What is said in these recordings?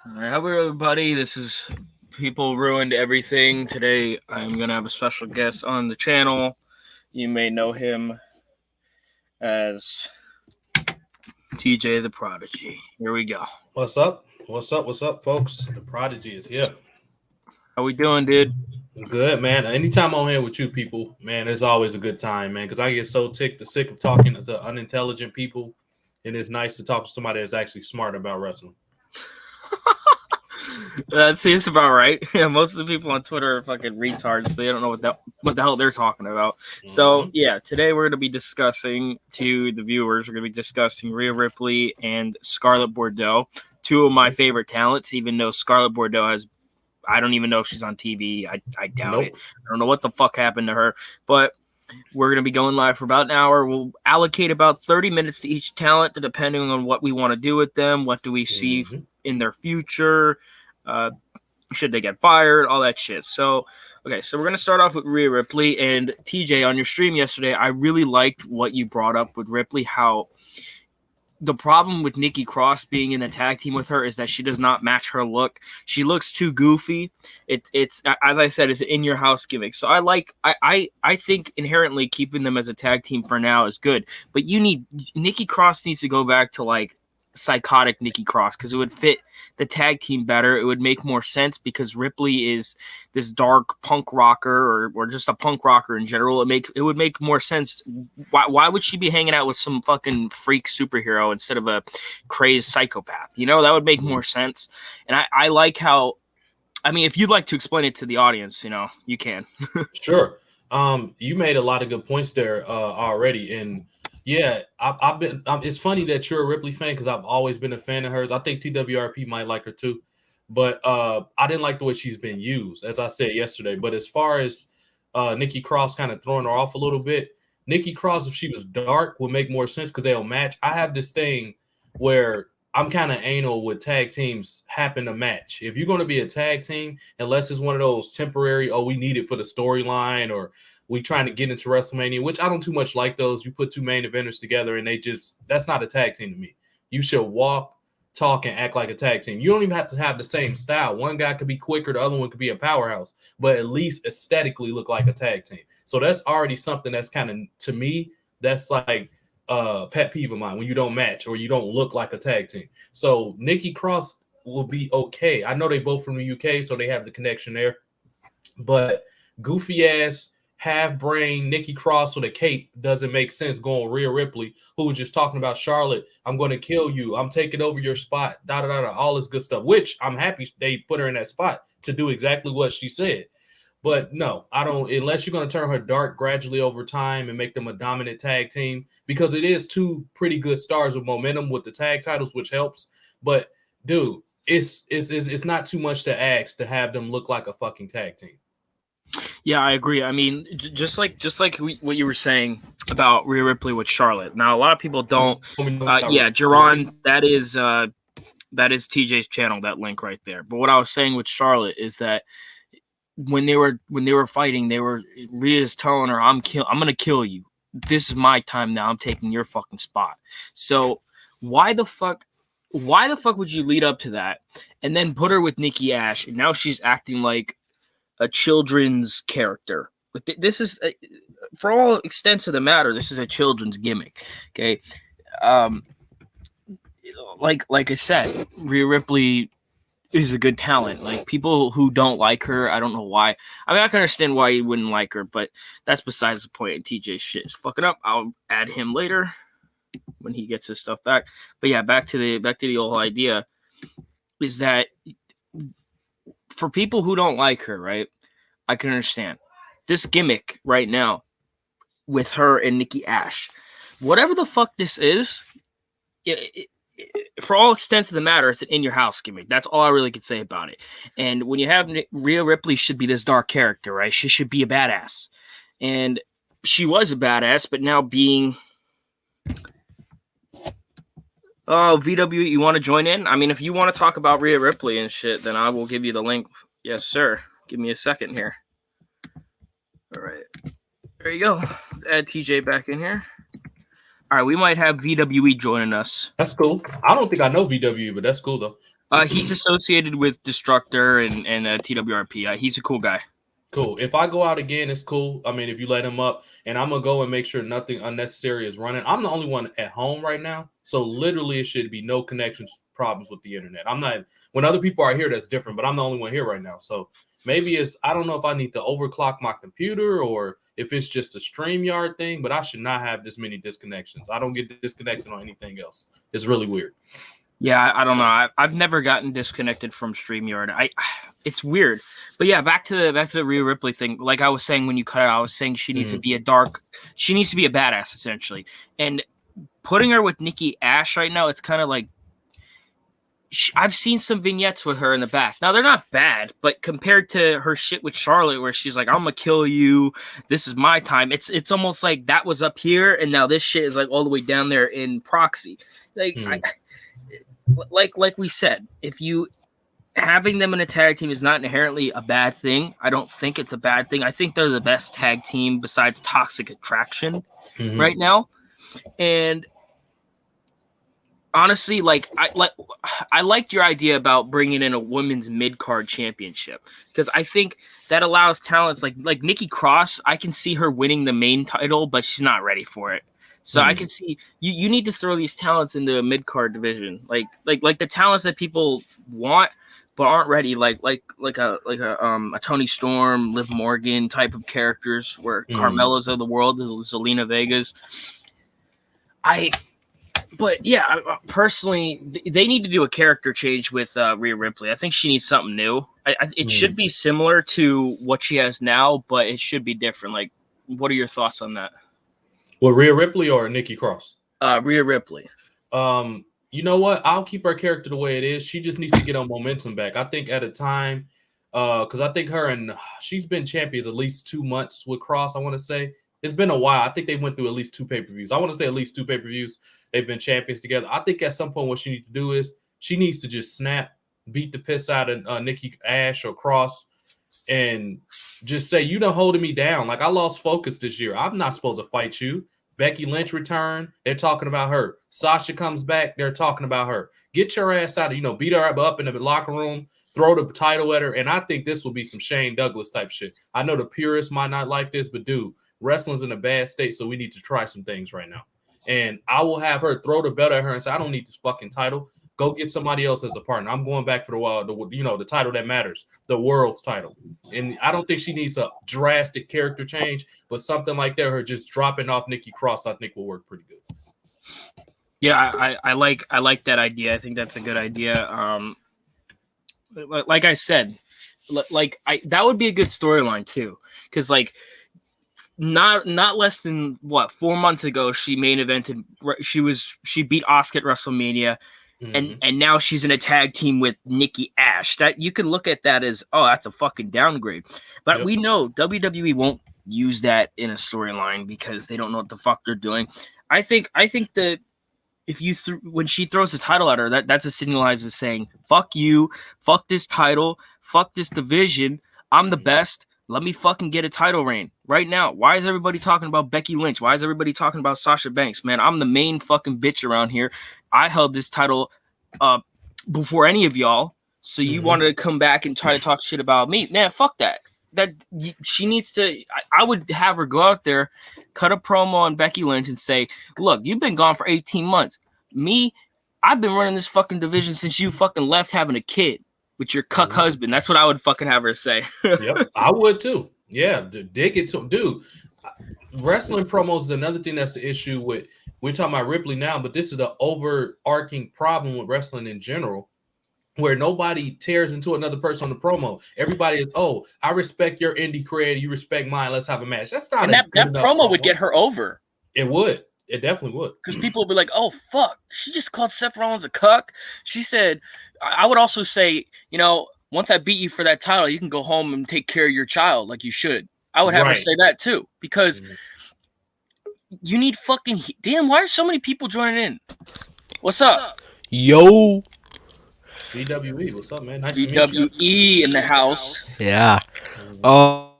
All right, hello everybody. This is People Ruined Everything. Today I'm gonna have a special guest on the channel. You may know him as TJ the Prodigy. Here we go. What's up? What's up? What's up, folks? The Prodigy is here. How we doing, dude? Good, man. Anytime I'm here with you people, man, it's always a good time, man, because I get so sick of talking to unintelligent people, and it's nice to talk to somebody that's actually smart about wrestling. That seems about right. Yeah, most of the people on Twitter are fucking retards. They don't know what the hell they're talking about. So yeah, today we're gonna be discussing to the viewers. We're gonna be discussing Rhea Ripley and Scarlett Bordeaux, two of my favorite talents. Even though Scarlett Bordeaux has, I don't even know if she's on TV. I doubt it. I don't know what the fuck happened to her, but we're going to be going live for about an hour. We'll allocate about 30 minutes to each talent, depending on what we want to do with them. What do we see in their future? Should they get fired? All that shit. So, okay, so we're going to start off with Rhea Ripley. And TJ, on your stream yesterday, I really liked what you brought up with Ripley, how the problem with Nikki Cross being in a tag team with her is that she does not match her look. She looks too goofy. It's as I said, it's an in your house gimmick. So I think inherently keeping them as a tag team for now is good. But Nikki Cross needs to go back to like psychotic Nikki Cross because it would fit the tag team better. It would make more sense because Ripley is this dark punk rocker or just a punk rocker in general. It would make more sense. Why would she be hanging out with some fucking freak superhero instead of a crazed psychopath? You know, that would make more sense. And I like how, I mean, if you'd like to explain it to the audience, you know, you can. Sure. You made a lot of good points there already, and yeah, I've been. It's funny that you're a Ripley fan because I've always been a fan of hers. I think TWRP might like her too, but I didn't like the way she's been used, as I said yesterday. But as far as Nikki Cross kind of throwing her off a little bit, Nikki Cross, if she was dark, would make more sense because they'll match. I have this thing where I'm kind of anal with tag teams happen to match. If you're going to be a tag team, unless it's one of those temporary, we need it for the storyline or we trying to get into WrestleMania, which I don't too much like those. You put two main eventers together and that's not a tag team to me. You should walk, talk, and act like a tag team. You don't even have to have the same style. One guy could be quicker, the other one could be a powerhouse, but at least aesthetically look like a tag team. So that's already something that's kind of, to me, that's like pet peeve of mine when you don't match or you don't look like a tag team. So Nikki Cross will be okay. I know they both from the UK, so they have the connection there. But goofy ass half brain Nikki Cross with a cape doesn't make sense going Rhea Ripley, who was just talking about Charlotte. I'm going to kill you. I'm taking over your spot. All this good stuff, which I'm happy they put her in that spot to do exactly what she said. But no, I don't, unless you're going to turn her dark gradually over time and make them a dominant tag team, because it is two pretty good stars with momentum with the tag titles, which helps. But dude, it's not too much to ask to have them look like a fucking tag team. Yeah, I agree. I mean, just like what you were saying about Rhea Ripley with Charlotte. Now, a lot of people don't. Yeah, Jerron, that is TJ's channel. That link right there. But what I was saying with Charlotte is that when they were fighting, Rhea's telling her, "I'm gonna kill you. This is my time now. I'm taking your fucking spot." So why the fuck would you lead up to that and then put her with Nikki Ash and now she's acting like a children's character? This is, for all extents of the matter, this is a children's gimmick. Okay, like I said, Rhea Ripley is a good talent. Like, people who don't like her, I don't know why. I mean, I can understand why you wouldn't like her, but that's besides the point. And TJ shit is fucking up. I'll add him later when he gets his stuff back. But yeah, back to the whole idea is that for people who don't like her, right? I can understand this gimmick right now with her and Nikki Ash. Whatever the fuck this is, for all extents of the matter, it's an in-your-house gimmick. That's all I really could say about it. And when you have Rhea Ripley, should be this dark character, right? She should be a badass. And she was a badass, but now being... Oh, VWE, you want to join in? I mean, if you want to talk about Rhea Ripley and shit, then I will give you the link. Yes, sir. Give me a second here. All right. There you go. Add TJ back in here. All right, we might have VWE joining us. That's cool. I don't think I know VWE, but that's cool, though. He's associated with Destructor and TWRP. He's a cool guy. Cool. If I go out again, it's cool. I mean, if you let him up, and I'm gonna go and make sure nothing unnecessary is running. I'm the only one at home right now, so literally it should be no connections problems with the internet. I'm not. When other people are here, that's different, but I'm the only one here right now. So maybe I don't know if I need to overclock my computer or if it's just a StreamYard thing, but I should not have this many disconnections. I don't get disconnected on anything else. It's really weird. Yeah, I don't know. I've never gotten disconnected from StreamYard. It's weird. But yeah, back to the Rhea Ripley thing. Like I was saying when you cut out, I was saying she needs to be she needs to be a badass essentially. And putting her with Nikki Ash right now, it's kind of like I've seen some vignettes with her in the back. Now they're not bad, but compared to her shit with Charlotte, where she's like, "I'm gonna kill you. This is my time." It's almost like that was up here, and now this shit is like all the way down there in proxy. Like we said, if you having them in a tag team is not inherently a bad thing. I don't think it's a bad thing. I think they're the best tag team besides Toxic Attraction right now. And honestly, I liked your idea about bringing in a women's mid-card championship because I think that allows talents like Nikki Cross. I can see her winning the main title, but she's not ready for it. So I can see you need to throw these talents into a mid-card division, like the talents that people want but aren't ready, like a Tony Storm, Liv Morgan type of characters, where Carmella's of the world, Zelina Vega's. But yeah, personally, they need to do a character change with Rhea Ripley. I think she needs something new. It should be similar to what she has now, but it should be different. Like, what are your thoughts on that? Well, Rhea Ripley or Nikki Cross? Rhea Ripley. You know what? I'll keep her character the way it is. She just needs to get her momentum back. I think at a time, because I think she's been champions at least 2 months with Cross, I want to say. It's been a while. I think they went through at least 2 pay-per-views. I want to say at least 2 pay-per-views. They've been champions together. I think at some point what she needs to do is she needs to just snap, beat the piss out of Nikki Ash or Cross, and just say, you done holding me down. Like, I lost focus this year. I'm not supposed to fight you. Becky Lynch returned. They're talking about her. Sasha comes back. They're talking about her. Get your ass out of, beat her up in the locker room, throw the title at her. And I think this will be some Shane Douglas type shit. I know the purists might not like this, but dude, wrestling's in a bad state, so we need to try some things right now. And I will have her throw the belt at her and say, I don't need this fucking title. Go get somebody else as a partner. I'm going back for the title that matters, the world's title. And I don't think she needs a drastic character change, but something like that, her just dropping off Nikki Cross, I think will work pretty good. Yeah, I like that idea. I think that's a good idea. Like I said, that would be a good storyline too, because not less than 4 months ago she main evented. She beat Asuka at WrestleMania. And now she's in a tag team with Nikki Ash. That you can look at that as, oh, that's a fucking downgrade. But we know WWE won't use that in a storyline because they don't know what the fuck they're doing. I think that if when she throws the title at her, that's a signalizer saying, fuck you, fuck this title, fuck this division. I'm the best. Let me fucking get a title reign right now. Why is everybody talking about Becky Lynch? Why is everybody talking about Sasha Banks? Man, I'm the main fucking bitch around here. I held this title before any of y'all. So you wanted to come back and try to talk shit about me. Man, fuck that. She needs to. I would have her go out there, cut a promo on Becky Lynch and say, look, you've been gone for 18 months. Me, I've been running this fucking division since you fucking left having a kid with your cuck husband. That's what I would fucking have her say. Yep, I would too. Yeah, dig it to dude. Wrestling promos is another thing that's the issue with. We're talking about Ripley now, but this is the overarching problem with wrestling in general, where nobody tears into another person on the promo. Everybody is, oh, I respect your indie career, you respect mine. Let's have a match. That's not. And that promo would get her over. It would. It definitely would. Because people would be like, oh, fuck. She just called Seth Rollins a cuck. She said, I would also say, once I beat you for that title, you can go home and take care of your child like you should. I would have her say that too. Because you need fucking... Damn, why are so many people joining in? What's up? Yo. VWE, what's up, man? Nice VWE in the house. Yeah. How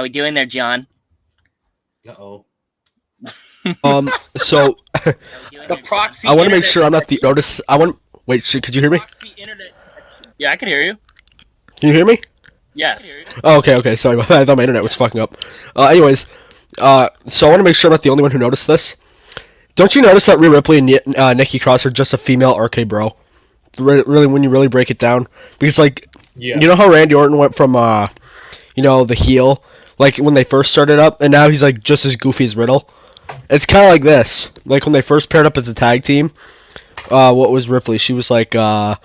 we doing there, John? Uh-oh. So the proxy. I want to make sure I'm not the notice. Wait. Could you hear me? Yeah, I can hear you. Can you hear me? Yes. Oh, okay. Sorry about that. I thought my internet was fucking up. Anyways, so I want to make sure I'm not the only one who noticed this. Don't you notice that Rhea Ripley and Nikki Cross are just a female RK Bro? Really, when you really break it down, because like, you know how Randy Orton went from the heel, like when they first started up, and now he's like just as goofy as Riddle. It's kind of like this. Like when they first paired up as a tag team, what was Ripley? She was like the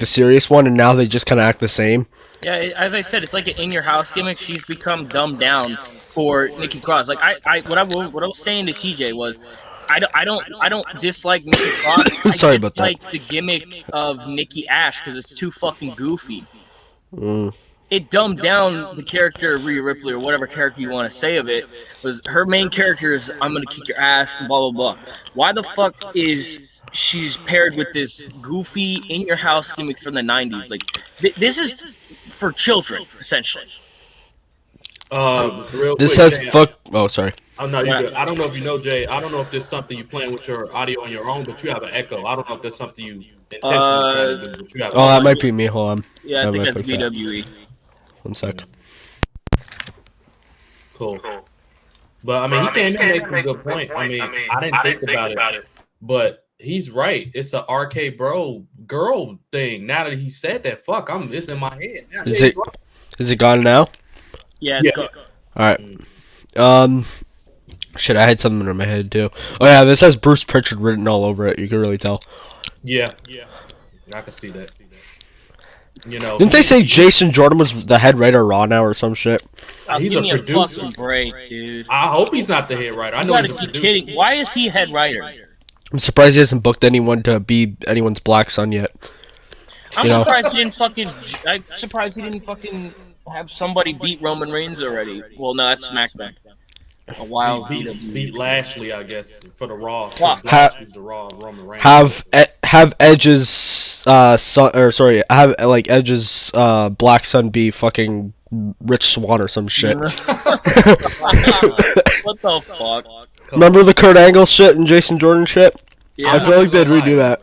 serious one, and now they just kind of act the same. Yeah, as I said, it's like an in-your-house gimmick. She's become dumbed down for Nikki Cross. Like what I was saying to TJ was, I don't dislike Nikki Cross. Sorry about that. I dislike the gimmick of Nikki Ash because it's too fucking goofy. It dumbed down the character of Rhea Ripley, or whatever character you want to say of it. Was her main character is I'm gonna kick your ass, blah blah blah. Why the fuck is she's paired with this goofy in-your-house gimmick from the 90s? Like this is for children, essentially. Real this quick, has fuck. Oh, sorry. Oh no, you good. I don't know if you know, Jay. I don't know if there's something you playing with your audio on your own, but you have an echo. I don't know if there's something you intentionally trying to do, but you have. Oh, that might be me. Hold on. Yeah, I think that's VWE. One sec. Cool. But I mean, he came in making a good point. I mean, I didn't think about it, but he's right. It's a RK Bro girl thing. Now that he said that, fuck, it's in my head. Now, Is it gone now? Yeah, it's gone. All right. Shit, I had something in my head too. Oh yeah, this has Bruce Pritchard written all over it. You can really tell. Yeah, I can see that. You know, didn't they say Jason Jordan was the head writer of Raw now or some shit? He's a producer. Fucking break, dude. I hope he's not the head writer. I know he's a producer. Kidding. Why is he head writer? I'm surprised he hasn't booked anyone to be anyone's black son yet. I'm surprised he didn't fucking have somebody beat Roman Reigns already. Well, no, that's SmackDown. A while beat Lashley, I guess, for the Raw. Have the Raw Roman Reigns. Have Edge's son, or sorry, have like Edge's black son be fucking Rich Swann or some shit. What the fuck? Remember the Kurt Angle shit and Jason Jordan shit? Yeah. I feel like they'd redo that.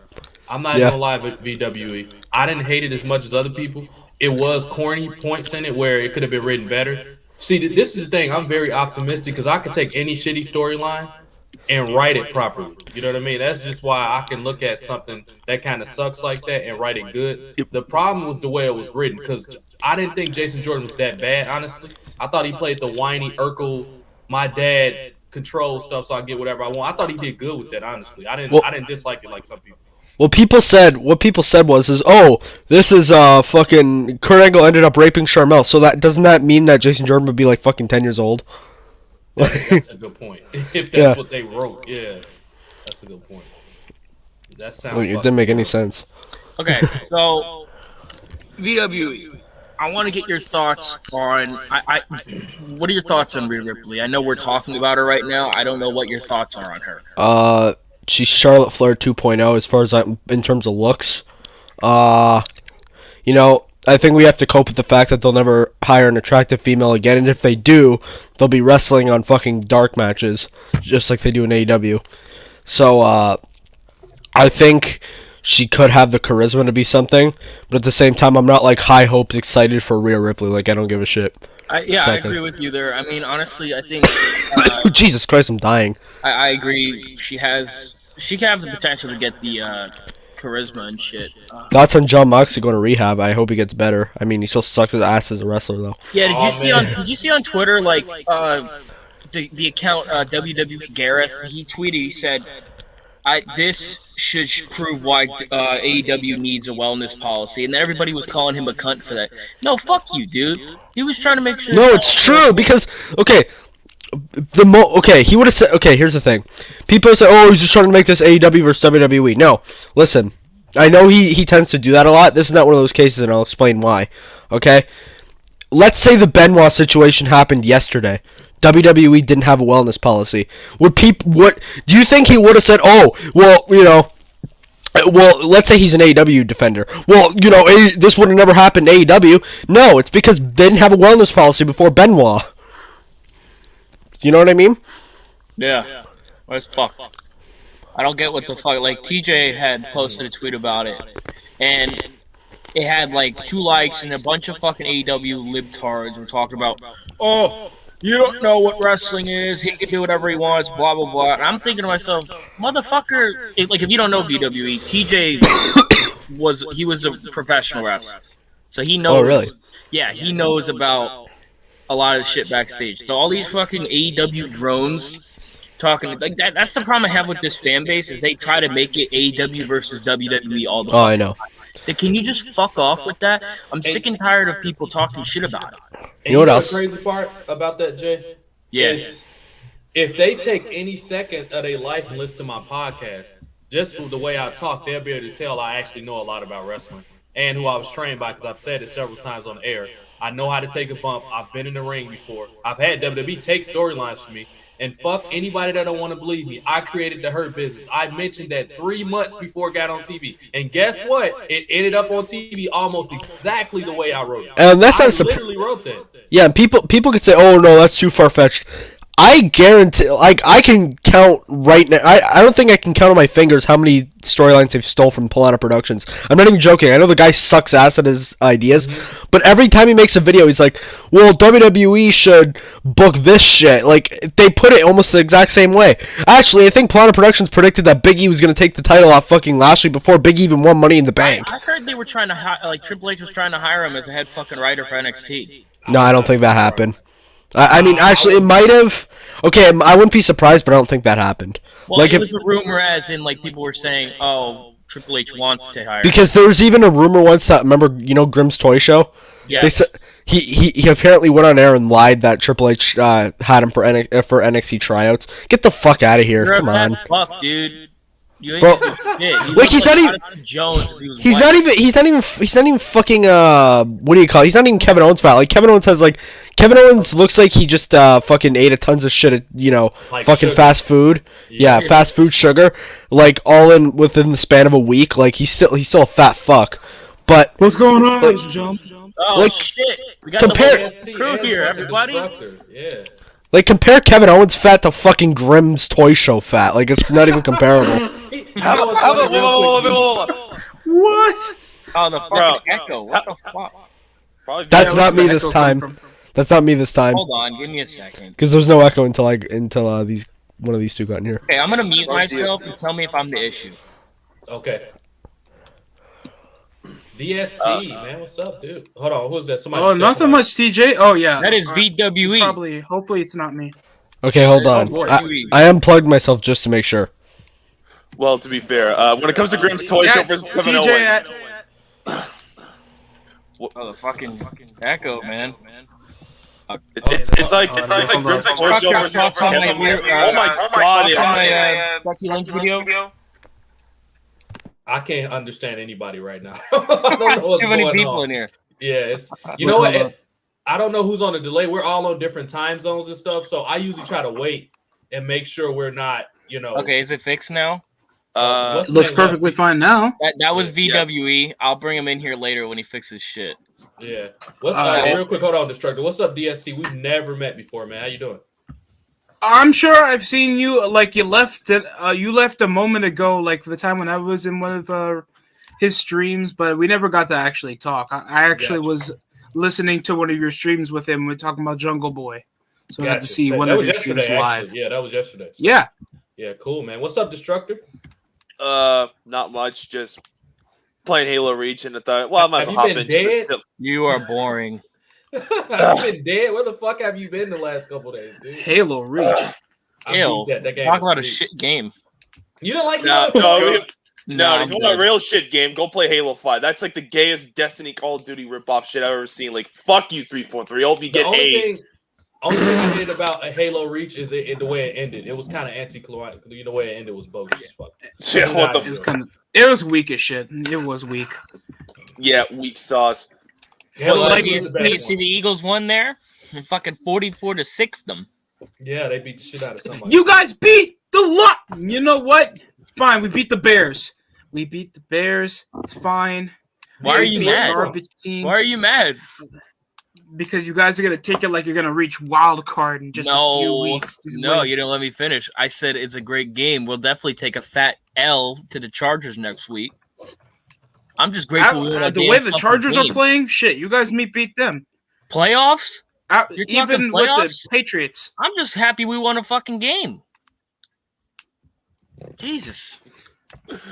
I'm not gonna lie with VWE. I didn't hate it as much as other people. It was corny points in it where it could have been written better. See, this is the thing. I'm very optimistic because I could take any shitty storyline and write it properly. You know what I mean? That's just why I can look at something that kind of sucks like that and write it good. The problem was the way it was written because I didn't think Jason Jordan was that bad, honestly. I thought he played the whiny Urkel, my dad control stuff so I get whatever I want. I thought he did good with that, honestly. I didn't dislike it like some people. What people said was, oh, this is fucking Kurt Angle ended up raping Sharmell. So doesn't that mean that Jason Jordan would be like fucking 10 years old? That's a good point. If that's what they wrote, yeah, that's a good point. That sounds. It didn't make any sense. Okay, so VWE, I want to get your thoughts on. What are your thoughts on Rhea Ripley? I know we're talking about her right now. I don't know what your thoughts are on her. She's Charlotte Flair 2.0 as far as in terms of looks. I think we have to cope with the fact that they'll never hire an attractive female again, and if they do, they'll be wrestling on fucking dark matches, just like they do in AEW. So, I think she could have the charisma to be something, but at the same time, I'm not like high hopes excited for Rhea Ripley. Like, I don't give a shit. I agree with you there. I mean, honestly, I think. Jesus Christ, I'm dying. I agree. She can have the potential to get the charisma and shit. Thoughts on John Moxley going to rehab? I hope he gets better. I mean, he still sucks his ass as a wrestler, though. Yeah, did you see on Twitter, like, the account WWE Gareth, he tweeted, he said, this should prove why AEW needs a wellness policy, and then everybody was calling him a cunt for that. No, fuck you, dude. He was trying to make sure. No, it's true because he would have said. Okay, here's the thing. People say, "Oh, he's just trying to make this AEW versus WWE." No, listen. I know he tends to do that a lot. This is not one of those cases, and I'll explain why. Okay, let's say the Benoit situation happened yesterday. WWE didn't have a wellness policy. What do you think he would have said? Oh, well, let's say he's an AEW defender. Well, this would have never happened to AEW. No, it's because they didn't have a wellness policy before Benoit. You know what I mean? Yeah. That's fucked. I don't get what the fuck. Like, TJ had posted a tweet about it, and it had like 2 likes, and a bunch of fucking AEW libtards were talking about, oh, you don't know what wrestling is. He can do whatever he wants. Blah blah blah. And I'm thinking to myself, motherfucker, if you don't know VWE, TJ was a professional wrestler, so he knows. Oh, really? Yeah, he knows about a lot of shit backstage. So all these fucking AEW drones talking like that. That's the problem I have with this fan base is they try to make it AEW versus WWE all the time. Oh, I know. Can you just fuck off with that? I'm sick and tired of people talking shit about it. And You know what else? The crazy part about that, Jay? Yeah. Is if they take any second of their life and listen to my podcast, just with the way I talk, they'll be able to tell I actually know a lot about wrestling and who I was trained by, because I've said it several times on the air. I know how to take a bump. I've been in the ring before. I've had WWE take storylines for me. And fuck anybody that don't want to believe me. I created the Hurt Business. I mentioned that 3 months before it got on TV. And guess what? It ended up on TV almost exactly the way I wrote it. And that's not I literally wrote that. Yeah, and people could say, "Oh no, that's too far fetched." I guarantee, like, I can count right now. I don't think I can count on my fingers how many storylines they've stole from Polana Productions. I'm not even joking. I know the guy sucks ass at his ideas, but every time he makes a video, he's like, "Well, WWE should book this shit." Like, they put it almost the exact same way. Actually, I think Polana Productions predicted that Big E was gonna take the title off fucking Lashley before Big E even won Money in the Bank. I heard they were trying to Triple H was trying to hire him as a head fucking writer for NXT. No, I don't think that happened. I mean, actually, it might have. Okay, I wouldn't be surprised, but I don't think that happened. Well, Like, it was a rumor, as in, like, people were saying, "Oh, Triple H wants to hire." because there was even a rumor once that, remember, Grimm's Toy Show? Yeah. They said he apparently went on air and lied that Triple H had him for NXT tryouts. Get the fuck out of here! You're Come a on. fat fuck, dude. You ain't Bro, do shit. He like, looks he's not even- Addison Jones if he was He's white. not even fucking what do you call it? He's not even Kevin Owens fat. Like, Kevin Owens looks like he just fucking ate a tons of shit at, Like fucking sugar. fast food. Yeah, fast food sugar, like, all in within the span of a week. Like, he's still a fat fuck. But What's going on, ladies and gentlemen? Oh like, shit! We got compare- the crew here, everybody. Destructor. Yeah. like, compare Kevin Owens fat to fucking Grimm's Toy Show fat. Like, it's not even comparable. How about whoa. What? Oh, the fucking echo. What the fuck? Probably That's Yeah, not where's me the this echo time. come from? That's not me this time. Hold on, give me a second. Because there's no echo until one of these two got in here. Okay, I'm gonna mute myself and tell me if I'm the issue. Okay. DST, man, what's up, dude? Hold on, who's that? Somebody. Oh, said nothing somebody- much, TJ. Oh yeah, That is VWE. Probably. Hopefully, it's not me. Okay, hold on. boy. I unplugged myself just to make sure. Well, to be fair, when it comes to Grimm's Toy Show versus Kevin Owens, Oh, the fucking echo, man. it's like Grimm's Toy Show versus Thoughts on Kevin my Owens. Oh my god, thoughts on yeah. my Becky Lynch video? I can't understand anybody right now. I don't know what's Too many going people on. in here. Yeah, you know what? I don't know who's on a delay. We're all on different time zones and stuff, so I usually try to wait and make sure we're not, Okay, is it fixed now? what's It looks the name perfectly fine now. That was Yeah. VWE. I'll bring him in here later when he fixes shit. Yeah. What's Alright. real quick? Hold on, Destructor. What's up, DST? We've never met before, man. How you doing? I'm sure I've seen you. Like, you left a moment ago, like the time when I was in one of his streams, but we never got to actually talk. I actually Gotcha. was listening to one of your streams with him. We're talking about Jungle Boy, so I got to Gotcha. see That one was of your yesterday, streams live. actually. Yeah, that was yesterday. Yeah. Yeah, cool, man. What's up, Destructor? Not much, just playing Halo Reach, and I thought, well, I might as Have well you hop in. been Just dead? You are boring. I've been dead. Where the fuck have you been the last couple days, dude? Halo Reach. I Ew. beat that game Talk was about a sweet. shit game. You don't like No, Halo? no, if I'm you want good. a real shit game, go play Halo 5. That's like the gayest Destiny Call of Duty ripoff shit I've ever seen. Like, fuck you, 343. I hope you The get only AIDS. thing I did about a Halo Reach is the way it ended. It was kind of anticlimactic. The way it ended was bogus as fuck. Yeah, what the It was it was weak as shit. It was weak. Yeah, weak sauce. Halo Well, Reach like, was the you best see one. the Eagles won there? And fucking 44-6 them. Yeah, they beat the shit out of somebody. You guys beat the lot. You know what? Fine, we beat the Bears. We beat the Bears. It's fine. Why are you beat mad? garbage teams. Why are you mad? Because you guys are gonna take it like you're gonna reach wild card in just a few No, weeks. Just no, wait. you didn't let me finish. I said it's a great game. We'll definitely take a fat L to the Chargers next week. I'm just grateful. The way the Chargers are playing, shit, you guys beat them. Playoffs? Even playoffs? with the Patriots. I'm just happy we won a fucking game. Jesus.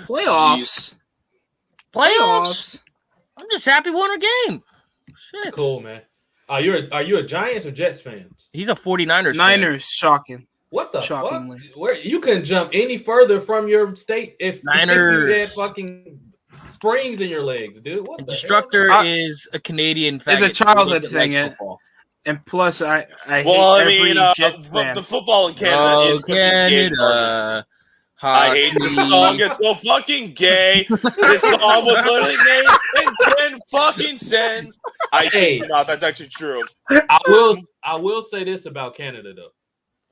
Playoffs. I'm just happy we won a game. Shit. Cool, man. Are you a Giants or Jets fan? He's a 49ers Niners, shocking. What the Shockingly. fuck? Where you couldn't jump any further from your state if Niners. you had fucking springs in your legs, dude. What the Destructor hell? is a Canadian It's a childhood thing. And plus, I hate every Jets fan. The football in Canada is Canada. I hate this song. It's so fucking gay. This song was literally made in 10 fucking cents. I hate it. Not. That's actually true. I will say this about Canada though.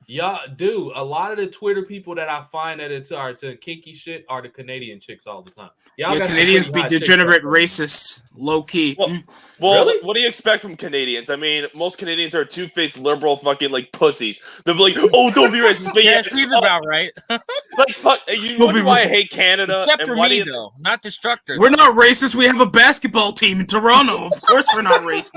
Y'all do a lot of the Twitter people that I find that are to kinky shit are the Canadian chicks all the time. Y'all Canadians be degenerate racists, low key. Well, really? What do you expect from Canadians? I mean, most Canadians are two-faced liberal fucking like pussies. They'll be like, "Oh, don't be racist." But yeah, he's about right. Like, fuck. You wonder why I hate Canada? Except for me, though, not Destructor. We're not racist. We have a basketball team in Toronto. Of course, we're not racist.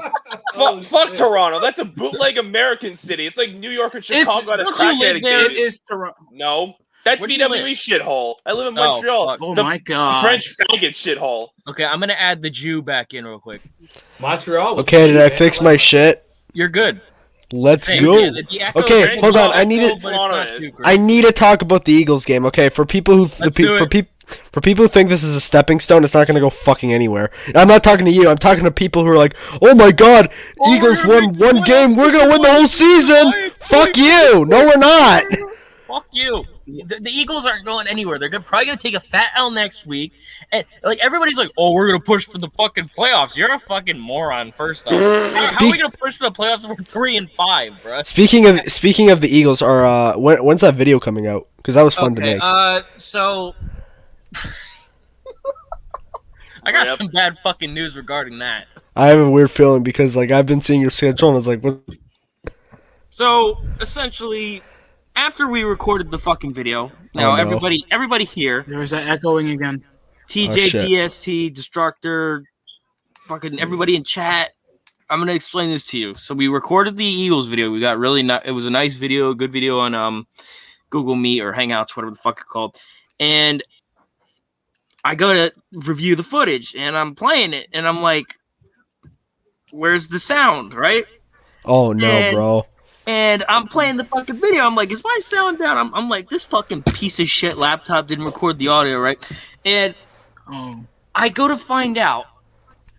Fuck Toronto. That's a bootleg American city. It's like New York and Chicago. It is Toronto. No. That's VWE shithole. I live in Montreal. Oh my god. French faggot shithole. Okay, I'm gonna add the Jew back in real quick. Montreal. Okay, did I fix my shit? You're good. Let's go. Yeah, okay, hold on. I need to talk about the Eagles game. Okay, for people who for people who think this is a stepping stone, it's not gonna go fucking anywhere. And I'm not talking to you. I'm talking to people who are like, "Oh my god, Eagles won one game. We're gonna win the whole season." Fuck you. No, we're not. Fuck you. The Eagles aren't going anywhere. They're probably going to take a fat L next week. And like everybody's like, "Oh, we're going to push for the fucking playoffs." You're a fucking moron. First off, how are we going to push for the playoffs if we're 3-5, bro? Speaking of the Eagles, when's that video coming out? Because that was fun to make. So I got some bad fucking news regarding that. I have a weird feeling because like I've been seeing your schedule and I was like, what? So essentially, after we recorded the fucking video, now everybody here. There's that echoing again. TJ, DST, Destructor, fucking everybody in chat. I'm gonna explain this to you. So we recorded the Eagles video. We got it was a nice video, a good video on Google Meet or Hangouts, whatever the fuck it's called. And I go to review the footage and I'm playing it and I'm like, where's the sound, right? Oh no, bro. And I'm playing the fucking video. I'm like, is my sound down? I'm like, this fucking piece of shit laptop didn't record the audio, right? And I go to find out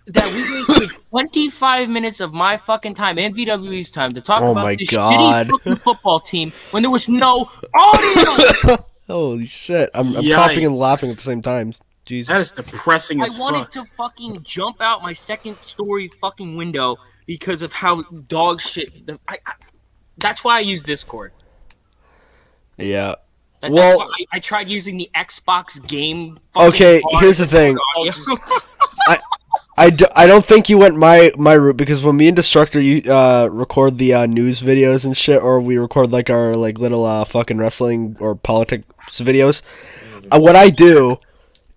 that we wasted 25 minutes of my fucking time and VWE's time to talk about this shitty fucking football team when there was no audio. Holy shit. I'm coughing and laughing at the same time. Jesus. That is depressing as fuck. I wanted to fucking jump out my second story fucking window because of how dog shit. That's why I use Discord. Yeah. That's why I tried using the Xbox game. Okay, here's the thing. I don't think you went my route because when me and Destructor record the news videos and shit, or we record like our like little fucking wrestling or politics videos, what I do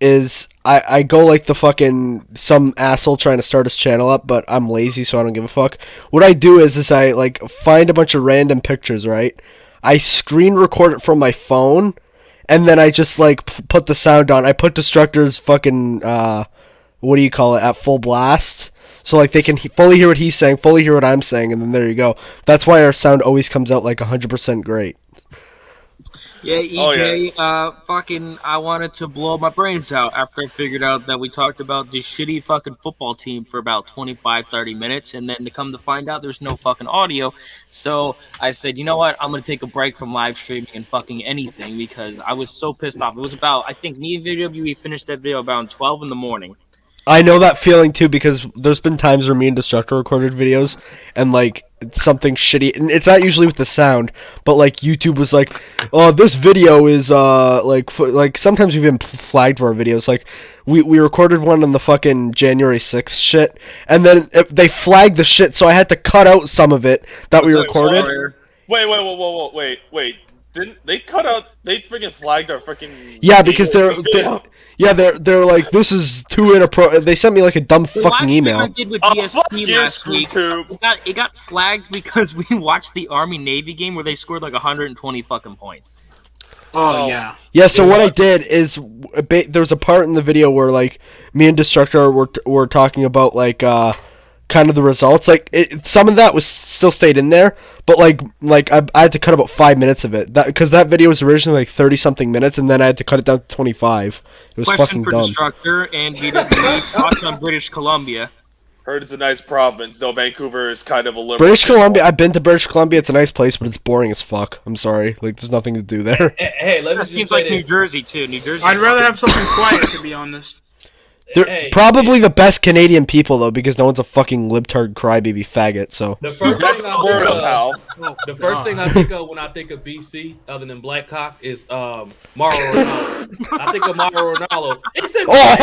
is I go like the fucking some asshole trying to start his channel up, but I'm lazy so I don't give a fuck. What I do is I like find a bunch of random pictures, right? I screen record it from my phone, and then I just like put the sound on. I put Destructor's fucking what do you call it, at full blast, so like they can fully hear what he's saying, fully hear what I'm saying, and then there you go. That's why our sound always comes out like 100% great. Yeah, EJ, fucking, I wanted to blow my brains out after I figured out that we talked about this shitty fucking football team for about 25, 30 minutes, and then to come to find out there's no fucking audio. So I said, you know what, I'm going to take a break from live streaming and fucking anything because I was so pissed off. It was about, I think me and VWE finished that video about 12 in the morning. I know that feeling too because there's been times where me and Destructor recorded videos and like something shitty, and it's not usually with the sound, but like YouTube was like, "Oh, this video is like sometimes we've been flagged for our videos. Like we recorded one on the fucking January 6th shit, and then they flagged the shit, so I had to cut out some of it that we recorded. Wait. Didn't they cut out? They freaking flagged our freaking. Yeah, because they're like, this is too inappropriate. They sent me like a dumb fucking email. I did with Oh, DST fuck you, last week. ScrewTube. It got flagged because we watched the Army Navy game where they scored like 120 fucking points. Oh yeah. Yeah, so what I did is there was a part in the video where like me and Destructor were talking about like kind of the results. Like some of that was still stayed in there, but like I had to cut about 5 minutes of it. Because that video was originally like 30 something minutes, and then I had to cut it down to 25. It was Question fucking for dumb. Destructor and VWE thoughts on British Columbia. Heard it's a nice province, though Vancouver is kind of a liberal. British Columbia. I've been to British Columbia. It's a nice place, but it's boring as fuck. I'm sorry. Like there's nothing to do there. Hey, let me That just seems say like this. New Jersey too. New Jersey. I'd rather have something quiet, to be honest. They're probably the best Canadian people though, because no one's a fucking libtard crybaby faggot. So The first thing I Word think up, of, pal. the first thing I think of when I think of BC, other than Black Cock, is Mauro Ronaldo. I think of Mauro Ronaldo. It's in Ronaldo.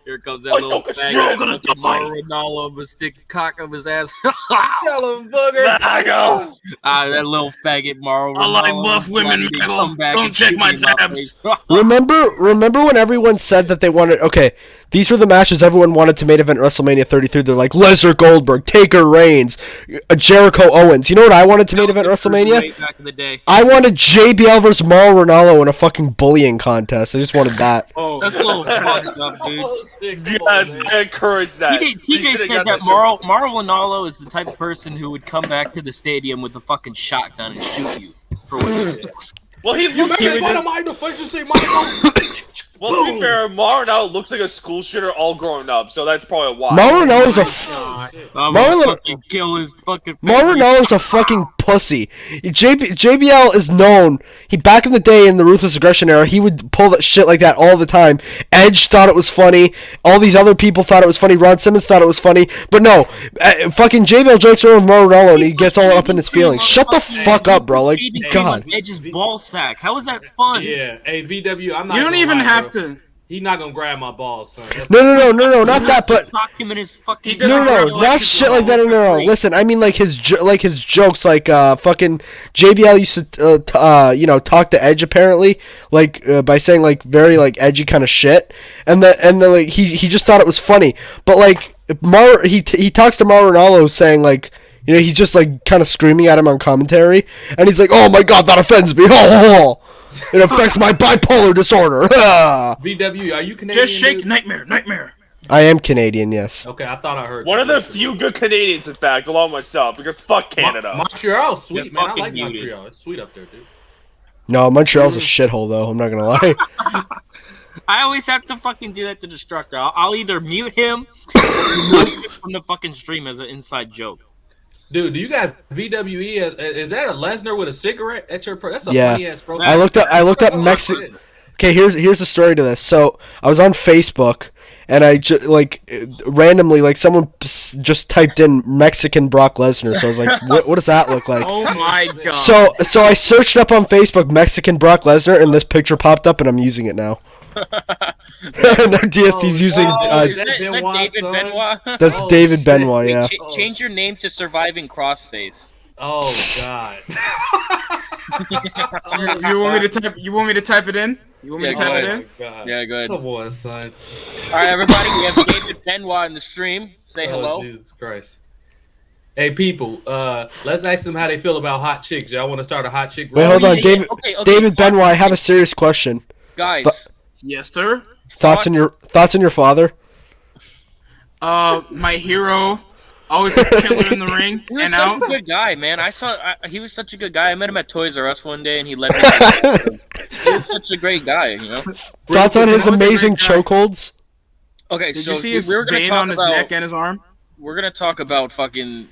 Here comes that little faggot. Ronaldo with stick cock up his ass. Tell him, booger. I go. That little faggot Mauro Ronaldo. I like buff women, Don't check my tabs. Remember when everyone said that they wanted? Okay, these were the matches everyone wanted to main event WrestleMania 33. They're like Lesnar Goldberg, Taker Reigns, Jericho Owens. You know what I wanted to main event WrestleMania? Back in the day. I wanted JBL versus Mauro Ronaldo in a fucking bullying contest. I just wanted that. Oh, that's a little fucked up, dude. Yes, I encourage that. TJ said that Mauro Ronaldo is the type of person who would come back to the stadium with a fucking shotgun and shoot you for what you did. Well, he looks like One of my defenses say Michael. Well, to be fair, Mauro looks like a school shooter all grown up, so that's probably why. Mauro Ronaldo's Kill his fucking. Mauro Ronaldo's a fucking pussy. JBL is known. He back in the day in the Ruthless Aggression era, he would pull that shit like that all the time. Edge thought it was funny. All these other people thought it was funny. Ron Simmons thought it was funny. But no, fucking JBL jokes around with Mauro Ronaldo and he gets all up in his feelings. Shut the fuck up, bro. Like, God. Edge's ball sack. How is that fun? Yeah, hey VW, I'm not. You don't gonna even lie, have bro. to. He's not gonna grab my balls, son. No, not that, but Sock him in his fucking. no, not shit like that. No. Listen, I mean like his jokes, like fucking JBL used to talk to Edge apparently, like by saying like very like edgy kind of shit, and then like he just thought it was funny, but like he talks to Mauro Ronaldo saying like. You know, he's just like kind of screaming at him on commentary, and he's like, "Oh my God, that offends me! Oh, it affects my bipolar disorder." VW, are you Canadian? Just shake dude? nightmare. I am Canadian, yes. Okay, I thought I heard. One of that. the few good Canadians, in fact, along with myself, because fuck Canada. Montreal, sweet man. I fucking like muted. Montreal. It's sweet up there, dude. No, Montreal's a shithole though. I'm not gonna lie. I always have to fucking do that to Destructor. I'll either mute him or remove him from the fucking stream as an inside joke. Dude, do you guys VWE? Is that a Lesnar with a cigarette at your? That's a Yeah. funny ass bro. I looked up Mexican. Okay, here's the story to this. So I was on Facebook and I randomly like someone just typed in Mexican Brock Lesnar. So I was like, what does that look like? Oh my God. So I searched up on Facebook Mexican Brock Lesnar and this picture popped up and I'm using it now. No, DST's using. Is that Benoit, David son? Benoit? That's Oh, David shit. Benoit. Yeah. Change your name to Surviving Crossface. Oh God. You want me to type it in? You want me Yeah, to type go it ahead. in? God. Yeah, good. Come on, son. All right, everybody, we have David Benoit in the stream. Say hello. Oh, Jesus Christ. Hey, people. Let's ask them how they feel about hot chicks. Y'all want to start a hot chick? Wait, hold on, yeah, David. okay, David fuck. Benoit. I have a serious question. Guys, Yes, sir. Thoughts on your father? My hero, always a killer in the ring he was and such out. a good guy, man. He was such a good guy. I met him at Toys R Us one day, and he let me. He was such a great guy, you know. Thoughts on his That was a great amazing guy. chokeholds? Okay, Did so you see his we're gonna vein talk on his about, neck and his arm? We're gonna talk about fucking.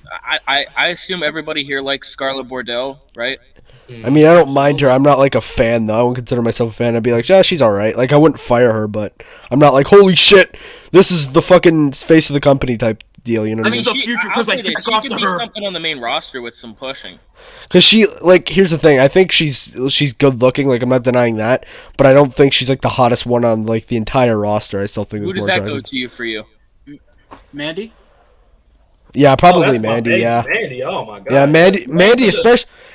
I assume everybody here likes Scarlett Bordeaux, right? I mean, I don't mind her. I'm not like a fan though. I wouldn't consider myself a fan. I'd be like, yeah, she's all right. Like I wouldn't fire her, but I'm not like, holy shit, this is the fucking face of the company type deal. You know what I This mean? is the future I'll 'cause I say this, jack she off could to be her. something on the main roster with some pushing. Because she like, here's the thing. I think she's good looking. Like I'm not denying that, but I don't think she's like the hottest one on like the entire roster. I still think Who there's does more that go attractive. to you for you? Mandy? Yeah, probably that's my Mandy. baby, Yeah. Mandy. Oh my god. Yeah,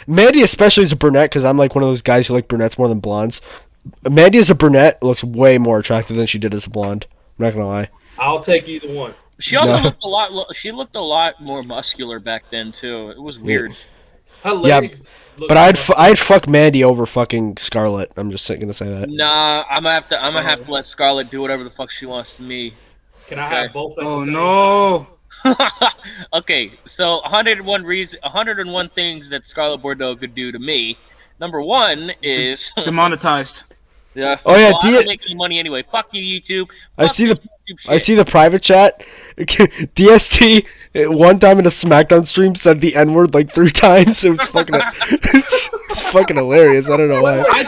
Mandy especially is a brunette because I'm like one of those guys who like brunettes more than blondes. Mandy as a brunette looks way more attractive than she did as a blonde. I'm not gonna lie. I'll take either one. She also No. looked a lot. She looked a lot more muscular back then too. It was weird. Her legs look But I'd fuck Mandy over fucking Scarlett. I'm just gonna say that. Nah, I'm gonna have to let Scarlett do whatever the fuck she wants to me. Can I have both? At Oh the same no! Okay, so 101 things that Scarlett Bordeaux could do to me. Number one is Demonetized. yeah. Oh, yeah, I don't make any money anyway. Fuck you, YouTube. I Fuck see this the- YouTube shit. I see the private chat. DST one time in a SmackDown stream said the N-word like 3 times. It was fucking it's fucking hilarious. I don't know why. I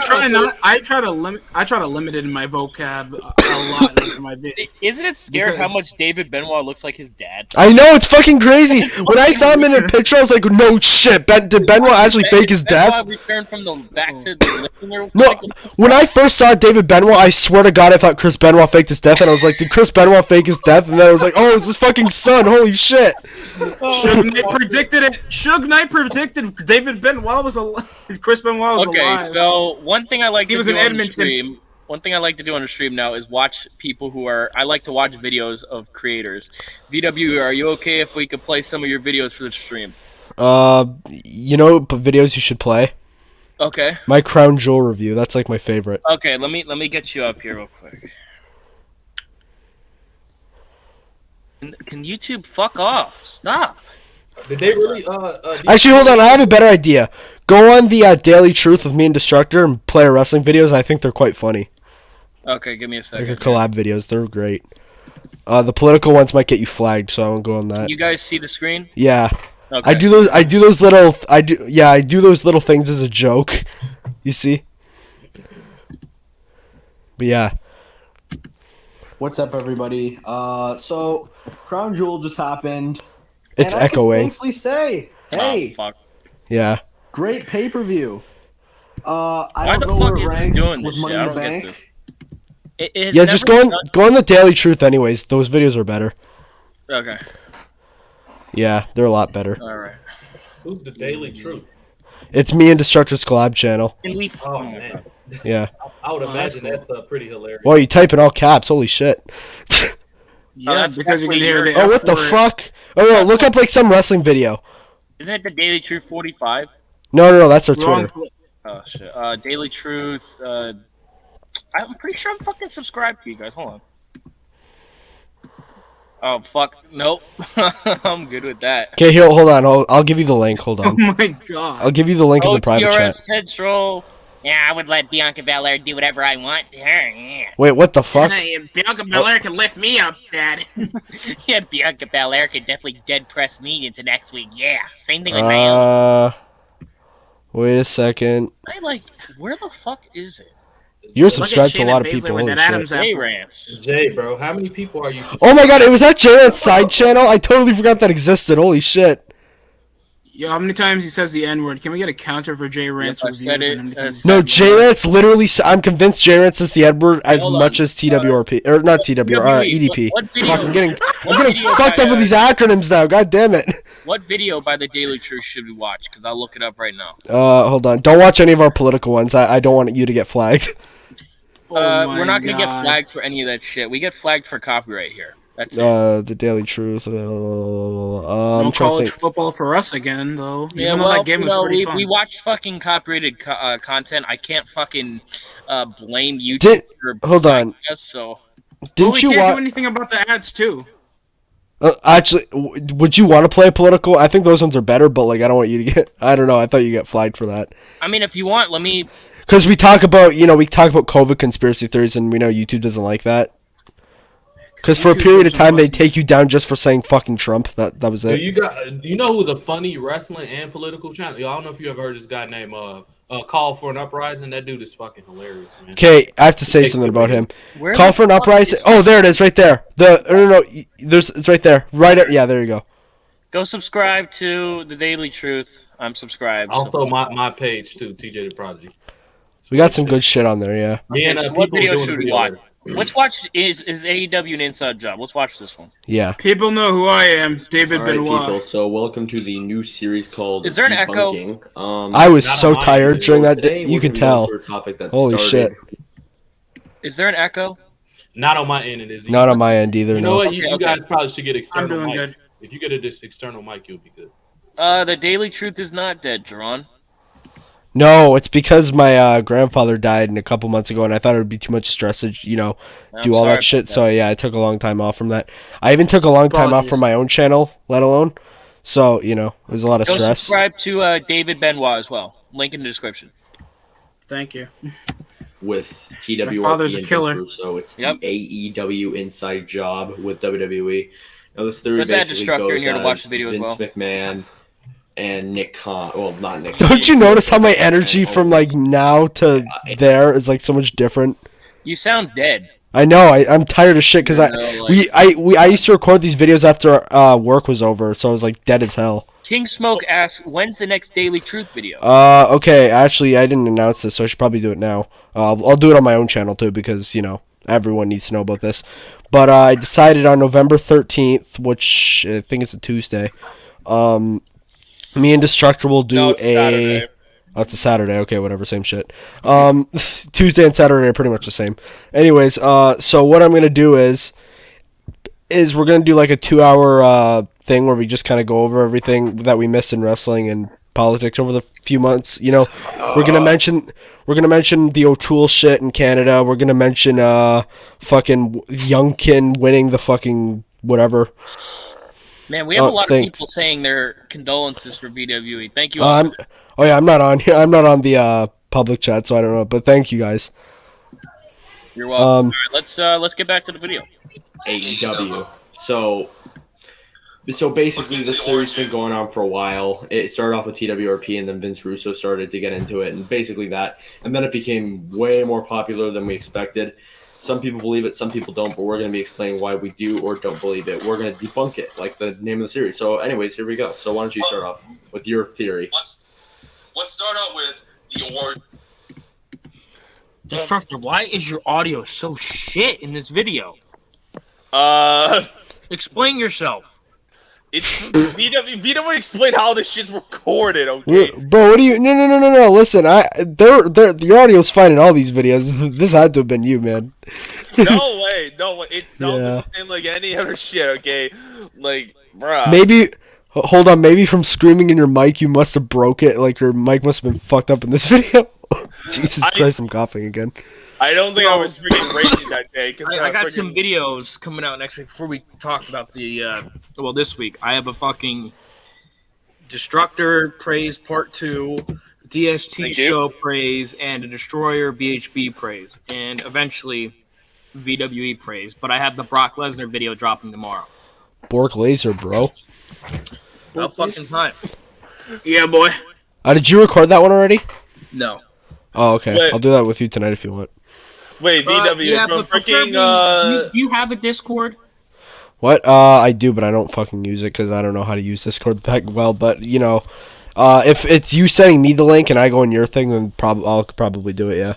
try to limit it in my vocab a lot in my video. Isn't it scary Because- how much David Benoit looks like his dad? I know, it's fucking crazy. When I saw him in a picture, I was like, no shit. Did Benoit actually fake his death? Benoit returned from the back to the living room. No, when I first saw David Benoit, I swear to God, I thought Chris Benoit faked his death, and I was like, did Chris Benoit fake his death? And then I was like, oh, it's his fucking son. Holy shit. Suge Knight predicted it. Suge Knight predicted David Benoit was alive. Chris Benoit was Okay, alive. so one thing I like He to was do in on the Edmonton. stream. One thing I like to do on the stream now is watch people who are. I like to watch videos of creators. VWE, are you okay if we could play some of your videos for the stream? You know what videos you should play? Okay. My Crown Jewel review. That's like my favorite. Okay. Let me get you up here real quick. Can YouTube fuck off? Stop. Did they really? Actually, hold on. I have a better idea. Go on the Daily Truth with me and Destructor and play our wrestling videos. I think they're quite funny. Okay, give me a second. Like our collab videos. They're great. The political ones might get you flagged, so I won't go on that. You guys see the screen? Yeah. Okay. I do those little things as a joke. You see? But yeah. What's up, everybody? So Crown Jewel just happened. It's and I can echoing. safely say, hey, Oh, fuck. Yeah. great pay-per-view. I Why the don't know fuck where is it this ranks doing with this Money shit? in I the don't get Bank. this. It has Yeah, just never go on the Daily Truth anyways. Those videos are better. Okay. Yeah, they're a lot better. All right. Who's the Daily Truth? It's me and Destructor's collab channel. Can we? Oh my man, God. Yeah. I would Oh, that's imagine that's pretty hilarious. Well, you type in all caps. Holy shit. Yeah, that's because you can definitely hear the Oh, what the F word. fuck? Oh, no, look up like some wrestling video. Isn't it the Daily Truth 45? No, that's our Wrong Twitter. Oh shit. Daily Truth. I'm pretty sure I'm fucking subscribed to you guys. Hold on. Oh fuck. Nope. I'm good with that. Okay, here, hold on. I'll give you the link. Hold Oh on. my god. I'll give you the link in the private TRS chat. Central. Yeah, I would let Bianca Belair do whatever I want to her. Yeah. Wait, what the fuck? Hey, Bianca Belair can lift me up, Dad. Yeah, Bianca Belair could definitely dead press me into next week. Yeah. Same thing with Naomi. Wait a second. I like. Where the fuck is it? You're Look at subscribed to a Shayna lot of Baszler people. with Holy that shit. Adams Hey, apple. Rance. Jay, bro, how many people are you? Oh my god, it was that Jared's side channel? I totally forgot that existed. Holy shit. Yo, how many times he says the N-word? Can we get a counter for Jay Rance Yep, I reviews? said it and how many times as- he No, says the J-Rance literally, I'm convinced J-Rance says the Edward as Hold much on. as TWRP, or not TWR, EDP. What video? Fuck, I'm getting what video fucked by, up with these acronyms now, god damn it. What video by the Daily Truth should we watch? Because I'll look it up right now. Hold on. Don't watch any of our political ones. I don't want you to get flagged. Oh my We're not gonna get God. flagged for any of that shit. We get flagged for copyright here. That's it. The Daily Truth. I'm No trying to college think. football for us again, though. Yeah, Even though well, that game was pretty fun. we watched fucking copyrighted content. I can't fucking blame YouTube Did- for hold on. flagging us, so Well, Didn't we you can't do want? anything about the ads, too. Actually, would you want to play political? I think those ones are better, but like I don't want you to get. I don't know. I thought you get flagged for that. I mean, if you want, let me. Because we talk about, we talk about COVID conspiracy theories, and we know YouTube doesn't like that. Because for a YouTube period of doesn't time, they listen. take you down just for saying fucking Trump. That was Dude, it. you know who's a funny wrestling and political channel? Yo, I don't know if you ever heard this guy named Call for an Uprising. That dude is fucking hilarious, man. Okay, I have to say something about him. Where Call the for an fuck uprising. is- Oh, there it is, right there. It's right there. Yeah, there you go. Go subscribe to the Daily Truth. I'm subscribed. Also, my page too, TJ the Prodigy. We got some good shit on there, yeah. Me and Okay, so what people video doing should a we video watch? later. Let's watch. Is AEW an inside job? Let's watch this one. Yeah. People know who I am, David All right, Benoit. people. So welcome to the new series called Is there an echo? Debunking. I was Not so on my tired end. during that Today day. You we're could gonna be going tell. through a topic that Holy started. shit. Is there an echo? Not on my end. It is. Not on my end either. You know No. what? Okay, You okay. guys probably should get external doing mics. good. If you get this external mic, you'll be good. The Daily Truth is not dead, Jerron. No, it's because my grandfather died a couple months ago, and I thought it would be too much stress to, I'm do all sorry that shit. about So yeah, I took a long time off from that. I even took a long time off Apologies. from my own channel, let alone. So it was a lot of Go stress. subscribe to David Benoit as well. Link in the description. Thank you. With TWRP My father's a and killer. Vince Russo. It's Yep. the AEW inside job with WWE. Now this theory Let's add basically Destructor in goes here to watch as the video as Vince well. McMahon and Nick Khan. Well, not Nick. Don't you notice how my energy from like now to there is like so much different? You sound dead. I know. I'm tired of shit because I used to record these videos after work was over, so I was like dead as hell. King Smoke asks, when's the next Daily Truth video? Okay. Actually, I didn't announce this, so I should probably do it now. I'll do it on my own channel too because everyone needs to know about this. But I decided on November 13th, which I think is a Tuesday. Me and Destructor will do No, it's Saturday. Oh, it's a Saturday. Okay, whatever, same shit. Tuesday and Saturday are pretty much the same. Anyways, so what I'm gonna do is we're gonna do like a 2-hour thing where we just kind of go over everything that we missed in wrestling and politics over the few months. We're gonna mention the O'Toole shit in Canada. We're gonna mention fucking Youngkin winning the fucking whatever. Man, we have a lot thanks. of people saying their condolences for VWE. Thank you all. I'm not on here. I'm not on the public chat, so I don't know. But thank you guys. You're welcome. All right, let's get back to the video. AEW. So basically, this theory's been going on for a while. It started off with TWRP, and then Vince Russo started to get into it, and basically that. And then it became way more popular than we expected. Some people believe it, some people don't, but we're going to be explaining why we do or don't believe it. We're going to debunk it, like the name of the series. So anyways, here we go. So why don't you start off with your theory? Let's start out with the award. Destructor, why is your audio so shit in this video? Explain yourself. It's VW explain how this shit's recorded, okay? Bro, what do you? No. Listen, your audio's fine in all these videos. This had to have been you, man. No way. It sounds Yeah. the same like any other shit, okay? Like, bruh. Maybe. Hold on, maybe from screaming in your mic, you must have broke it. Like your mic must have been fucked up in this video. Jesus Christ, I'm coughing again. I don't think I was freaking raging that day. Cause I got some videos coming out next week before we talk about the this week. I have a fucking Destructor praise part 2, DST Thank you. show praise, and a Destroyer BHB praise, and eventually VWE praise. But I have the Brock Lesnar video dropping tomorrow. Bork laser, bro. About fucking time. Yeah, boy. Did you record that one already? No. Oh, okay. Wait. I'll do that with you tonight if you want. Wait, VW Yeah, from but preferably, freaking do you have a Discord? What? I do, but I don't fucking use it because I don't know how to use Discord that well. But if it's you sending me the link and I go in your thing, then I'll probably do it. Yeah.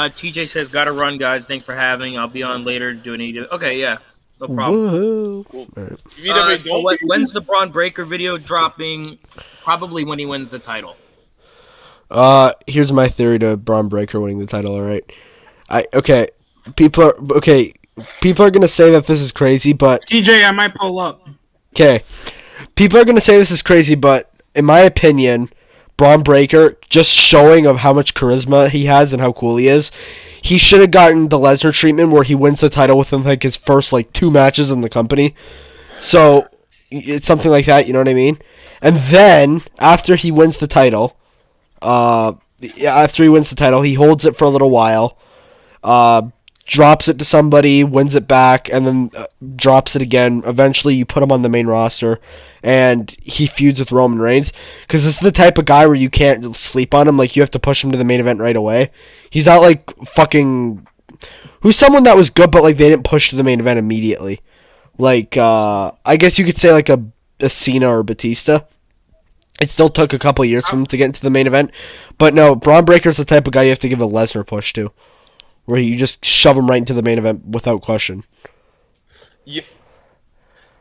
TJ says, "Gotta run, guys. Thanks for having. I'll be on later doing it." Okay, yeah, no problem. Woohoo. VW So when's the Braun Breaker video dropping? Probably when he wins the title. Here's my theory to Braun Breaker winning the title. All right. People are gonna say that this is crazy, but TJ, I might pull up. okay. People are gonna say this is crazy, but in my opinion, Braun Breaker, just showing of how much charisma he has and how cool he is, he should have gotten the Lesnar treatment where he wins the title within like his first 2 matches in the company. So it's something like that, you know what I mean? And then after he wins the title, he holds it for a little while, drops it to somebody, wins it back, and then drops it again. Eventually, you put him on the main roster, and he feuds with Roman Reigns. Because this is the type of guy where you can't sleep on him. Like, you have to push him to the main event right away. He's not like fucking... Who's someone that was good, but they didn't push to the main event immediately? I guess you could say a Cena or Batista. It still took a couple years for him to get into the main event. But no, Braun Breaker's the type of guy you have to give a Lesnar push to. where you just shove him right into the main event without question. Yeah,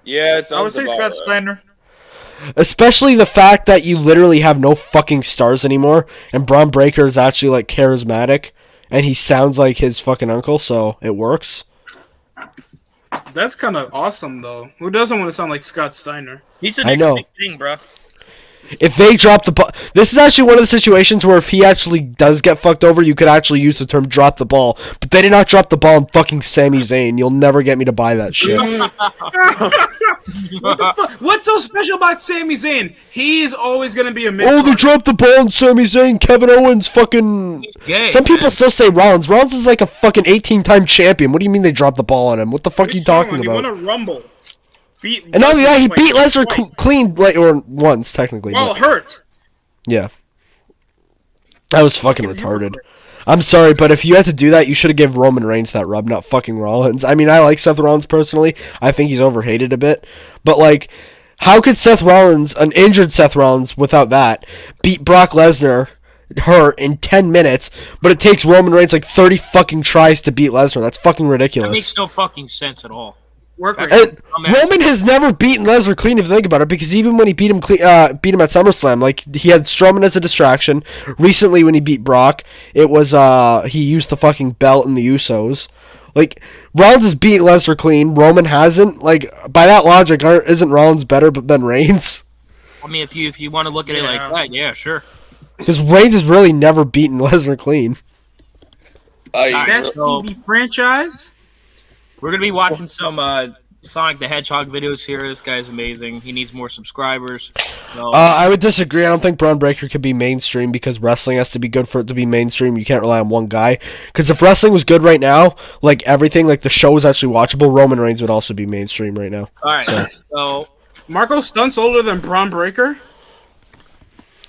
it's. I would say Scott Steiner. Especially the fact that you literally have no fucking stars anymore, and Braun Breaker is actually like charismatic, and he sounds like his fucking uncle, so it works. That's kind of awesome, though. Who doesn't want to sound like Scott Steiner? He's the I next know. big thing, bro. If they drop the ball, this is actually one of the situations where if he actually does get fucked over, you could actually use the term drop the ball. But they did not drop the ball on fucking Sami Zayn. You'll never get me to buy that shit. What the fuck? What's so special about Sami Zayn? He is always gonna be a mid. Oh, they dropped the ball on Sami Zayn. Kevin Owens fucking... Gay, Some people man. still say Rollins. Rollins is like a fucking 18-time champion. What do you mean they dropped the ball on him? What the fuck are you talking He about? won a Rumble. And not only that, he like, beat Lesnar twice. clean, like, or once, technically. Well, but- hurt. Yeah. That was fucking retarded. I'm sorry, but if you had to do that, you should have given Roman Reigns that rub, not fucking Rollins. I mean, I like Seth Rollins personally. I think he's overhated a bit. But, like, how could Seth Rollins, an injured Seth Rollins, without that, beat Brock Lesnar, in 10 minutes, but it takes Roman Reigns, like, 30 fucking tries to beat Lesnar? That's fucking That ridiculous. makes no fucking sense at all. Work rate. And Roman has never beaten Lesnar clean if you think about it, because even when he beat him at SummerSlam, like he had Strowman as a distraction. Recently, when he beat Brock, it was he used the fucking belt and the Usos. Like Rollins has beat Lesnar clean, Roman hasn't. Like by that logic, isn't Rollins better than Reigns? I mean, if you want to look at it like that, yeah, sure. Because Reigns has really never beaten Lesnar clean. That's So- TV franchise. We're gonna be watching some Sonic the Hedgehog videos here. This guy's amazing. He needs more subscribers. So, I would disagree. I don't think Braun Breaker could be mainstream because wrestling has to be good for it to be mainstream. You can't rely on one guy. Because if wrestling was good right now, like everything, like the show was actually watchable, Roman Reigns would also be mainstream right now. all right. So Marco Stunt's older than Braun Breaker.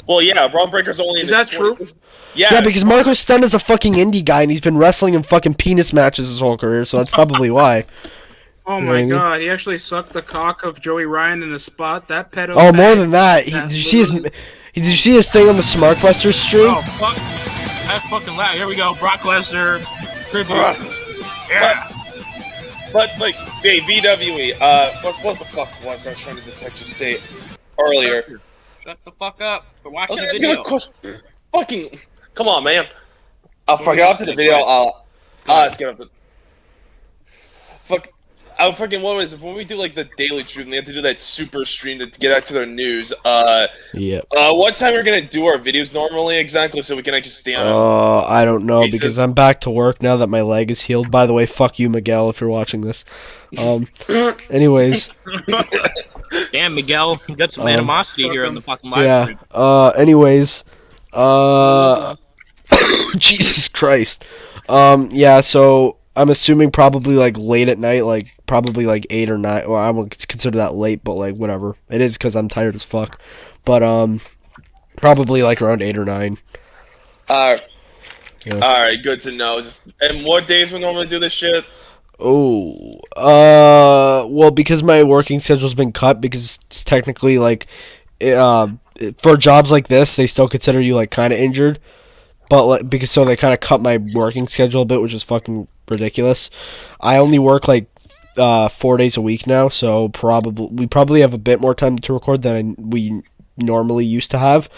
Well, yeah, Braun Breaker's only. Is in that his true? 20s. Yeah, Yeah, because Marco Stunt is a fucking indie guy and he's been wrestling in fucking penis matches his whole career, so that's probably why. Oh You know what my I mean? god, he actually sucked the cock of Joey Ryan in a spot. That pedo. Oh, bag. more than that, That did you literally- see his thing on the SmartBusters stream? oh fuck, that's fucking loud. Here we go. Brock Lesnar tribute. Yeah. but like, hey, VWE. What the fuck was I was trying to just say earlier? Shut the fuck up. We're I watching was the gonna video. question. Fucking, come on, man. I'll forget after the video. Let's get up to. Fuck. I fucking what was it when we do like the Daily Truth and they have to do that super stream to get out to their news. Yeah. What time we're gonna do our videos normally exactly so we can actually stay on. I don't know Jesus. because I'm back to work now that my leg is healed. By the way, fuck you, Miguel, if you're watching this. Anyways, Damn, Miguel, you got some animosity here on the fucking live yeah. stream. Anyways, Jesus Christ. Yeah. So I'm assuming probably like late at night, like probably like 8 or 9. Well, I won't consider that late, but like whatever. It is because I'm tired as fuck. But probably like around 8 or 9. Yeah. Yeah. All right, good to know. And what days we normally do this shit? Oh, well, because my working schedule's been cut, because it's technically like, for jobs like this, they still consider you like kind of injured, but like because so they kind of cut my working schedule a bit, which is fucking ridiculous. I only work like 4 days a week now, so we probably have a bit more time to record than we normally used to have,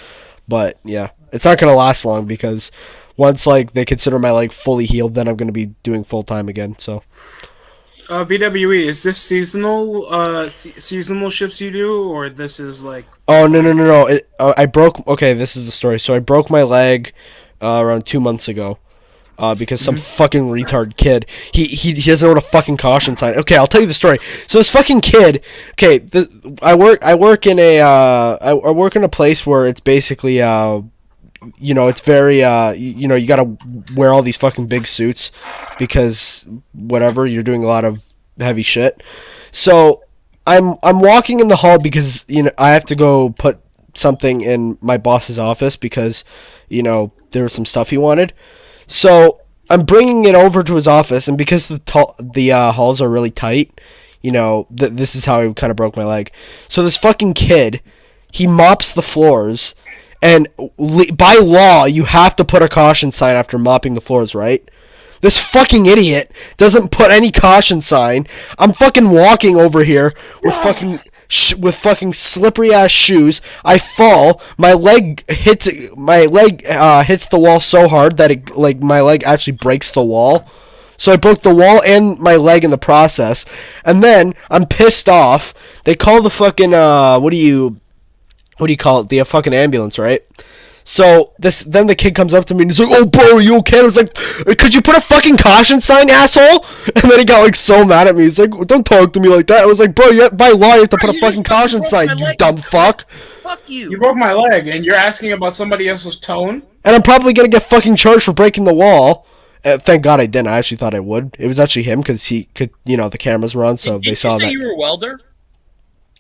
but yeah, it's not gonna last long because once like they consider my leg fully healed, then I'm gonna be doing full time again. So, VWE, is this seasonal? Seasonal ships you do, or this is like? oh no! I broke. Okay, this is the story. So I broke my leg around 2 months ago. Because some fucking retard kid, he doesn't know what a fucking caution sign. Okay, I'll tell you the story. So this fucking kid, okay, I work in a place where it's basically you know, it's very you know, you gotta wear all these fucking big suits because whatever, you're doing a lot of heavy shit. So I'm walking in the hall because, you know, I have to go put something in my boss's office because, you know, there was some stuff he wanted. So I'm bringing it over to his office, and because the halls are really tight, you know, this is how I kind of broke my leg. So this fucking kid, he mops the floors, and by law, you have to put a caution sign after mopping the floors, right? This fucking idiot doesn't put any caution sign. I'm fucking walking over here with fucking slippery ass shoes. I fall. My leg hits the wall so hard that my leg actually breaks the wall. So I broke the wall and my leg in the process. And then I'm pissed off. They call the fucking what do you call it? The fucking ambulance, right? So then the kid comes up to me and he's like, "Oh, bro, are you okay?" I was like, "Could you put a fucking caution sign, asshole?" And then he got like so mad at me. He's like, "Don't talk to me like that." I was like, "Bro, by law you have to put a fucking caution sign, you dumb fuck." Fuck you. You broke my leg, and you're asking about somebody else's tone? And I'm probably gonna get fucking charged for breaking the wall. Thank God I didn't. I actually thought I would. It was actually him because he could, the cameras were on, so they saw that. Did you say you were a welder?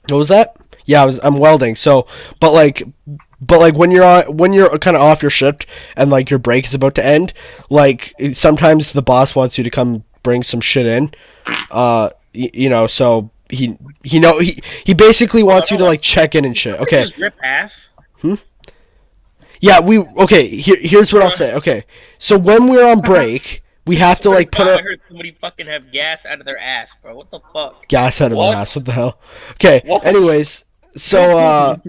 What was that? Yeah, I'm welding. So, but when you're kind of off your shift and like your break is about to end, like sometimes the boss wants you to come bring some shit in. So he basically wants you to like check in and shit. Okay. Just rip ass. Yeah, here's what I'll say. Okay. So when we're on break, we have to like put I heard somebody fucking have gas out of their ass, bro. What the fuck? Gas out of their ass. What the hell? Okay. Anyways, so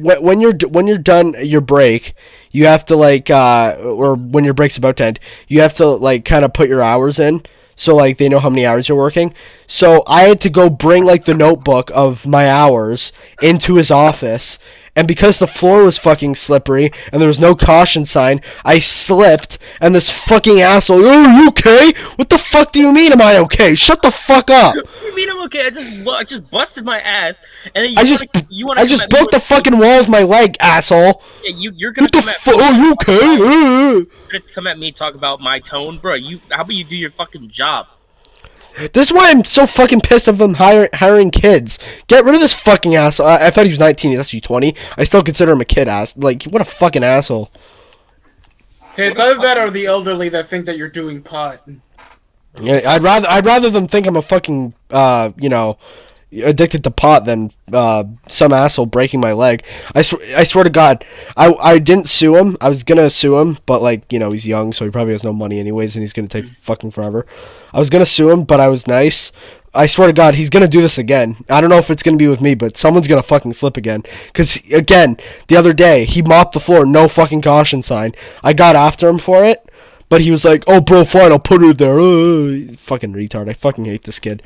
when you're done your break, you have to like or when your break's about to end, you have to like kind of put your hours in, so like they know how many hours you're working. So I had to go bring like the notebook of my hours into his office. And because the floor was fucking slippery and there was no caution sign, I slipped, and this fucking asshole, "Oh, are you okay? What the fuck do you mean am I okay? Shut the fuck up." What do you mean I'm okay? I just busted my ass, and then I just broke the fucking wall with my leg, asshole. Yeah, you're gonna come at me. Oh, you okay? You're gonna come at me, talk about my tone, bro. How about you do your fucking job? This is why I'm so fucking pissed of them hiring kids. Get rid of this fucking asshole. I thought he was 19. He's actually 20. I still consider him a kid. Like, what a fucking asshole. Hey, it's either that or the elderly that think that you're doing pot. Yeah, I'd rather them think I'm a fucking addicted to pot than some asshole breaking my leg. I swear to God, I didn't sue him. I was gonna sue him, but like he's young, so he probably has no money anyways, and he's gonna take fucking forever. I was gonna sue him, but I was nice. I swear to God, he's gonna do this again. I don't know if it's gonna be with me, but someone's gonna fucking slip again. Cause again, the other day he mopped the floor, no fucking caution sign. I got after him for it, but he was like, "Oh, bro, fine, I'll put it there." Fucking retard. I fucking hate this kid.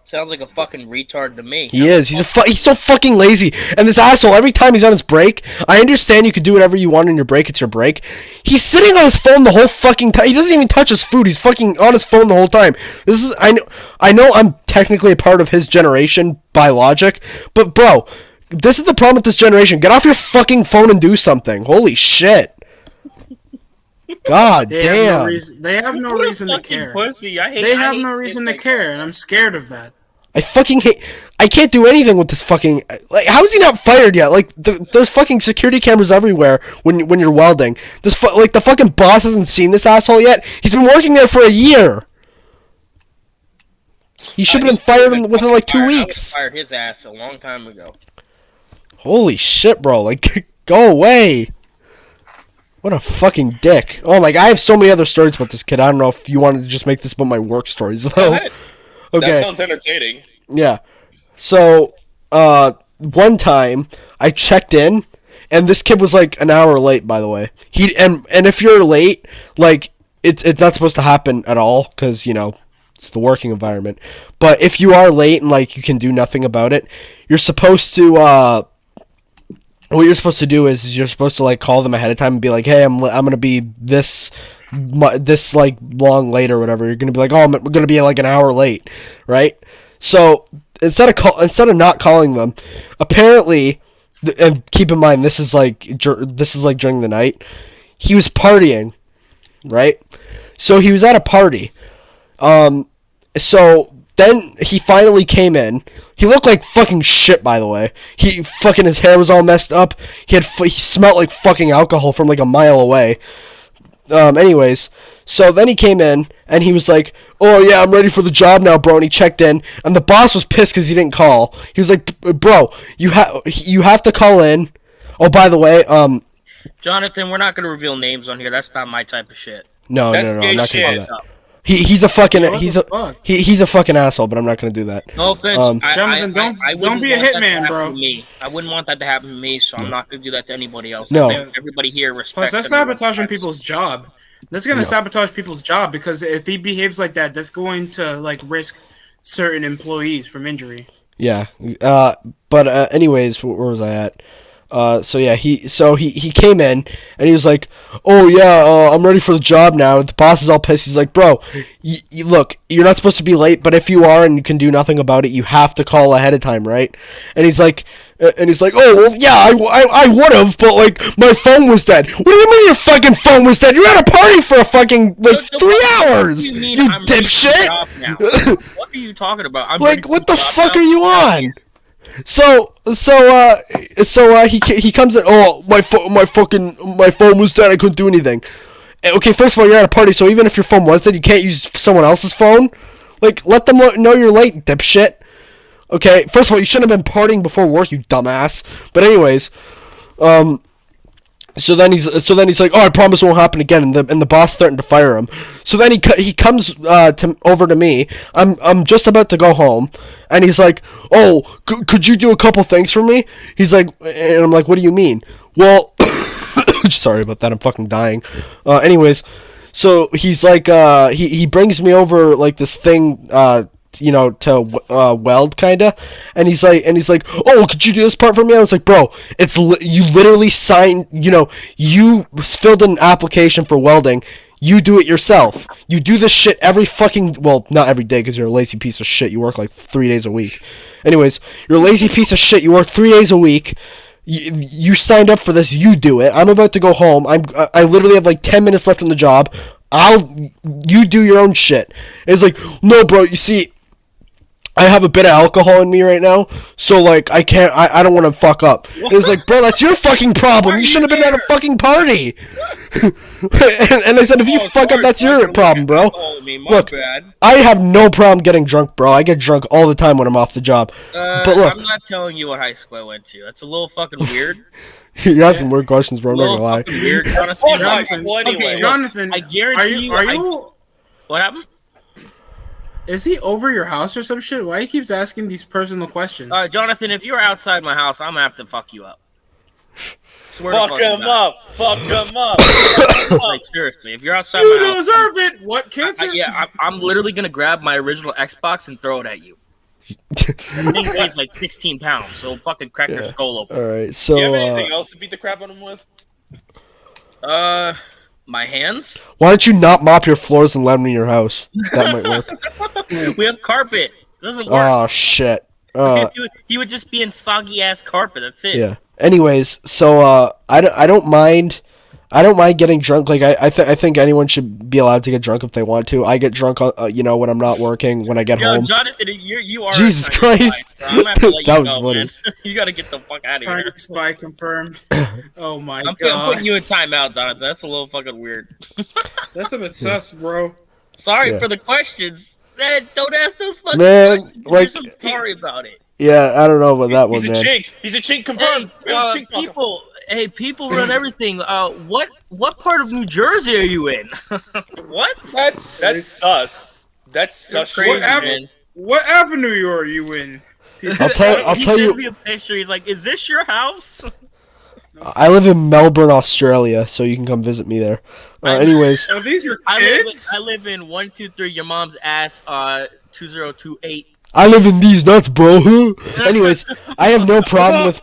Sounds like a fucking retard to me. He is. He's so fucking lazy. And this asshole, every time he's on his break, I understand you could do whatever you want on your break. It's your break. He's sitting on his phone the whole fucking time. He doesn't even touch his food. He's fucking on his phone the whole time. I know I'm technically a part of his generation by logic, but bro, this is the problem with this generation. Get off your fucking phone and do something. Holy shit. God damn. They have no reason to care. Pussy. They have no reason to care, and I'm scared of that. I fucking hate. I can't do anything with this fucking. Like, how is he not fired yet? Like, there's fucking security cameras everywhere when you're welding. The fucking boss hasn't seen this asshole yet. He's been working there for a year. He should have been fired within like 2 weeks. I fired his ass a long time ago. Holy shit, bro! Like, go away. What a fucking dick. Oh my God, I have so many other stories about this kid. I don't know if you wanted to just make this about my work stories though. Okay. That sounds entertaining. Yeah. So, one time I checked in, and this kid was like an hour late. By the way, and if you're late, like it's not supposed to happen at all because it's the working environment. But if you are late and like you can do nothing about it, you're supposed to what you're supposed to do is you're supposed to like call them ahead of time and be like, "Hey, I'm gonna be this like long late or whatever." You're gonna be like, "Oh, we're gonna be like an hour late," right? So instead of not calling them, apparently, and keep in mind this is like during the night, he was partying, right? So he was at a party, so then he finally came in. He looked like fucking shit, by the way. His hair was all messed up. He smelled like fucking alcohol from like a mile away. Anyways, so then he came in and he was like, "Oh yeah, I'm ready for the job now, bro." And he checked in, and the boss was pissed because he didn't call. He was like, "Bro, you have to call in." Oh, by the way, Jonathan, we're not gonna reveal names on here. That's not my type of shit. No, That's I'm gay not gonna do shit. that. He's a fucking What he's the a fuck? he's a fucking asshole, but I'm not gonna do that. No offense, Jonathan, I don't wouldn't be a want that to hitman, happen bro. to me. I wouldn't want that to happen to me, so I'm not gonna do that to anybody else. No. I think everybody here respects. Plus, that's everyone's sabotaging rights. people's job. That's gonna sabotage people's job because if he behaves like that, that's going to like risk certain employees from injury. Yeah. But anyways, where was I at? So yeah, he came in and he was like, "Oh yeah, I'm ready for the job now." The boss is all pissed. He's like, "Bro, you look, you're not supposed to be late, but if you are and you can do nothing about it, you have to call ahead of time, right?" And he's like, "Oh well, yeah, I would have, but like my phone was dead." What do you mean your fucking phone was dead? You're at a party for a fucking like 3 hours. What do you mean You I'm ready for the dipshit. job now? What are you talking about? I'm Like, ready what for the job fuck now. are you on? So he comes in. Oh, my phone was dead. I couldn't do anything. Okay, first of all, you're at a party, so even if your phone was dead, you can't use someone else's phone. Like, let them know you're late, dipshit. Okay, first of all, you shouldn't have been partying before work, you dumbass. But anyways, So then he's like, "Oh, I promise it won't happen again," and the boss threatened to fire him. So then he comes over to me. I'm just about to go home, and he's like, "Oh, could you do a couple things for me?" He's like, and I'm like, "What do you mean?" Well, sorry about that. I'm fucking dying. Anyways, so he's like, he brings me over like this thing, to weld kinda, and he's like, "Oh, could you do this part for me?" I was like, "Bro, you literally signed, you filled in an application for welding. You do it yourself. You do this shit every fucking, well, not every day because you're a lazy piece of shit. You work like 3 days a week. Anyways, you're a lazy piece of shit. You work 3 days a week. You signed up for this. You do it. I'm about to go home. I literally have like 10 minutes left on the job. You do your own shit." It's like, "No, bro, you see, I have a bit of alcohol in me right now, so like I don't want to fuck up." And it's like, "Bro, that's your fucking problem. You shouldn't have been at a fucking party." and I said, "If you fuck up, that's your problem, bro. Look, I have no problem getting drunk, bro. I get drunk all the time when I'm off the job. But look, I'm not telling you what high school I went to. That's a little fucking weird. you're asking weird questions, bro. I'm not gonna lie." Fucking weird. Jonathan, Fuck high Jonathan, school anyway. okay, Jonathan, I guarantee are you? What happened? Is he over your house or some shit? Why he keeps asking these personal questions? Jonathan, if you're outside my house, I'm gonna have to fuck you up. Swear Fuck to fucking him God. up. Fuck him up. Like seriously, if you're outside You my house, deserve it. What cancer? I'm literally gonna grab my original Xbox and throw it at you. The thing weighs like 16 pounds, so fucking crack your skull open. All right, so Do you have anything else to beat the crap out of him with? My hands? why don't you not mop your floors and let them in your house? That might work. We have carpet. It doesn't work. Oh shit. He would just be in soggy ass carpet. That's it. Yeah. Anyways, so I don't mind getting drunk. Like I think anyone should be allowed to get drunk if they want to. I get drunk, when I'm not working, when I get home. Jonathan, you are. Jesus Christ. I'm gonna have to let That you was go, funny. man. You gotta get the fuck out of here. Target spy confirmed. Oh my I'm god, putting you in timeout, Jonathan. That's a little fucking weird. that's a bit sus, bro. Sorry Yeah. for the questions. Man, don't ask those fucking Man, questions. like- You're so sorry about it. Yeah, I don't know about that He's one, a man. chink. He's a chink confirmed. People run everything. What part of New Jersey are you in? What? That's sus. That's sus. Crazy, Shit. What avenue are you in? I'll tell He sent you. me a picture. He's like, "Is this your house?" I live in Melbourne, Australia, so you can come visit me there. Anyways, Are these your I kids? live in 123 your mom's ass 2028. I live in these nuts, bro. Anyways, I have no problem with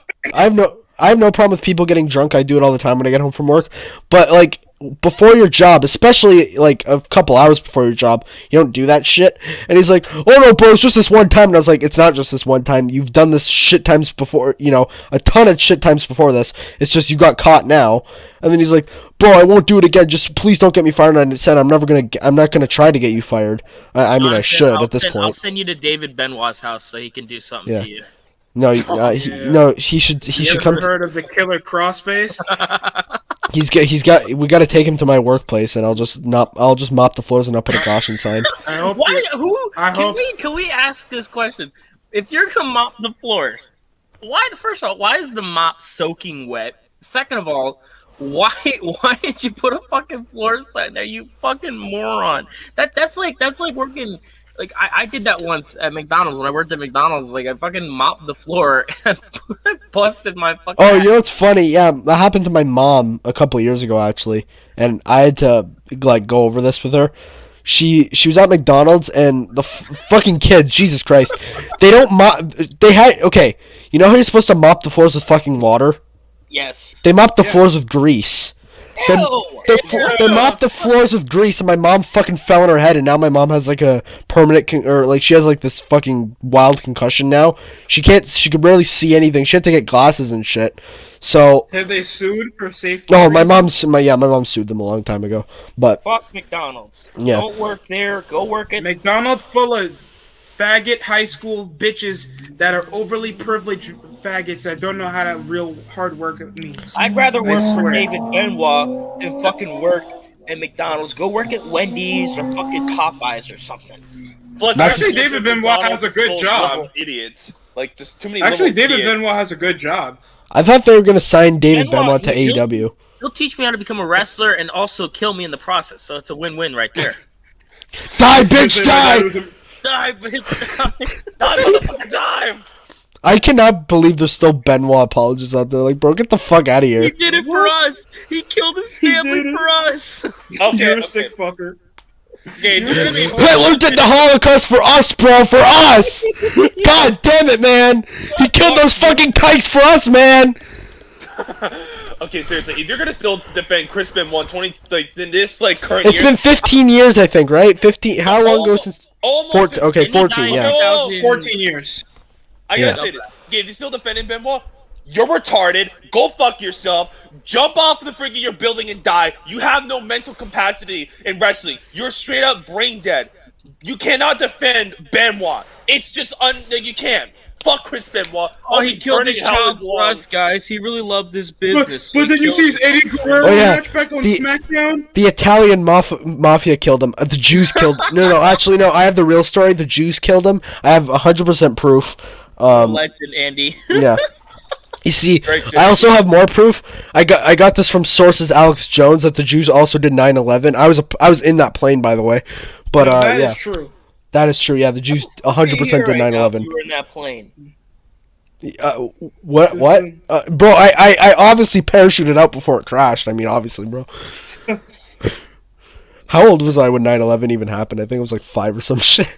I have no problem with people getting drunk. I do it all the time when I get home from work. But like before your job, especially like a couple hours before your job, you don't do that shit. And he's like, "Oh no, bro, it's just this one time." And I was like, "It's not just this one time. You've done this shit times before, a ton of shit times before this. It's just you got caught now." And then he's like, "Bro, I won't do it again. Just please don't get me fired." And I said, I'm not gonna try to get you fired. I mean, I should at this point. I'll send you to David Benoit's house so he can do something Yeah. to you. No, Yeah. he should You come. ever heard of the killer crossface? We got to take him to my workplace, and I'll just mop the floors and not put a caution sign. I hope. Why? Can we ask this question? If you're gonna mop the floors, why? First of all, why is the mop soaking wet? Second of all, Why did you put a fucking floor sign there, you fucking moron? That's like working. Like I did that once at McDonald's when I worked at McDonald's. Like I fucking mopped the floor and I busted my fucking. Oh, you know what's funny? Yeah, that happened to my mom a couple years ago actually, and I had to like go over this with her. She was at McDonald's and the fucking kids, Jesus Christ, they don't mop. They had okay. You know how you're supposed to mop the floors with fucking water? Yes. They mop the floors with grease. They mopped the floors with grease, and my mom fucking fell on her head, and now my mom has like a permanent or like she has like this fucking wild concussion now. She could barely see anything. She had to get glasses and shit. So have they sued for safety? No, my mom sued them a long time ago. But fuck McDonald's. Yeah. Don't work there. Go work at McDonald's, full of faggot high school bitches that are overly privileged faggots that don't know how to real hard work means. I'd rather work for David Benoit than fucking work at McDonald's. Go work at Wendy's or fucking Popeyes or something. Plus, actually, David Benoit has a good job. Idiots, like just too many. Actually, David Benoit has a good job. I thought they were gonna sign David Benoit to AEW. He'll teach me how to become a wrestler and also kill me in the process. So it's a win-win right there. Die, bitch, die! Die, bitch, die, motherfucker, die! I cannot believe there's still Benoit apologists out there. Like, bro, get the fuck out of here. He did it for us. He killed his family for us. Okay, you're a sick fucker. Okay, Hitler did the Holocaust for us, bro, for us! God damn it, man! He killed those fucking kikes for us, man! Okay, seriously, if you're gonna still defend Chris Benoit 20, like, in this, like, current It's year... been 15 years, I think, right? 15, how long ago since... Almost 14, okay, 14, yeah. 14 years. I gotta say this. Okay, if you're still defending Benoit, you're retarded. Go fuck yourself. Jump off the freaking your building and die. You have no mental capacity in wrestling. You're straight up brain dead. You cannot defend Benoit. It's just you can't. Fuck Chris Benoit. Oh, he killed his child for us, guys. He really loved this business. But then you see his Eddie Guerrero match back on SmackDown? The Italian mafia killed him. The Jews killed... No, actually, no. I have the real story. The Jews killed him. I have 100% proof. Legend, Andy. Yeah. You see, I also have more proof. I got this from sources Alex Jones that the Jews also did 9/11. I was in that plane, by the way. But that yeah. is true. That is true. Yeah, the Jews 100% did 9/11. You were in that plane. What? Bro, I obviously parachuted out before it crashed. I mean, obviously, bro. How old was I when 9/11 even happened? I think it was like 5 or some shit.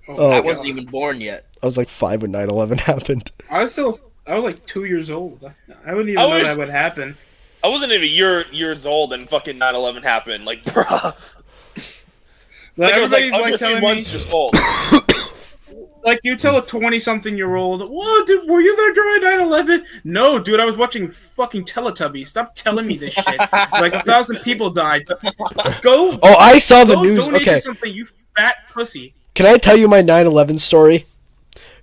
I wasn't even born yet. I was like 5 when 9/11 happened. I was like 2 years old. I wouldn't even know that would happen. I wasn't even years old and fucking 9/11 happened. Like, bruh. Like, it was like everybody's under 3 telling months me, just old. like you tell a 20-something-year-old, "Whoa, dude, were you there during 9/11?" No, dude, I was watching fucking Teletubbies. Stop telling me this shit. Like 1,000 people died. Go. Oh, I saw the go news. Donate Okay. to something, you fat pussy. Can I tell you my 9/11 story?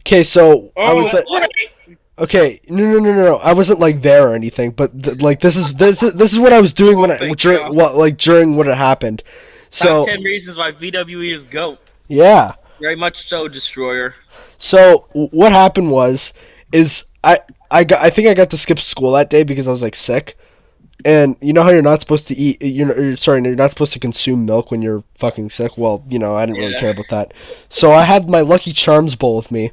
Okay, so I was okay. No. I wasn't like there or anything, but like this is what I was doing when during what had happened. So Top 10 reasons why VWE is GOAT. Yeah. Very much so, Destroyer. So what happened is I think I got to skip school that day because I was like sick. And you know how you're not supposed to eat, you're not supposed to consume milk when you're fucking sick? Well, I didn't really care about that. So I had my Lucky Charms bowl with me,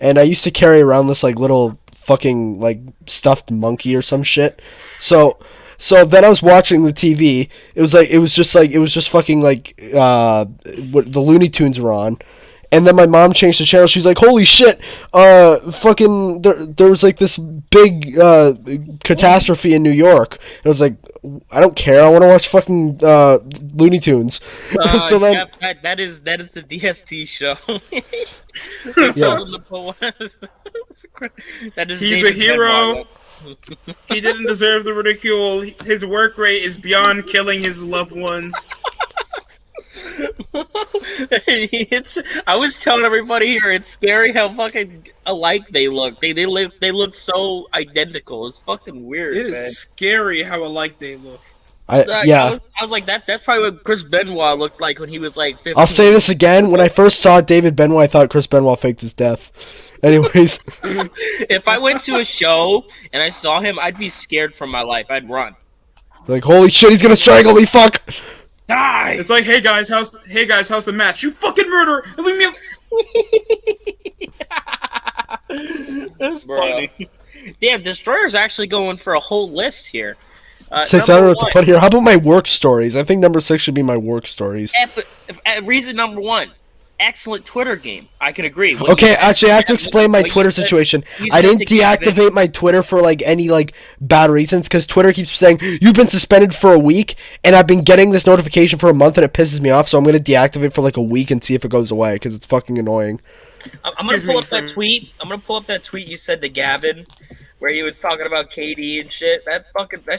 and I used to carry around this like little fucking like stuffed monkey or some shit. So then I was watching the TV. It was just fucking like what the Looney Tunes were on. And then my mom changed the channel. She's like, "Holy shit! Fucking there was like this big catastrophe in New York." And I was like, "I don't care. I want to watch fucking Looney Tunes." So then, yeah, that is the DST show. That is He's a hero. He didn't deserve the ridicule. His work rate is beyond killing his loved ones. I was telling everybody here, it's scary how fucking alike they look. They look so identical. It's fucking weird. It is man. scary how alike they look. Yeah. I was like that. That's probably what Chris Benoit looked like when he was like 15. I'll say this again. When I first saw David Benoit, I thought Chris Benoit faked his death. Anyways. If I went to a show and I saw him, I'd be scared for my life. I'd run. Like, holy shit, he's gonna strangle me, fuck! Die! It's like, hey guys, how's the match? You fucking murderer! Leave me. That's funny. Damn, Destroyer's actually going for a whole list here. 6, I don't know what to put here. How about my work stories? I think number 6 should be my work stories. Reason number 1. Excellent Twitter game. I can agree. Okay, actually, I have to explain my Twitter situation. I didn't deactivate my Twitter for, like, any, like, bad reasons, because Twitter keeps saying, you've been suspended for a week, and I've been getting this notification for a month, and it pisses me off, so I'm going to deactivate for, like, a week and see if it goes away, because it's fucking annoying. I'm going to pull up that tweet. I'm going to pull up that tweet you said to Gavin, where he was talking about KD and shit. That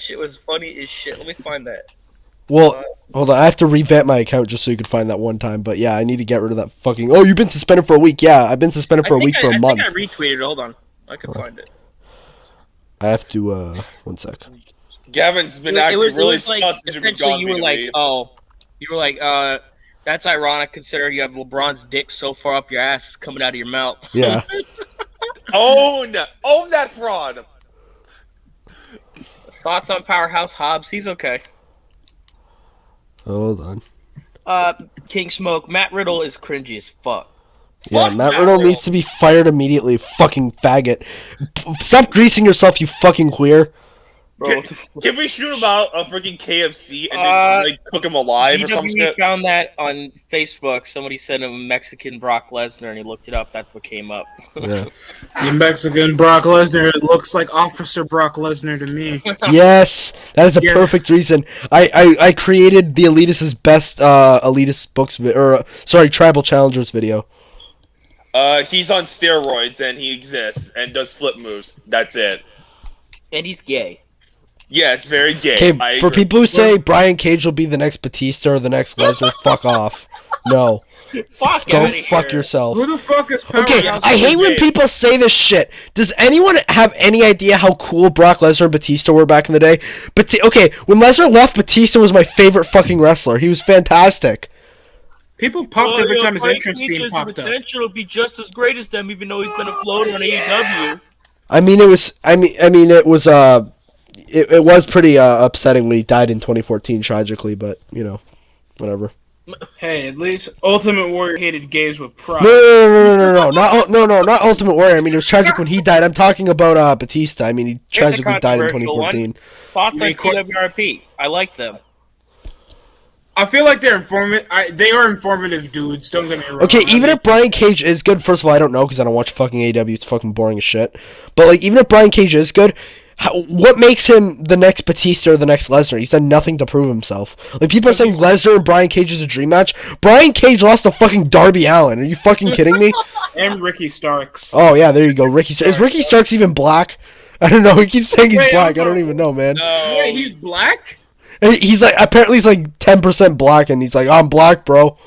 shit was funny as shit. Let me find that. Well, hold on. I have to revamp my account just so you could find that one time. But yeah, I need to get rid of that fucking. Oh, you've been suspended for a week. Yeah, I've been suspended for a week for a month. I think I retweeted it. Hold on. I can find it. I have to. 1 sec. Gavin's been acting really sus like, since you've been gone. You were like, that's ironic considering you have LeBron's dick so far up your ass, it's coming out of your mouth. Yeah. Own that fraud. Thoughts on Powerhouse Hobbs? He's okay. Hold on. King Smoke. Matt Riddle is cringy as fuck. Yeah, Fuck Matt Riddle needs to be fired immediately. Fucking faggot. Stop greasing yourself, you fucking queer. Bro, Can we shoot him out a freaking KFC and then like cook him alive or some VWE shit? found that on Facebook. Somebody sent him a Mexican Brock Lesnar, and he looked it up. That's what came up. Yeah. The Mexican Brock Lesnar. It looks like Officer Brock Lesnar to me. Yes, that is a perfect reason. I created the Elitist's best Elitist books Tribal Challengers video. He's on steroids and he exists and does flip moves. That's it. And he's gay. Yes, very gay. Okay, for people who say Brian Cage will be the next Batista or the next Lesnar, fuck off. No. Go fuck yourself. Who the fuck is Okay, Powerhouse? I hate when people say this shit. Does anyone have any idea how cool Brock Lesnar and Batista were back in the day? Okay, when Lesnar left, Batista was my favorite fucking wrestler. He was fantastic. People popped every time his entrance theme popped up. Potential will be just as great as them, even though he's been afloat on AEW. I mean, it was pretty upsetting when he died in 2014 tragically, but you know, whatever. Hey, at least Ultimate Warrior hated gays with pride. No, not Ultimate Warrior. I mean, it was tragic when he died. I'm talking about Batista. I mean, he tragically died in 2014. Thoughts on TWRP? I like them. I feel like they're they are informative dudes. Don't get me wrong. Okay, even if Brian Cage is good, first of all, I don't know because I don't watch fucking AEW. It's fucking boring as shit. But like, even if Brian Cage is good, what makes him the next Batista or the next Lesnar? He's done nothing to prove himself. Like, people are saying Lesnar and Brian Cage is a dream match. Brian Cage lost to fucking Darby Allin. Are you fucking kidding me? And Ricky Starks. Oh yeah, there you go. Is Ricky Starks even black? I don't know. He keeps saying he's black. I don't even know, man. No. Wait, he's black? He's like, apparently he's like 10% black, and he's like, I'm black, bro.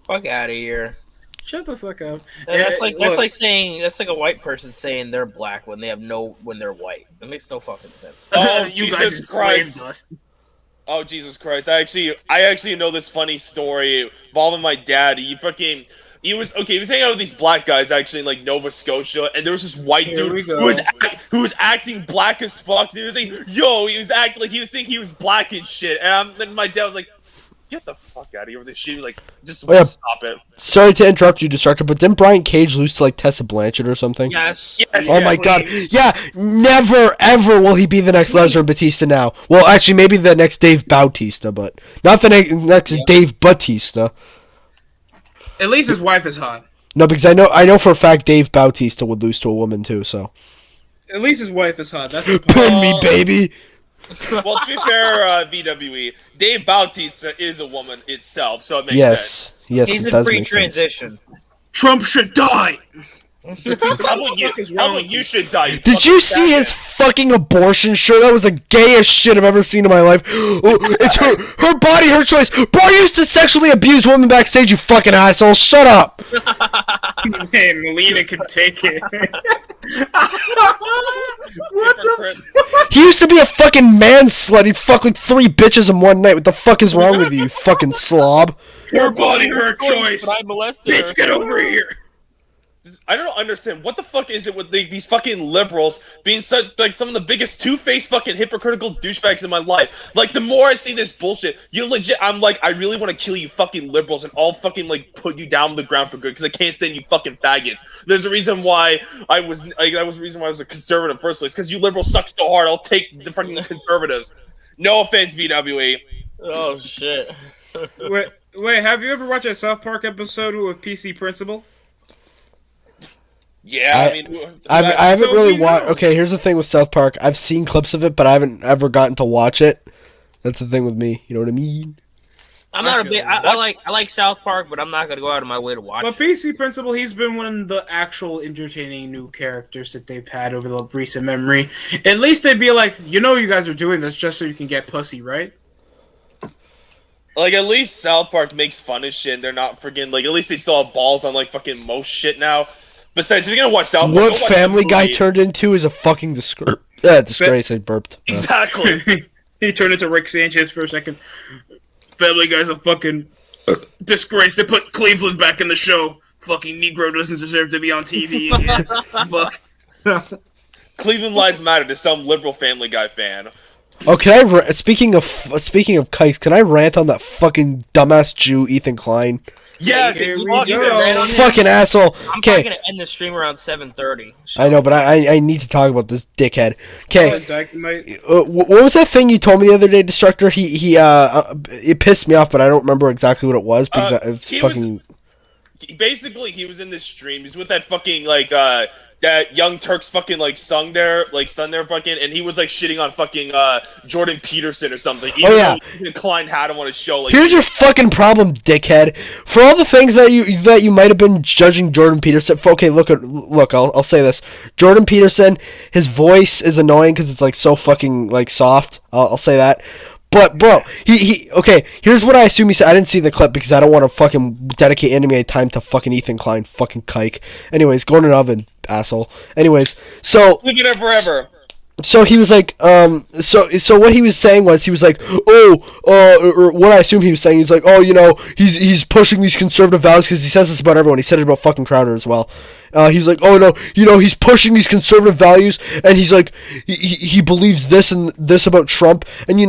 Fuck out of here. Shut the fuck up. That's like a white person saying they're black when they're white. That makes no fucking sense. Oh, you guys enslaved us. Oh, Jesus Christ. I actually know this funny story involving my dad. He was hanging out with these black guys actually in like Nova Scotia, and there was this white dude who was acting black as fuck. And he was like, he was acting like he was thinking he was black and shit. And then my dad was like, get the fuck out of here with this shit. He was like, just stop it. Sorry to interrupt you, Destructor, but didn't Brian Cage lose to like Tessa Blanchard or something? Yes. Oh my god. Yeah, never ever will he be the next Lesnar and Batista now. Well, actually, maybe the next Dave Bautista, but not the next Dave Batista. At least his wife is hot. No, because I know for a fact Dave Bautista would lose to a woman too. So. At least his wife is hot. That's the Pin me, baby. Well, to be fair, VWE, Dave Bautista is a woman itself, so it makes sense. Yes, he's it in does make sense. pre-transition. Trump should die. How about you should die? Did you see his fucking abortion shirt? That was the gayest shit I've ever seen in my life. Oh, it's her body, her choice. Bro, I used to sexually abuse women backstage, you fucking asshole. Shut up. Hey, Melina can take it. What the fuck? He used to be a fucking man slut. He'd fuck like 3 bitches in one night. What the fuck is wrong with you, you fucking slob? Her body, her choice. But I molested her. Bitch, get over here. I don't understand what the fuck is it with these fucking liberals being such like some of the biggest two-faced fucking hypocritical douchebags in my life. Like the more I see this bullshit, I'm like, I really want to kill you fucking liberals and all fucking like put you down on the ground for good because I can't stand you fucking faggots. There's a reason why I was a conservative in the first place because you liberals suck so hard. I'll take the fucking conservatives. No offense, VWE. Oh shit. Wait, have you ever watched a South Park episode with PC Principal? Yeah, I haven't so really we know. watched. Okay, here's the thing with South Park. I've seen clips of it, but I haven't ever gotten to watch it. That's the thing with me. You know what I mean? I'm not a big. I like South Park, but I'm not gonna go out of my way to watch But it. PC Principal, he's been one of the actual entertaining new characters that they've had over the recent memory. At least they'd be like, you guys are doing this just so you can get pussy, right? Like, at least South Park makes fun of shit and they're not freaking, like, at least they still have balls on, like, fucking most shit now. Besides, if you're gonna watch South Park, What go watch Family the Guy movie. turned into is a fucking disgrace. I burped. Exactly. He turned into Rick Sanchez for a second. Family Guy's a fucking disgrace. They put Cleveland back in the show. Fucking Negro doesn't deserve to be on TV again. Fuck. Cleveland Lives Matter to some liberal Family Guy fan. Oh, can I? Speaking of kikes, can I rant on that fucking dumbass Jew Ethan Klein? Yes, Here we fuck go. it. Fucking asshole. I'm Okay, probably gonna end the stream around 7:30. So. I know, but I need to talk about this dickhead. Okay, Dynamite. what was that thing you told me the other day, Destructor? It pissed me off, but I don't remember exactly what it was because it's fucking. Basically, he was in this stream. He's with that fucking, like, that Young Turks fucking, like, son there fucking, and he was, like, shitting on fucking, Jordan Peterson or something. Even yeah. though Klein had him on his show. Like, Here's your fucking problem, dickhead. For all the things that you might have been judging Jordan Peterson for, okay, look, I'll say this. Jordan Peterson, his voice is annoying because it's like so fucking like soft. I'll say that. But bro, he okay. Here's what I assume he said. I didn't see the clip because I don't want to fucking dedicate any time to fucking Ethan Klein, fucking kike. Anyways, go in an oven, asshole. Anyways, so Living it forever. So he was like, so what he was saying was, he was like, or what I assume he was saying, he's like, he's pushing these conservative values, because he says this about everyone. He said it about fucking Crowder as well. He's like, oh no, he's pushing these conservative values, and he's like, he believes this and this about Trump, and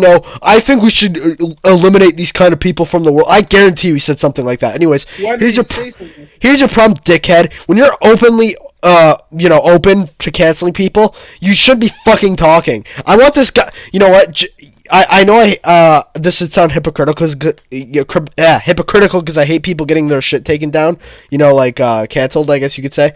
I think we should eliminate these kind of people from the world. I guarantee you he said something like that. Anyways, here's your problem, dickhead. When you're openly open to canceling people, you should be fucking talking. I want this guy. You know what? I know this would sound hypocritical because I hate people getting their shit taken down. Canceled, I guess you could say.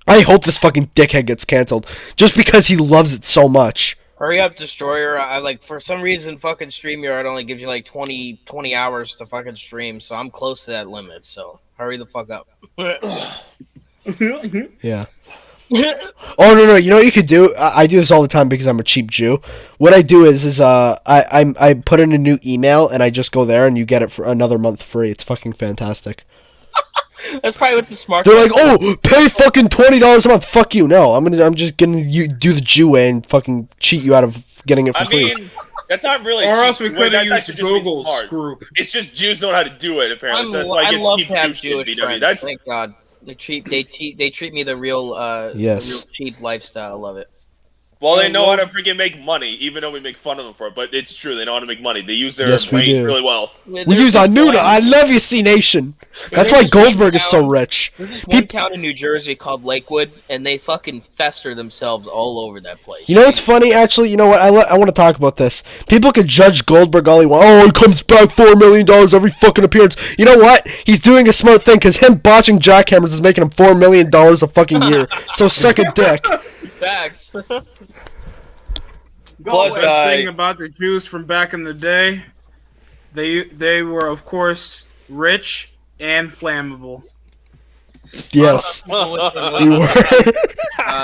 I hope this fucking dickhead gets canceled just because he loves it so much. Hurry up, Destroyer. For some reason, fucking StreamYard only gives you like 20 hours to fucking stream, so I'm close to that limit. So hurry the fuck up. Yeah. Oh no! You know what you could do? I do this all the time because I'm a cheap Jew. What I do is I put in a new email and I just go there and you get it for another month free. It's fucking fantastic. That's probably what the smart. They're like, oh, pay fucking $20 a month. Fuck you. No, I'm just gonna do the Jew way and fucking cheat you out of getting it for free. I mean, that's not really. Or cheap. else we could have That's used actually just Google's smart. group. It's just Jews know how to do it apparently. So that's why I I get love cheap to have douche in Jewish VW. friends. That's Thank God. They treat me the real Yes. the real cheap lifestyle. I love it. well, they know how to freaking make money, even though we make fun of them for it. But it's true, they know how to make money. They use their Yes, we brains do. really well. We use Anuda. I love you, C Nation. That's why Goldberg is so rich. There's this one town in New Jersey called Lakewood, and they fucking fester themselves all over that place. You know what's funny? Actually, you know what? I want to talk about this. People could judge Goldberg all he wants. Oh, he comes back $4 million every fucking appearance. You know what? He's doing a smart thing because him botching jackhammers is making him $4 million a fucking year. So suck a dick. Facts. Plus, The best thing about the Jews from back in the day, they were of course rich and flammable. Yes. We were.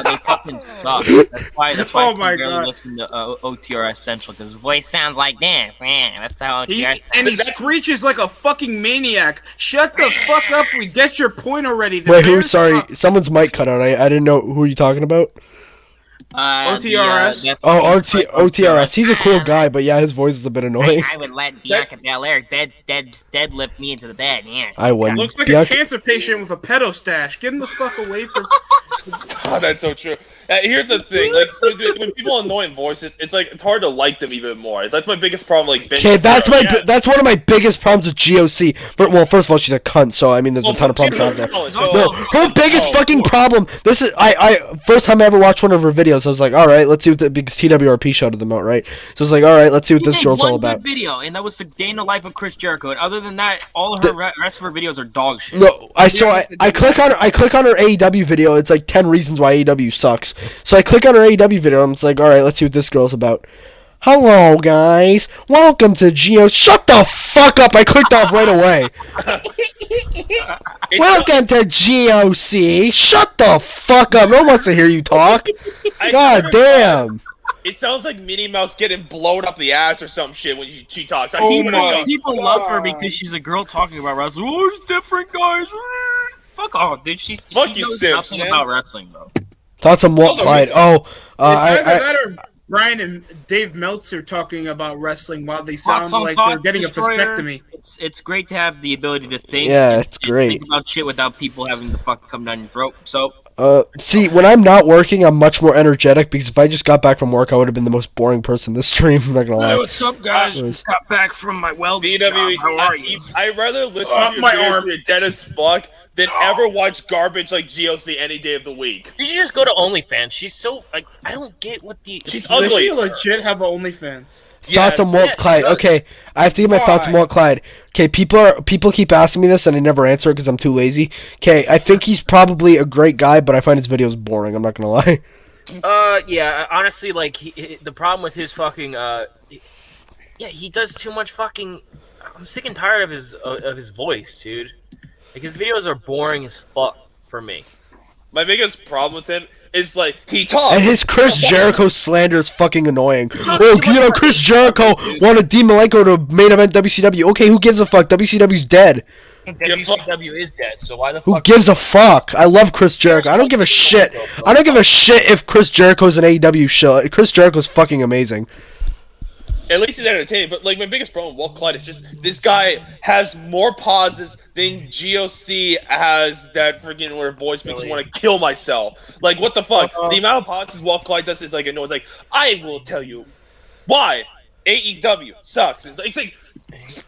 They fucking suck. That's why Oh my I barely God. listen to OTR Central because his voice sounds like this. Man, that's how He, OTR and he sounds. screeches like a fucking maniac. Shut the fuck up. We get your point already. The Wait, who? Bears Sorry, suck. someone's mic cut out. I didn't know who you talking about. OTRS. Oh, OTRS. He's a cool guy, but yeah, his voice is a bit annoying. I would let Bianca Belair deadlift me into the bed. Yeah. I wouldn't. Looks like Bianca- a cancer patient with a pedo stash. Get him the fuck away from. Oh, that's so true. Here's the thing: like when people have annoying voices, it's hard to like them even more. That's my biggest problem. Like, Okay, that's one of my biggest problems with GOC. Well, first of all, she's a cunt, so I mean, there's a ton of problems out there. No, her biggest fucking problem. This is I first time I ever watched one of her videos. I was like, all right, let's see what because TWRP shouted them out, right? So I was like, all right, let's see what this girl's all about. Video, and that was the day in the life of Chris Jericho. And other than that, all of her rest of her videos are dog shit. No, I click on her AEW video. It's like 10 reasons why AEW sucks. So I click on her AEW video. I'm just like, all right, let's see what this girl's about. Hello, guys. Welcome to Geo. Shut the fuck up! I clicked off right away. Welcome to GOC. Shut the fuck up. No one wants to hear you talk. God damn. It sounds like Minnie Mouse getting blown up the ass or some shit when she talks. People love her because she's a girl talking about wrestling. Oh, it's different, guys. Fuck off, dude. She knows nothing about wrestling, bro. Thoughts on Walt Clyde? Oh, Brian and Dave Meltzer talking about wrestling while they sound like they're getting a vasectomy. It's great to have the ability to think. Yeah, it's great. Think about shit without people having to fucking come down your throat. So. See, when I'm not working, I'm much more energetic because if I just got back from work, I would have been the most boring person in this stream. I'm not gonna lie. Hey, what's up, guys? Got back from my welding VWE, job. How are you? I'd rather listen to your videos when you're dead as fuck than ever watch garbage like GOC any day of the week. Did you just go to OnlyFans? She's so like I don't get what the. She's Does ugly. she legit have OnlyFans? Thoughts on Walt Clyde? Okay, I have to give my thoughts on Walt Clyde. Okay, people keep asking me this and I never answer it because I'm too lazy. Okay, I think he's probably a great guy, but I find his videos boring. I'm not gonna lie. Yeah, honestly, like the problem with his fucking he does too much fucking. I'm sick and tired of his voice, dude. Like his videos are boring as fuck for me. My biggest problem with him is like he talks. And his Chris Jericho slander is fucking annoying. Oh, you know, Chris Jericho wanted Dean Malenko to main event WCW. Okay, who gives a fuck? WCW's dead. WCW is dead, so why the fuck? Who gives a fuck? I love Chris Jericho. I don't give a shit. I don't give a shit if Chris Jericho's an AEW show. Chris Jericho's fucking amazing. At least he's entertaining, but like my biggest problem with Walt Clyde is just this guy has more pauses than GOC has that freaking where voice makes me want to kill myself. Like what the fuck? The amount of pauses Walt Clyde does is like it's like I will tell you why AEW sucks. It's like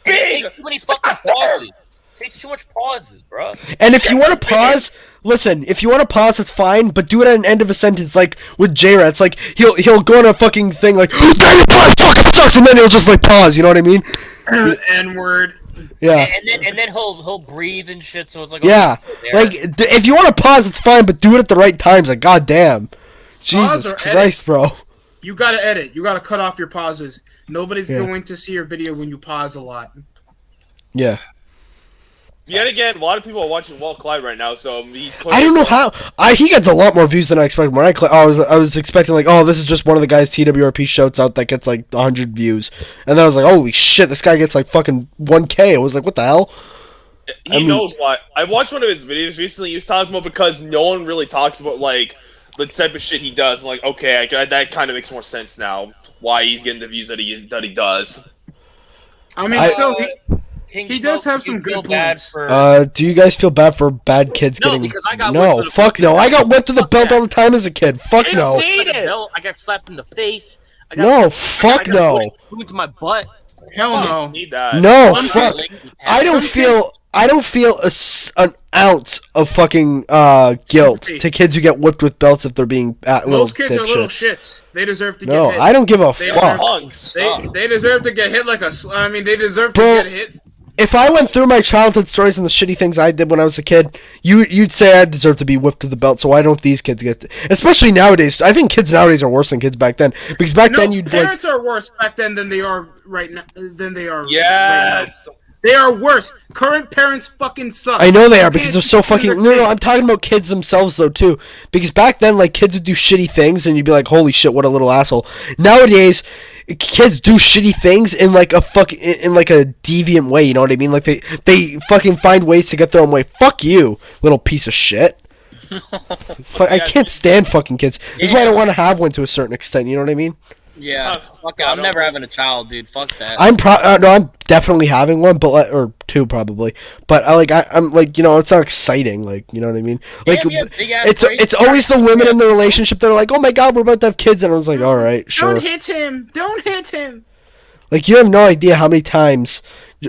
big. Too many fucking pauses. Takes too much pauses, bro. And if you want to pause, listen. If you want to pause, it's fine. But do it at an end of a sentence, like with J-Rat. It's like he'll go on a fucking thing like "That fucking sucks," and then he'll just like pause. You know what I mean? N-word. Yeah. And then he'll breathe and shit. So it's like yeah. Like if you want to pause, it's fine. But do it at the right times. Like goddamn, Jesus Christ, bro. You gotta edit. You gotta cut off your pauses. Nobody's going to see your video when you pause a lot. Yeah. Yet again, a lot of people are watching Walt Clyde right now, so he's. I don't know how. He gets a lot more views than I expected. When I was expecting like, oh, this is just one of the guys TWRP shouts out that gets like 100 views, and then I was like, holy shit, this guy gets like fucking 1K. I was like, what the hell? He knows why. I watched one of his videos recently. He was talking about because no one really talks about like the type of shit he does. I'm like, okay, that kind of makes more sense now. Why he's getting the views that he does. I mean, still. He does have some good points. Do you guys feel bad for bad kids getting? Because I got fuck no. I got whipped to the belt all the time as a kid. Fuck no. I got slapped in the face. Fuck no. Into my butt. Hell no. Need that. No, fuck. I don't feel an ounce of fucking guilt to kids who get whipped with belts if they're being Those kids are little shits. They deserve to get hit. No, I don't give a fuck. They deserve to get hit like a. I mean, they deserve to get hit. If I went through my childhood stories and the shitty things I did when I was a kid, you'd say I deserve to be whipped to the belt. So why don't these kids get? Especially nowadays, I think kids nowadays are worse than kids back then. Because back then you'd parents are worse back then than they are right now. Yes. They are worse. Current parents fucking suck. I know they are You because can't they're so teach their fucking. No, kid. I'm talking about kids themselves though too. Because back then, like kids would do shitty things, and you'd be like, "Holy shit, what a little asshole." Nowadays, kids do shitty things in like a in like a deviant way. You know what I mean? Like they fucking find ways to get their own way. Fuck you, little piece of shit. I can't stand fucking kids. This is why I don't want to have one to a certain extent. You know what I mean? Yeah, fuck it. I'm never having a child, dude. Fuck that. I'm definitely having one, but or two probably. But I'm like, you know, it's not exciting. Like, you know what I mean? Like, it's always the women in the relationship that are like, oh my god, we're about to have kids, and I was like, all right, sure. Don't hit him. Don't hit him. Like, you have no idea how many times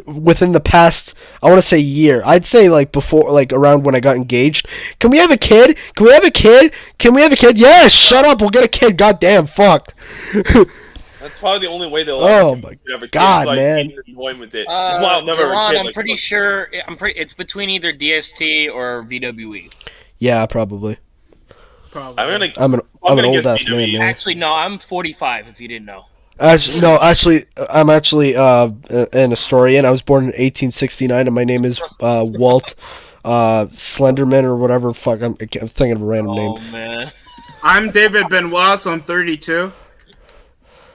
within the past, I want to say year, I'd say like before, like around when I got engaged. Can we have a kid? Can we have a kid? Can we have a kid? Yes, shut up, we'll get a kid. Goddamn, fuck. That's probably the only way they'll oh my god, man. Annoying with it. That's why I'll never Ron, kid, I'm like, pretty sure it's between either DST or VWE. Yeah, probably. Probably. I'm an old ass man, man. Actually, no, I'm 45. If you didn't know. Actually, I'm actually an historian. I was born in 1869, and my name is Walt Slenderman or whatever. Fuck, I'm thinking of a random name. Oh man. I'm David Benoit, so I'm 32.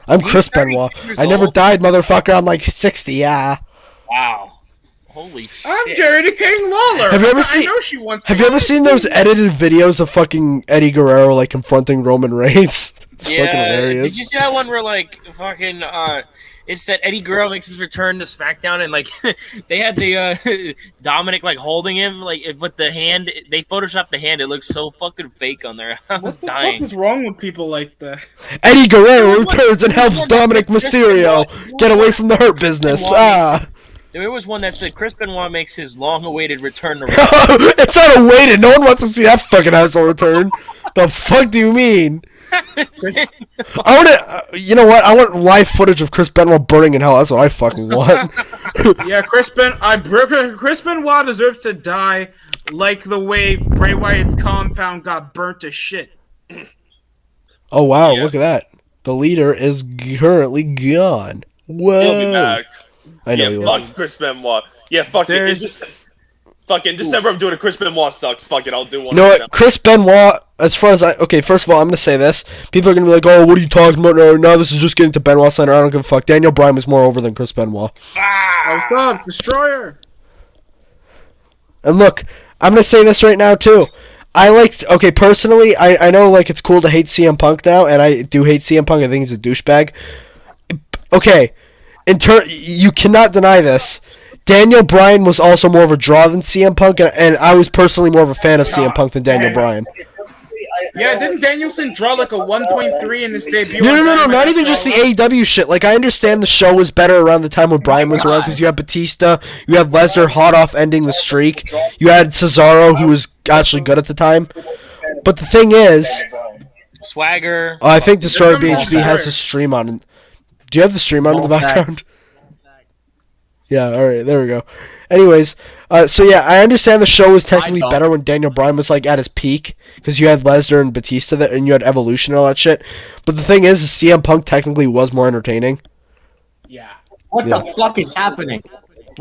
I'm Chris Benoit. I never died, motherfucker. I'm like 60. Yeah. Wow. Holy shit. I'm Jerry the King Lawler. Have you ever seen? I know she wants. Have you ever seen those edited videos of fucking Eddie Guerrero like confronting Roman Reigns? It's fucking hilarious. Did you see that one where like fucking it said Eddie Guerrero makes his return to SmackDown and like they had the Dominic like holding him like with the hand, they photoshopped the hand. It looks so fucking fake on there. I was dying. What the fuck is wrong with people like that? Eddie Guerrero returns and helps Dominic Mysterio get away from the Hurt Business. There was one that said Chris Benoit makes his long-awaited return to It's not awaited. No one wants to see that fucking asshole return. The fuck do you mean? I want to. You know what? I want live footage of Chris Benoit burning in hell. That's what I fucking want. Yeah, Chris Benoit deserves to die like the way Bray Wyatt's compound got burnt to shit. Oh wow! Look at that. The leader is currently gone. Whoa! He'll be back. I know. Yeah, fuck Chris Benoit. Yeah, fuck it. It's just fucking December. I'm doing a Chris Benoit sucks. Fuck it. I'll do one. You know what? Chris Benoit. As far as first of all, I'm gonna say this. People are gonna be like, "Oh, what are you talking about? No, this is just getting to Benoit Center. I don't give a fuck." Daniel Bryan was more over than Chris Benoit. What's up, Destroyer? And look, I'm gonna say this right now too. Personally, I know like it's cool to hate CM Punk now, and I do hate CM Punk. I think he's a douchebag. Okay, you cannot deny this. Daniel Bryan was also more of a draw than CM Punk, and I was personally more of a fan of CM Punk than Daniel Bryan. Yeah, didn't Danielson draw like a 1.3 in his debut? No, not even just the AEW shit. Like, I understand the show was better around the time when Bryan was around, because you have Batista, you have Lesnar hot off ending the streak, you had Cesaro, who was actually good at the time. But the thing is... Swagger. I think Destroyer BHB has the stream on. Do you have the stream on in the background? Yeah, alright, there we go. Anyways, so yeah, I understand the show was technically better when Daniel Bryan was like at his peak, because you had Lesnar and Batista there, and you had Evolution and all that shit. But the thing is CM Punk technically was more entertaining. Yeah. What the fuck is happening?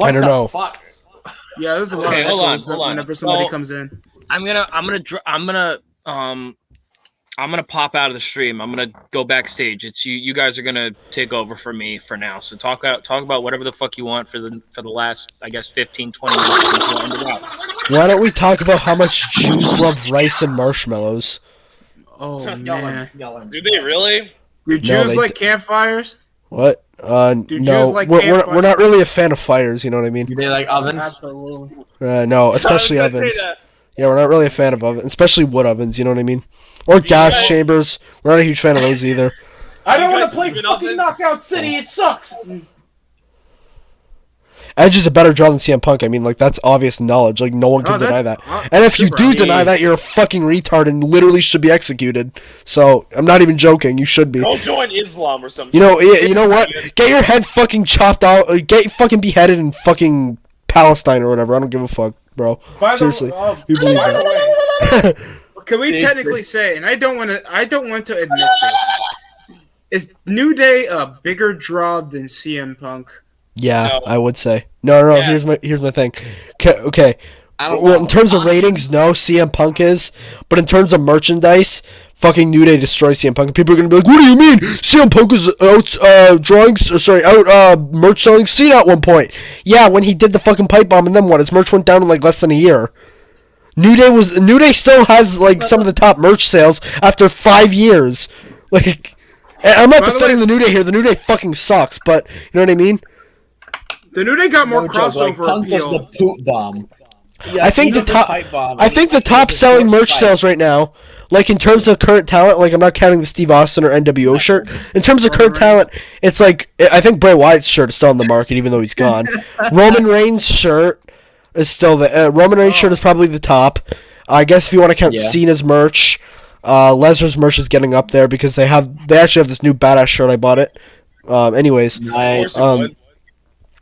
I don't know. Fuck? Yeah, there's a lot of echoes whenever somebody comes in. I'm gonna pop out of the stream. I'm gonna go backstage. It's you guys are gonna take over for me for now. So talk about whatever the fuck you want for the last, I guess, 15, 20 minutes until I end it out. Why don't we talk about how much Jews love rice and marshmallows? Oh man, do they really? Do Jews like campfires? What? Do Jews no, like we're not really a fan of fires. You know what I mean? Do they like ovens? Absolutely. No, especially ovens. Yeah, we're not really a fan of ovens, especially wood ovens. You know what I mean? Or gas chambers. We're not a huge fan of those either. I don't want to play fucking Knockout City. It sucks. Edge is a better draw than CM Punk. I mean, like, that's obvious knowledge. Like, no one can deny that. And if you do deny that, you're a fucking retard and literally should be executed. So, I'm not even joking. You should be. Go join Islam or something. You know what? Get your head fucking chopped out. Get fucking beheaded in fucking Palestine or whatever. I don't give a fuck, bro. Seriously. You believe that. Can we technically say, and I don't want to admit this, is New Day a bigger draw than CM Punk? Yeah, No. I would say. No. Yeah. Here's my thing. Okay. I don't Well, know. in terms of ratings, no, CM Punk is. But in terms of merchandise, fucking New Day destroys CM Punk. People are gonna be like, "What do you mean? CM Punk was out merch selling Cena at one point." Yeah, when he did the fucking pipe bomb, and then what? His merch went down in like less than a year. New Day still has like some of the top merch sales after 5 years. Like, and I'm not By the defending way- the New Day here. The New Day fucking sucks, but you know what I mean. The New Day got more No joke, like, crossover Punk was appeal. the poop bomb. Yeah, I think he the was top. pipe bomb. I think the He top was a selling short merch spike. sales right now, like in terms of current talent, like I'm not counting the Steve Austin or NWO shirt. In terms of current talent, it's like I think Bray Wyatt's shirt is still on the market, even though he's gone. Roman Reigns' shirt is still the Roman Reigns shirt is probably the top. I guess if you want to count Yeah. Cena's merch, Lesnar's merch is getting up there because they actually have this new badass shirt. I bought it. Anyways, Of Nice. course it um, would.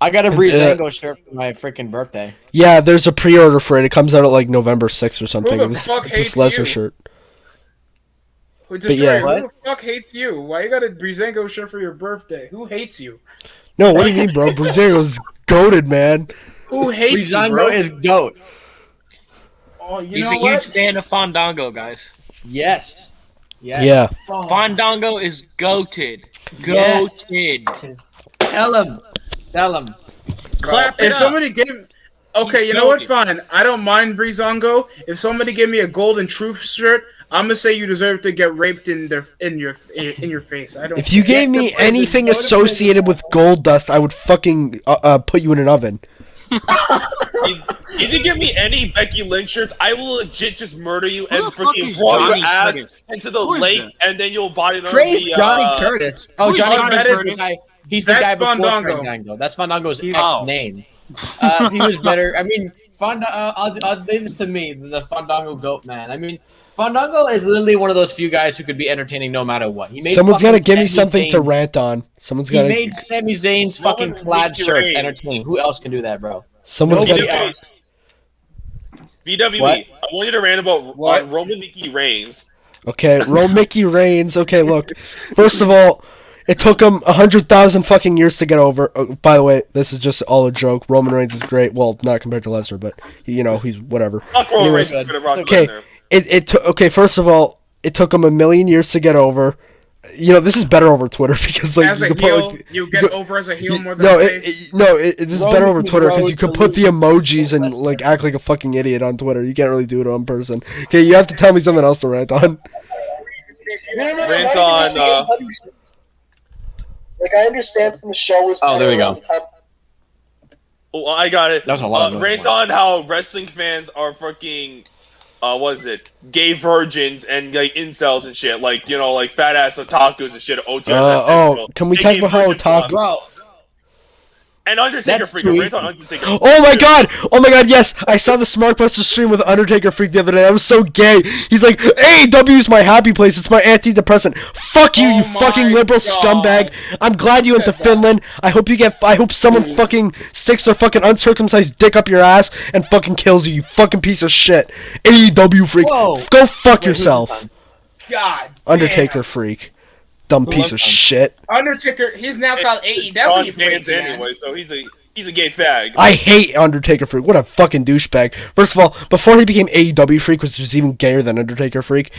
I got a Breezango shirt for my freaking birthday. yeah, there's a pre-order for it. It comes out at like November 6th or something. the It's fuck this hates Lesnar you? shirt. Who yeah. Who the fuck hates you? Why you got a Breezango shirt for your birthday? Who hates you? No, what do you mean, bro? Breezango's goated, man. Who hates you, bro? Breezango is GOAT. Oh, you He's know a what? huge fan of Fandango, guys. Yes. Yes. Yeah. Fandango is goated. Yes. Goated. Tell him. Tell him. Clap it If up. somebody gave, okay, He's you know what? goated. Fine. I don't mind Breezango. If somebody gave me a Golden Truth shirt, I'm gonna say you deserve to get raped in your face. I don't. If you care. gave me anything associated with gold dust, I would fucking put you in an oven. If you give me any Becky Lynch shirts, I will legit just murder you Who and the fuck freaking is throw Johnny your ass Curtis? into the Who is lake, this? and then you'll body on Praise the Johnny Curtis. Oh, Who's Johnny Johnny Curtis is Curtis? the guy. He's the That's guy before Fandango. Fandango. That's Fandango's He's- ex-name. He was better. I mean, I'll leave this to me, the Fandango GOAT man. I mean, Fandango is literally one of those few guys who could be entertaining no matter what. He made Someone's fucking got to give me Sami something to Zayn's- rant on. Someone's He got to. made Sami Zayn's fucking Roman plaid Mickey shirts Reigns. entertaining. Who else can do that, bro? Someone's got Nobody to. else. VWE. What? I want you to rant about What? Roman Mickey Reigns. Okay, Mickey Reigns. Okay, look. First of all, it took him 100,000 fucking years to get over. By the way, this is just all a joke. Roman Reigns is great. Well, not compared to Lesnar, but he's whatever. Fuck Roman Anyways, Reigns. Good Brock okay. Lesnar. Okay. First of all, it took him 1,000,000 years to get over. This is better over Twitter because like As a you could heel, put, you get over as a heel more than no, a face. this is better over Roman Twitter because Road you could to put the losing emojis and Lesnar. like act like a fucking idiot on Twitter. You can't really do it on person. Okay, you have to tell me something else to rant on. Rant on. Like, I understand from the show was. Oh, there we go. Oh, I got it. That was a lot of Rant on how wrestling fans are fucking. What is it? Gay virgins and like incels and shit. Like like fat ass otakus and shit. Can we talk about how otaku? Bro, And Undertaker That's Freak. too Rant on easy. Undertaker. Oh my god! Oh my god, yes! I saw the Smarkbuster stream with Undertaker Freak the other day. I was so gay. He's like, AEW's my happy place. It's my antidepressant. Fuck you, Oh you fucking my liberal God. scumbag. I'm glad you went to Said that. Finland. I hope someone fucking sticks their fucking uncircumcised dick up your ass and fucking kills you, you fucking piece of shit. AEW Freak. Whoa. Go fuck Wait, who's yourself. this on? God. Undertaker damn. Freak. Dumb piece of left shit. Undertaker. He's now called Sean AEW. Vance Freak, man. anyway, so he's a gay fag. I hate Undertaker Freak. What a fucking douchebag. First of all, before he became AEW Freak, which was even gayer than Undertaker Freak.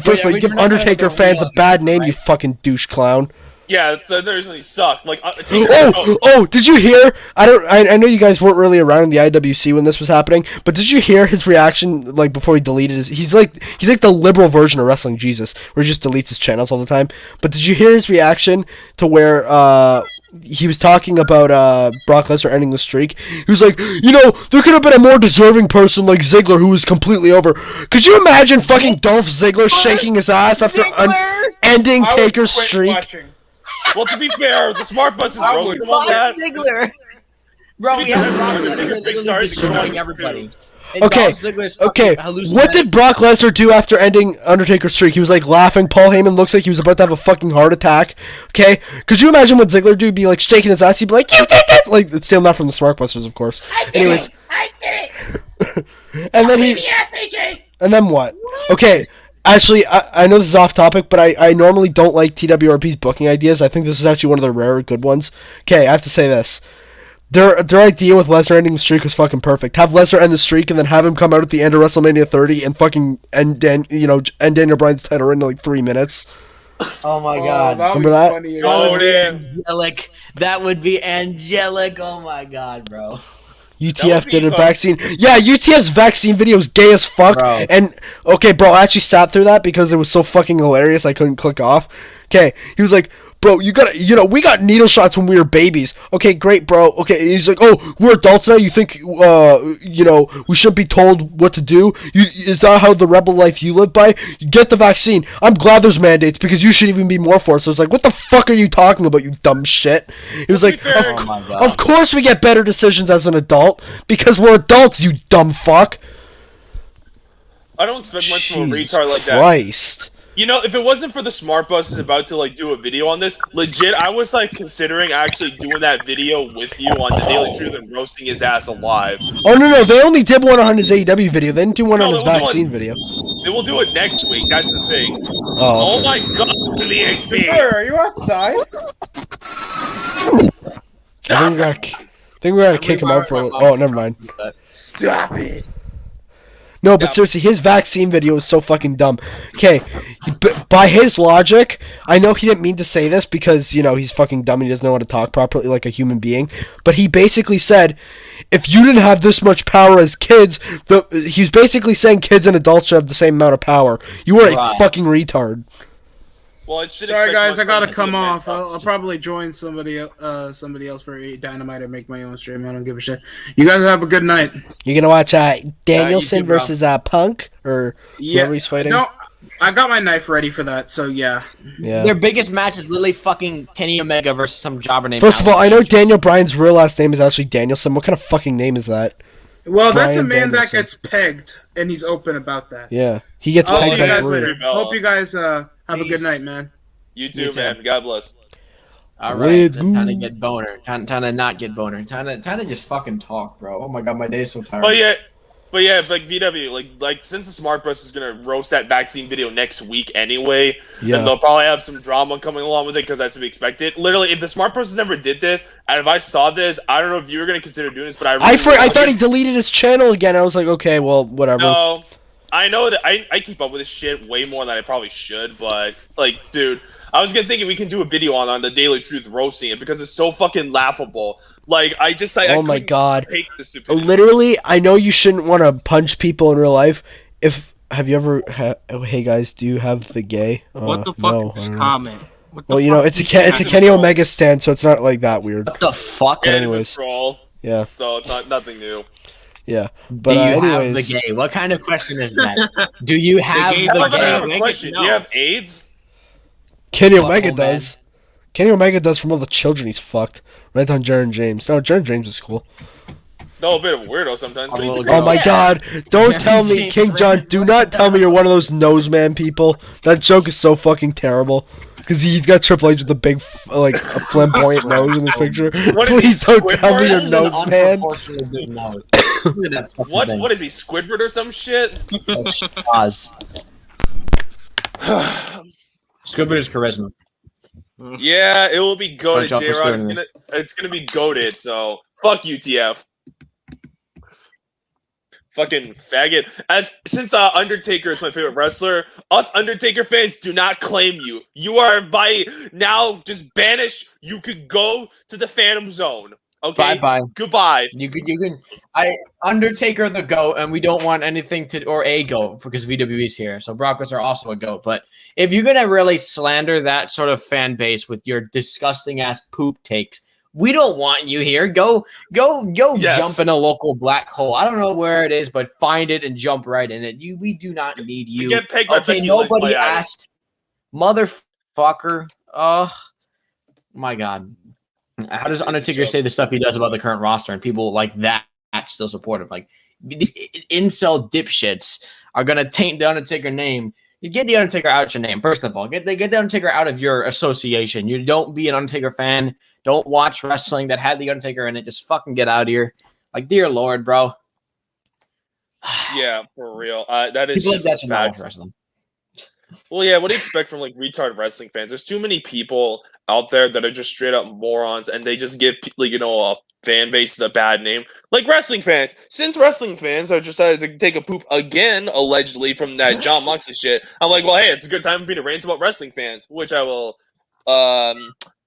First of all, you give Undertaker fans a bad name, you fucking douche clown. Yeah, that really sucked. Like Taker. Oh, did you hear? I know you guys weren't really around in the IWC when this was happening, but did you hear his reaction like before he deleted his? He's like the liberal version of Wrestling Jesus, where he just deletes his channels all the time. But did you hear his reaction to where he was talking about Brock Lesnar ending the streak? He was like, there could have been a more deserving person like Ziggler who was completely over. Could you imagine fucking Dolph Ziggler shaking his ass after ending I would Taker's quit streak? watching. Well, to be fair, the Smart Bus is I roasting would him on that. Ziggler. Bro, we have Brock Lesnar literally destroying everybody. And Okay, Dolph Ziggler's fucking Okay, hallucinating. what did Brock Lesnar do after ending Undertaker's streak? He was like laughing. Paul Heyman looks like he was about to have a fucking heart attack. Okay, could you imagine what Ziggler do? Be like shaking his ass. He'd be like, "You did this!" Like it's still not from the Smarkbusters, of course. Anyways, I did it. and then he, Yes, AJ. and then what? Okay, actually, I know this is off topic, but I normally don't like TWRP's booking ideas. I think this is actually one of the rare good ones. Okay, I have to say this. Their idea with Lesnar ending the streak was fucking perfect. Have Lesnar end the streak and then have him come out at the end of WrestleMania 30 and fucking end Daniel Bryan's title in like 3 minutes. Oh my god. Remember that? Funny, That would be angelic. That would be angelic. Oh my god, bro. UTF did a vaccine. Yeah, UTF's vaccine video is gay as fuck. Bro. And okay, bro, I actually sat through that because it was so fucking hilarious. I couldn't click off. Okay, he was like, "Bro, you gotta, we got needle shots when we were babies." Okay, great, bro. Okay, and he's like, "Oh, we're adults now. You think, we shouldn't be told what to do? Is that how the rebel life you live by? You get the vaccine. I'm glad there's mandates because you should even be more for it." So it's like, "What the fuck are you talking about, you dumb shit?" He was like, Oh my god. "Of course we get better decisions as an adult because we're adults, you dumb fuck." I don't expect much from a retard like that. Christ. You know, if it wasn't for the smart buses about to like do a video on this, legit, I was like considering actually doing that video with you on the Daily Truth and roasting his ass alive. Oh no, they only did one on his AEW video. They didn't do one on his they will do vaccine video. They will do it next week. That's the thing. Oh, Oh my god, the BHB. Sir, are you outside? I think we gotta kick him out for a little. Oh, never mind. Stop it. No, but seriously, his vaccine video is so fucking dumb. Okay, by his logic, I know he didn't mean to say this because, he's fucking dumb and he doesn't know how to talk properly like a human being, but he basically said, if you didn't have this much power as kids, he's basically saying kids and adults should have the same amount of power. You are a fucking retard. Well, it should Sorry, expect guys, I much gotta from come the off. man. I'll probably join somebody else for Dynamite or make my own stream. I don't give a shit. You guys have a good night. You gonna watch Danielson you too, bro. versus Punk or whoever he's fighting? No, I got my knife ready for that. So yeah. Yeah. Their biggest match is literally fucking Kenny Omega versus some jobber named First of all, I Alan know Page. Daniel Bryan's real last name is actually Danielson. What kind of fucking name is that? Well, that's a Bryan man that Danielson. gets pegged, and he's open about that. Yeah, he gets I'll see pegged you by guys Brew. later. Hope you guys have a Peace. good night, man. You too, You too. man. God bless. All right, Let's time to go. get boner. Time to not get boner. Time to just fucking talk, bro. Oh my god, my day is so tired. But yeah, like VW, like since the Smart Bus is gonna roast that vaccine video next week anyway, Yeah. and they'll probably have some drama coming along with it because that's to be expected. Literally, if the Smart Bus never did this, and if I saw this, I don't know if you were gonna consider doing this, but I thought he deleted his channel again. I was like, okay, well, whatever. No, I know that I keep up with this shit way more than I probably should, but like, dude, I was gonna think we can do a video on the Daily Truth roasting it because it's so fucking laughable. Like, I Oh my couldn't god. take the stupidity. Literally, I know you shouldn't want to punch people in real life. Have you ever? Hey guys, do you have the gay? What the fuck no, is this I don't know. comment? What the Well, fuck it's a is this it's a Kenny Omega stand, so it's not like that weird. What the fuck? And anyways. it's a troll, Yeah, so it's nothing new. yeah. Do But you have anyways, the gay? What kind of question is that? Do you have gay the the I have gay. a question. Do you have AIDS? Kenny Butthole Omega man. does. Kenny Omega does from all the children he's fucked. Right on Jaron James. No, Jaron James is cool. No, a bit of a weirdo sometimes, but he's a Oh great Oh my guy. god, don't Jaron tell me, James King John, do not tell me you're one of those nose man people. That joke is so fucking terrible. Because he's got Triple H with a big, like, a flamboyant nose in this picture. What is he, Please don't tell me Squidward? you're That is an nose man. unproportionally big nose. Look at that fucking thing. What is he, Squidward or some shit? Oz. Squidward is charisma. Yeah, it will be goaded, Watch out for J-Rod. Squidward. It's gonna be goaded, so fuck UTF. Fucking faggot. Since Undertaker is my favorite wrestler, us Undertaker fans do not claim you. You are by now just banished. You could go to the Phantom Zone. Okay. Bye-bye. Goodbye. You can. Undertaker the GOAT, and we don't want anything to or a GOAT because VWE's here. So Brock Lesnar also a GOAT. But if you're gonna really slander that sort of fan base with your disgusting ass poop takes, we don't want you here. Go Yes. jump in a local black hole. I don't know where it is, but find it and jump right in it. We do not need you. You get pegged by Okay, Becky Lynch, nobody play out. asked. Motherfucker. Oh my god. How does It's a Undertaker joke. say the stuff he does about the current roster and people like that still support him? Like these incel dipshits are gonna taint the Undertaker name. You get the Undertaker out your name, first of all. Get the Undertaker out of your association. You don't be an Undertaker fan. Don't watch wrestling that had the Undertaker in it. Just fucking get out of here. Like, dear Lord, bro. Yeah, for real. That is People like just that a should not watch fact. wrestling. Well, yeah, what do you expect from like retard wrestling fans? There's too many people out there that are just straight up morons, and they just give like fan base is a bad name. Like wrestling fans. Since wrestling fans are decided to take a poop again, allegedly, from that John Moxley shit, I'm like, well, hey, it's a good time for me to rant about wrestling fans, which I will,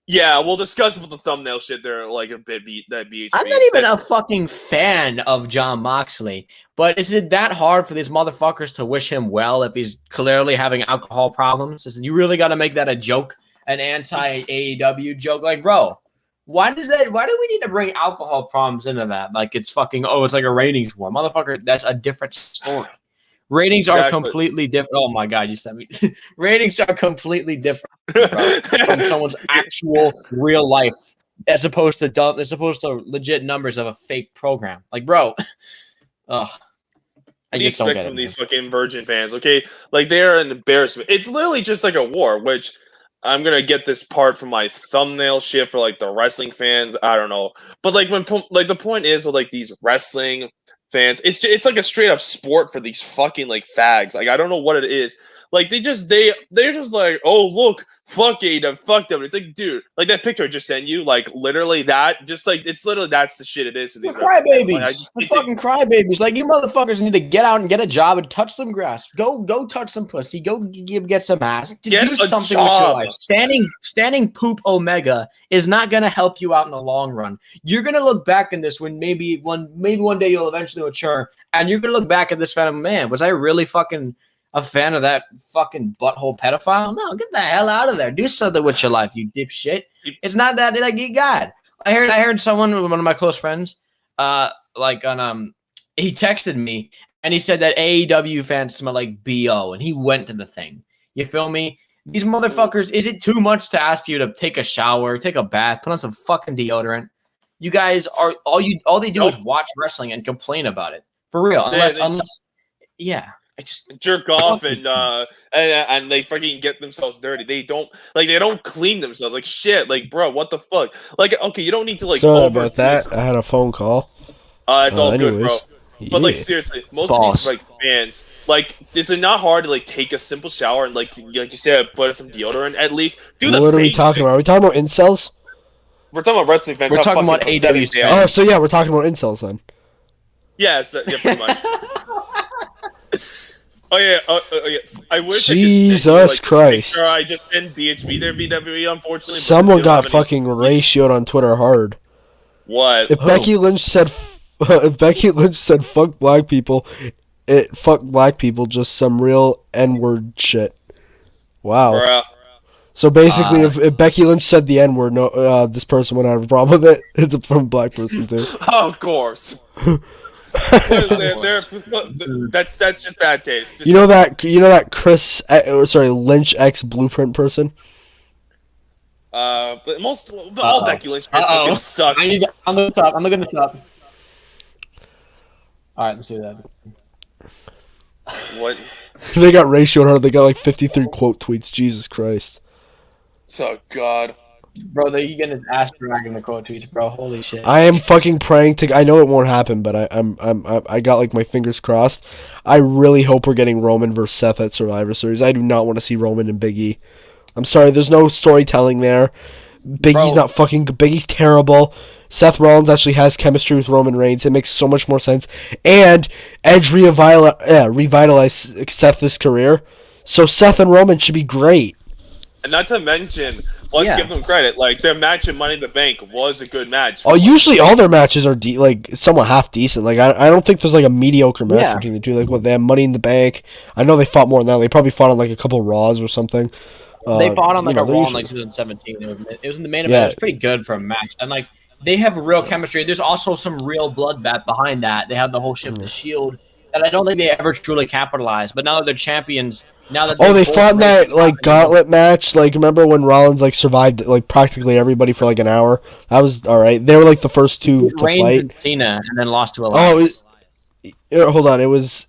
yeah, we'll discuss with the thumbnail shit there, like a bit, that BHB. I'm not even a fucking fan of John Moxley, but is it that hard for these motherfuckers to wish him well if he's clearly having alcohol problems? Is you really got to make that a joke, an anti-AEW joke? Like, bro, why do we need to bring alcohol problems into that? Like, it's fucking, it's like a ratings war. Motherfucker, that's a different story. Ratings are completely different. Oh my god, you sent me. Ratings are completely different, bro, from someone's actual real life, as opposed to legit numbers of a fake program. Like, bro, I just don't get it, from these fucking Virgin fans, okay? Like, they're an embarrassment. It's literally just like a war, which I'm gonna get this part from my thumbnail shit for like the wrestling fans. I don't know, but like the point is with like these wrestling fans, it's like a straight up sport for these fucking like fags. Like, I don't know what it is. Like, they're just like, oh look, fuck AEW, fuck them. It's like, dude, like that picture I just sent you, like literally that, just like it's literally that's the shit it is. The crybabies, the fucking crybabies. Like, you motherfuckers need to get out and get a job and touch some grass. Go touch some pussy. Go get some ass. Do something with your life. Standing poop Omega is not gonna help you out in the long run. You're gonna look back in this when maybe one day you'll eventually mature, and you're gonna look back at this fan of, man, was I really fucking a fan of that fucking butthole pedophile? No, get the hell out of there. Do something with your life, you dipshit. It's not that, like, you got. I heard someone, one of my close friends, he texted me and he said that AEW fans smell like BO, and he went to the thing. You feel me? These motherfuckers, is it too much to ask you to take a shower, take a bath, put on some fucking deodorant? You guys are all they do is watch wrestling and complain about it. For real. Unless yeah. I just jerk off and they fucking get themselves dirty. They don't clean themselves. Like, shit. Like, bro, what the fuck? Like, okay, you don't need to like. Sorry about that. I had a phone call. It's all good, bro. But like, seriously, most of these like fans, like, it's not hard to like take a simple shower and like you said, put some deodorant. At least do the. What are we talking about? Are we talking about incels? We're talking about wrestling fans. We're talking about AEW. Oh, so yeah, we're talking about incels then. Yes, yeah, pretty much. Oh yeah, I wish Jesus Christ. I just send BHB their VWE, unfortunately. Someone got fucking ratioed on Twitter hard. What? If Becky Lynch said fuck black people, fuck black people, just some real N-word shit. Wow. Bruh. So basically, if Becky Lynch said the N-word, no, this person would have a problem with it. It's from a black person too. Of course. That's just bad taste. You know that Chris, Lynch X Blueprint person. But all Becky Lynch fucking suck. I'm looking at the top. All right, let's do that. What? They got ratioed hard. They got like 53 quote tweets. Jesus Christ. Oh God. Bro, you getting his ass dragged in the quote tweets, bro. Holy shit. I am fucking praying to. I know it won't happen, but I got like my fingers crossed. I really hope we're getting Roman versus Seth at Survivor Series. I do not want to see Roman and Big E. I'm sorry, there's no storytelling there. Big E's terrible. Seth Rollins actually has chemistry with Roman Reigns. It makes so much more sense. And Edge revitalized Seth's career. So Seth and Roman should be great. And not to mention, let's give them credit. Like, their match in Money in the Bank was a good match. Usually all their matches are somewhat half decent. Like, I don't think there's like a mediocre match between the two. Like, what, they have Money in the Bank. I know they fought more than that. They probably fought on like a couple Raws or something. They fought on like a Raw in like 2017. It was in the main event. It was pretty good for a match. And like, they have real chemistry. There's also some real bloodbath behind that. They have the whole shit with the Shield that I don't think they ever truly capitalized. But now that they're champions, they fought in that like gauntlet match. Like, remember when Rollins like survived like practically everybody for like an hour? That was all right. They were like the first two to Reigns fight. And Cena, and then lost to Elias. Hold on. It was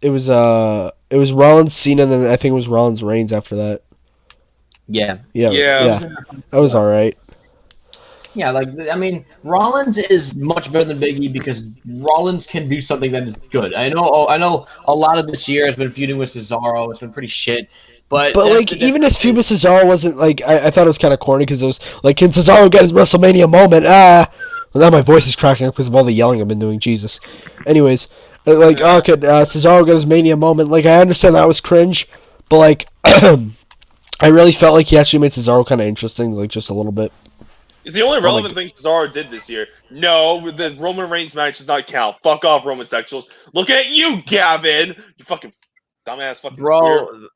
Rollins, Cena, and then I think it was Rollins, Reigns after that. Yeah. That was all right. Yeah, like, I mean, Rollins is much better than Big E because Rollins can do something that is good. I know a lot of this year has been feuding with Cesaro. It's been pretty shit. But like, even his feud with Cesaro wasn't, like, I thought it was kind of corny because it was, like, can Cesaro get his WrestleMania moment? Well, now my voice is cracking up because of all the yelling I've been doing. Jesus. Anyways, like, could Cesaro get his Mania moment? Like, I understand that was cringe, but like, I really felt like he actually made Cesaro kind of interesting, like just a little bit. It's the only relevant thing Cesaro did this year. No, the Roman Reigns match does not count. Fuck off, Roman sexuals. Look at you, Gavin. You fucking dumbass fucking bro.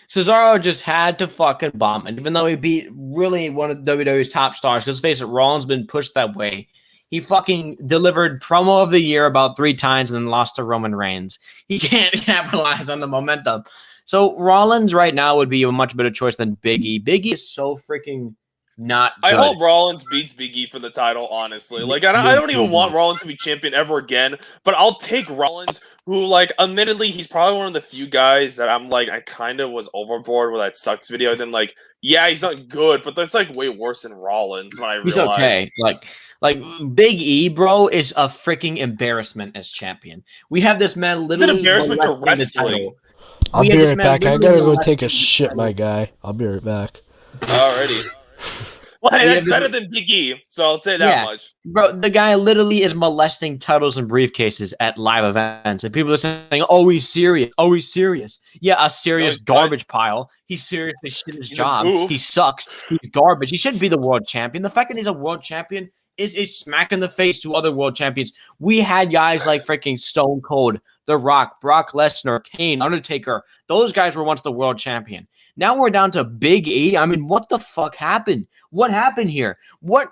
Cesaro just had to fucking bomb, and even though he beat really one of WWE's top stars, because face it, Rollins been pushed that way. He fucking delivered promo of the year about 3 times and then lost to Roman Reigns. He can't capitalize on the momentum. So Rollins right now would be a much better choice than Big E. Big E is so freaking not good. I hope Rollins beats Big E for the title, honestly. Like, I don't even want Rollins to be champion ever again, but I'll take Rollins, who, like, admittedly, he's probably one of the few guys that I'm like, I kind of was overboard with that sucks video. Then, like, yeah, he's not good, but that's, like, way worse than Rollins when I realized. He's okay. Like Big E, bro, is a freaking embarrassment as champion. We have this man literally. It's an embarrassment to wrestling. I'll be right back. I gotta go take a shit, my guy. I'll be right back. Alrighty. Well, hey, that's better than Big E, so I'll say that much. Bro, the guy literally is molesting titles and briefcases at live events, and people are saying, "Oh, he's serious. Oh, he's serious." Yeah, a serious garbage pile. He's seriously shit his job. He sucks. He's garbage. He shouldn't be the world champion. The fact that he's a world champion is a smack in the face to other world champions. We had guys like freaking Stone Cold, The Rock, Brock Lesnar, Kane, Undertaker. Those guys were once the world champion. Now we're down to Big E. I mean, what the fuck happened? What happened here? What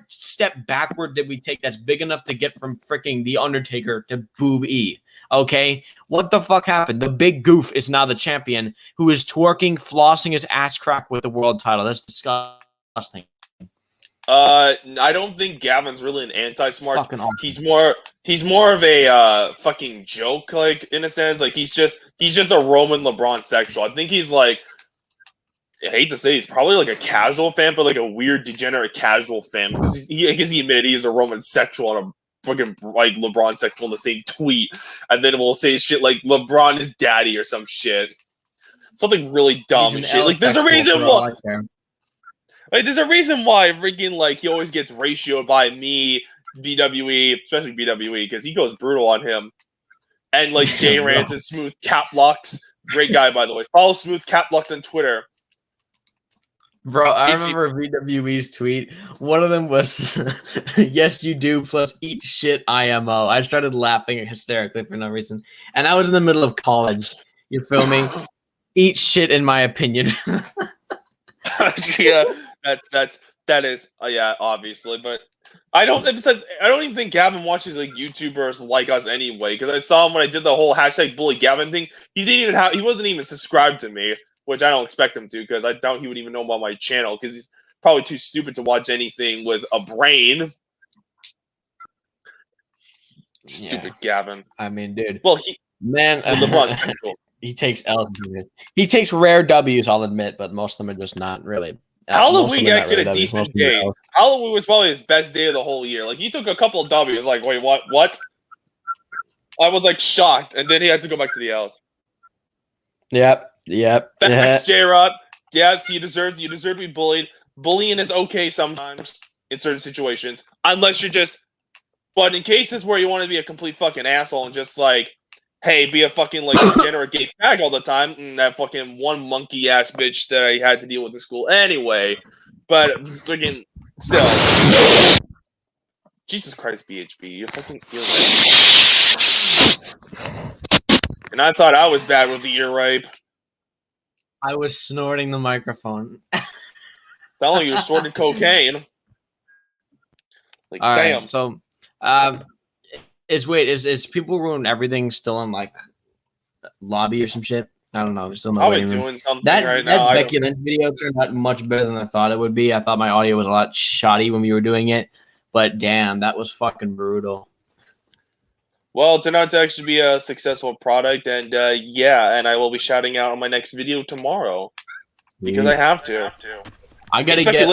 step backward did we take that's big enough to get from freaking The Undertaker to Boob E? Okay? What the fuck happened? The big goof is now the champion who is twerking, flossing his ass crack with the world title. That's disgusting. I don't think Gavin's really an anti-smart. Awesome. He's more of a fucking joke, like, in a sense. Like, he's just a Roman LeBron sexual. I think he's like, I hate to say, he's probably like a casual fan, but like a weird degenerate casual fan, because I guess he admitted he is a Roman sexual and a fucking like LeBron sexual in the same tweet, and then we'll say shit like LeBron is daddy or some shit, something really dumb and shit. Like, there's a reason why. Like, there's a reason why freaking, like, he always gets ratioed by me, VWE, especially VWE, because he goes brutal on him. And, like, Jay Rance and Smooth Caplocks. Great guy, by the way. Follow Smooth Caplocks on Twitter. Bro, I remember VWE's tweet. One of them was, yes, you do, plus eat shit IMO. I started laughing hysterically for no reason. And I was in the middle of college. You feel me? Eat shit, in my opinion. Yeah. That is obviously, but I don't even think Gavin watches like YouTubers like us anyway, because I saw him when I did the whole hashtag bully Gavin thing. He wasn't even subscribed to me, which I don't expect him to, because I doubt he would even know about my channel, because he's probably too stupid to watch anything with a brain. Stupid Gavin. I mean, dude. Well, he takes L's. He takes rare W's, I'll admit, but most of them are just not really. Halloween actually a decent day. Halloween was probably his best day of the whole year. Like, he took a couple of W's. Like, wait, what? I was like shocked, and then he had to go back to the L's. Yep. Thanks, J-Rod. Yes, you deserve to be bullied. Bullying is okay sometimes in certain situations, unless you're just. But in cases where you want to be a complete fucking asshole and just like, hey, be a fucking like degenerate gay fag all the time, and that fucking one monkey ass bitch that I had to deal with in school anyway. But freaking still, Jesus Christ, BHB, you're fucking and I thought I was bad with the ear rape. I was snorting the microphone. Sound like you were snorting cocaine. Like, all damn. Right, so, is People Ruin Everything still in like lobby or some shit? I don't know. They're still probably doing something that right now. That Becky Lynch video turned out much better than I thought it would be. I thought my audio was a lot shoddy when we were doing it, but damn, that was fucking brutal. Well, it turned out to actually be a successful product, and and I will be shouting out on my next video tomorrow because I have to. I gotta get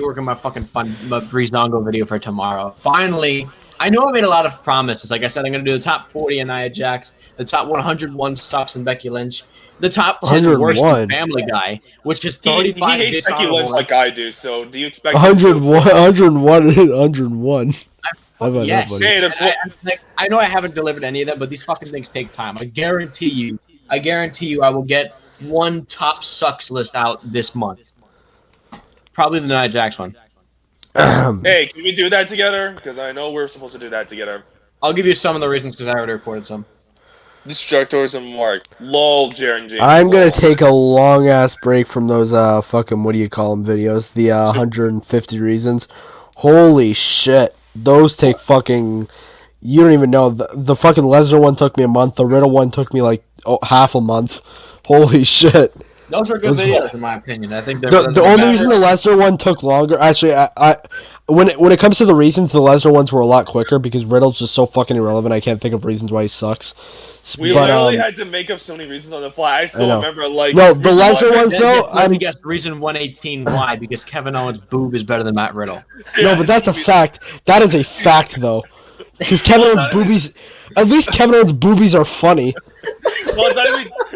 working my fucking my Breezango video for tomorrow. Finally, I know I made a lot of promises. Like I said, I'm gonna do the top 40 in Nia Jax, the top 101 sucks in Becky Lynch, The top 10 worst 101. Family Guy, which is 30 top 10 worst 101. Family Guy, which is He 35 hates Becky Lynch like I do. So do you expect 101. 101. How about Yes. that, buddy? I know I haven't delivered any of them, but these fucking things take time. I guarantee you, I will get one top sucks list out this month. Probably the Nia Jax one. Hey, can we do that together? Because I know we're supposed to do that together. I'll give you some of the reasons because I already recorded some. Destructors and Mark. Lol, Jaren James. I'm gonna take a long ass break from those fucking what do you call them videos? The 150 reasons. Holy shit, those take fucking. You don't even know the fucking Lesnar one took me a month. The Riddle one took me like half a month. Holy shit. Those are good videos in my opinion. I think the only reason the Lesnar one took longer. Actually, I when it comes to the reasons, the Lesnar ones were a lot quicker because Riddle's just so fucking irrelevant. I can't think of reasons why he sucks. We literally had to make up so many reasons on the fly. I still remember, like... No, the Lesnar ones, though... Let me guess, reason 118, why? Because Kevin Owens' boob is better than Matt Riddle. No, but that's a fact. That is a fact, though. Because Kevin Owens' boobies... At least Kevin Owens' boobies are funny. Well,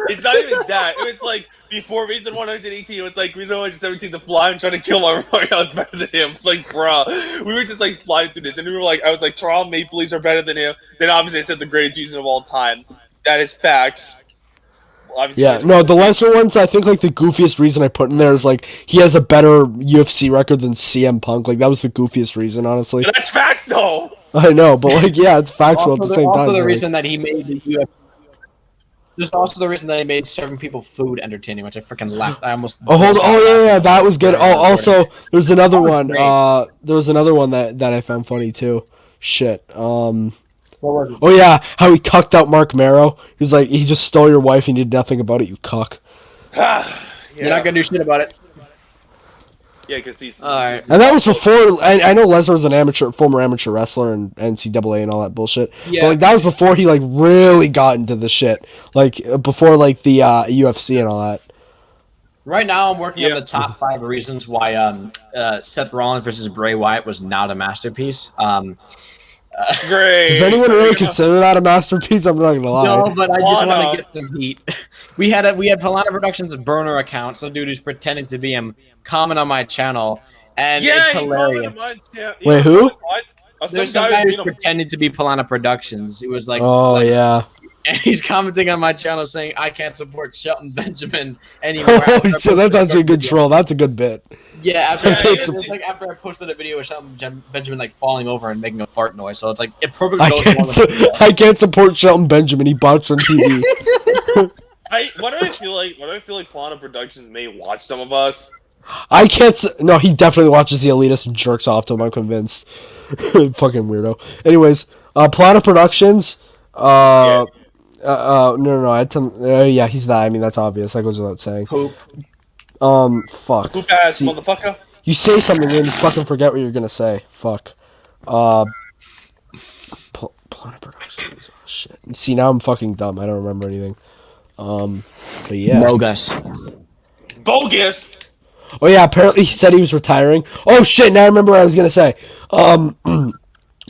it's not even that. It was like, before reason 118, it was like, reason 117, the fly, I'm trying to kill my Roy, I was better than him. It's like, bruh. We were just like flying through this. And we were like, I was like, Toronto Maple Leafs are better than him. Then obviously I said the greatest user of all time. That is facts. Obviously, yeah, no, the Lesnar ones, I think, like, the goofiest reason I put in there is, like, he has a better UFC record than CM Punk. Like, that was the goofiest reason, honestly. But that's facts, though! I know, but, like, yeah, it's factual at the same time. Also the reason that he made the UFC... There's also the reason that he made serving people food entertaining, which I freaking laughed. I almost... Oh, hold on. Oh, yeah, that was good. Oh, also, there's another one. There was another one that I found funny, too. Shit. Oh yeah, how he cucked out Mark Marrow. He's like, he just stole your wife and you did nothing about it, you cuck. You're not gonna do shit about it. Yeah, because he's... And that was before, I know Lesnar was an former amateur wrestler and NCAA and all that bullshit. Yeah. But like, that was before he like really got into the shit. Like, before like the UFC and all that. Right now, I'm working on the top 5 reasons why Seth Rollins versus Bray Wyatt was not a masterpiece. Great. Does anyone really consider that a masterpiece? I'm not gonna lie. No, but I just want to get some heat. We had Palana Productions burner account, some dude who's pretending to be him, comment on my channel, and it's hilarious. Wait, who? There's some guy who's pretending to be Palana Productions. It was like, yeah. And he's commenting on my channel saying I can't support Shelton Benjamin anymore. So that's actually a good troll. That's a good bit. Yeah, after I posted a video of Shelton Benjamin like falling over and making a fart noise, so it's like it perfectly goes I can't support Shelton Benjamin. He botched on TV. What do I feel like? What do I feel like? Plana Productions may watch some of us. I can't. No, he definitely watches the Elitist and jerks off to him. I'm convinced. Fucking weirdo. Anyways, Plana Productions. No. I had to. Yeah, he's that. I mean, that's obvious. That goes without saying. Poop. Fuck. Poop ass motherfucker. You say something and you fucking forget what you're gonna say. Fuck. Planet Productions. Oh, shit. See, now I'm fucking dumb. I don't remember anything. But yeah. Bogus. Bogus. Oh yeah. Apparently he said he was retiring. Oh shit. Now I remember what I was gonna say.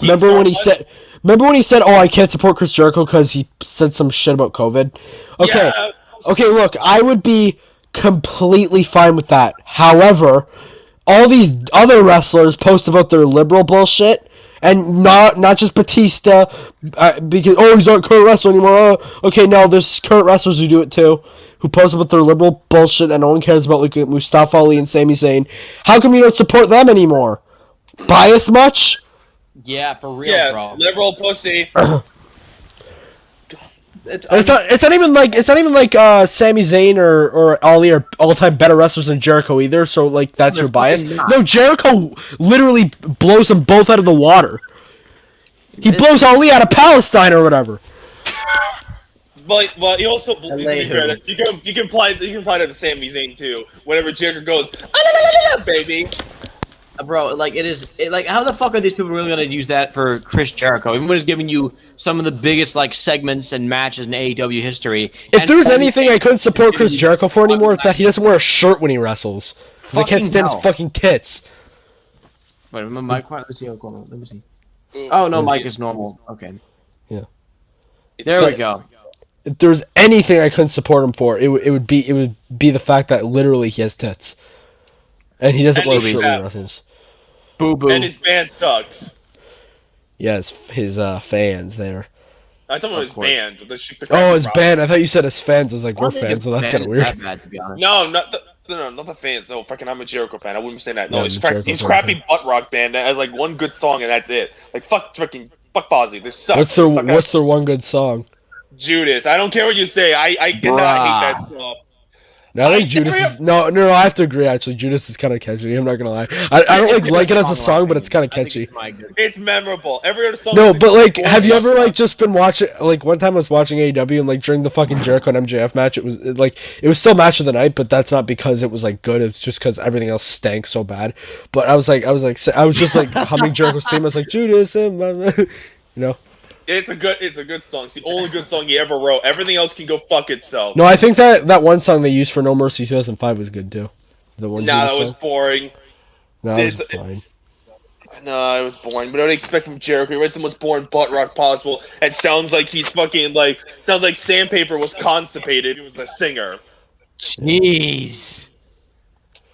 Remember when he said? Oh, I can't support Chris Jericho because he said some shit about COVID. Okay. Yeah. Okay. Look, I would be completely fine with that. However, all these other wrestlers post about their liberal bullshit, and not just Batista, because he's not current wrestler anymore. Okay, no, there's current wrestlers who do it too, who post about their liberal bullshit that no one cares about, like Mustafa Ali and Sami Zayn. How come you don't support them anymore? Bias much? Yeah, for real, bro. Liberal pussy. It's not even like Sami Zayn or Ali are all-time better wrestlers than Jericho either. So like that's your bias. No, Jericho literally blows them both out of the water. He blows Ali out of Palestine or whatever. But he also you can apply that to Sami Zayn too. Whenever Jericho goes, baby. Bro, like like how the fuck are these people really gonna use that for Chris Jericho? Even when he's giving you some of the biggest like segments and matches in AEW history. If there's anything I couldn't support Chris Jericho for anymore, it's that he doesn't wear a shirt when he wrestles. Because I can't stand his fucking tits. Wait, my mic quiet. Let's see how it goes. Let me see. Oh no, mic is normal. Okay. Yeah. There we go. if there's anything I couldn't support him for, it would be the fact that literally he has tits, and he doesn't wear shirtless wrestlers. Boo boo. And his band sucks. Yeah, his fans there. I'm talking about his band. Oh, his band. I thought you said his fans. I was like, we're fans, so that's kind of weird. That bad, to be honest. No, not the fans. No, fucking, I'm a Jericho fan. I wouldn't say that. No, Yeah, he's crappy butt rock band that has like one good song and that's it. Like fuck Fozzy. They suck. What's their one good song? Judas. I don't care what you say. I cannot hate that song. No, I think Judas is... No, I have to agree, actually. Judas is kind of catchy. I'm not going to lie. I don't like it as a song, but it's kind of catchy. It's memorable. Every other song... No, but, like, have you ever, like, just been watching... Like, one time I was watching AEW, and, like, during the fucking Jericho and MJF match, it was still match of the night, but that's not because it was, like, good. It's just because everything else stank so bad. But I was just, like, humming Jericho's theme. I was like, Judas, you know? It's a good song. It's the only good song he ever wrote. Everything else can go fuck itself. No, I think that one song they used for No Mercy 2005 was good too. The one. Nah, that was boring. No, that was fine. No, it was boring. But I don't expect from Jericho. He writes the most boring butt rock possible. It sounds like he's fucking like Sandpaper was constipated. He was a singer. Jeez.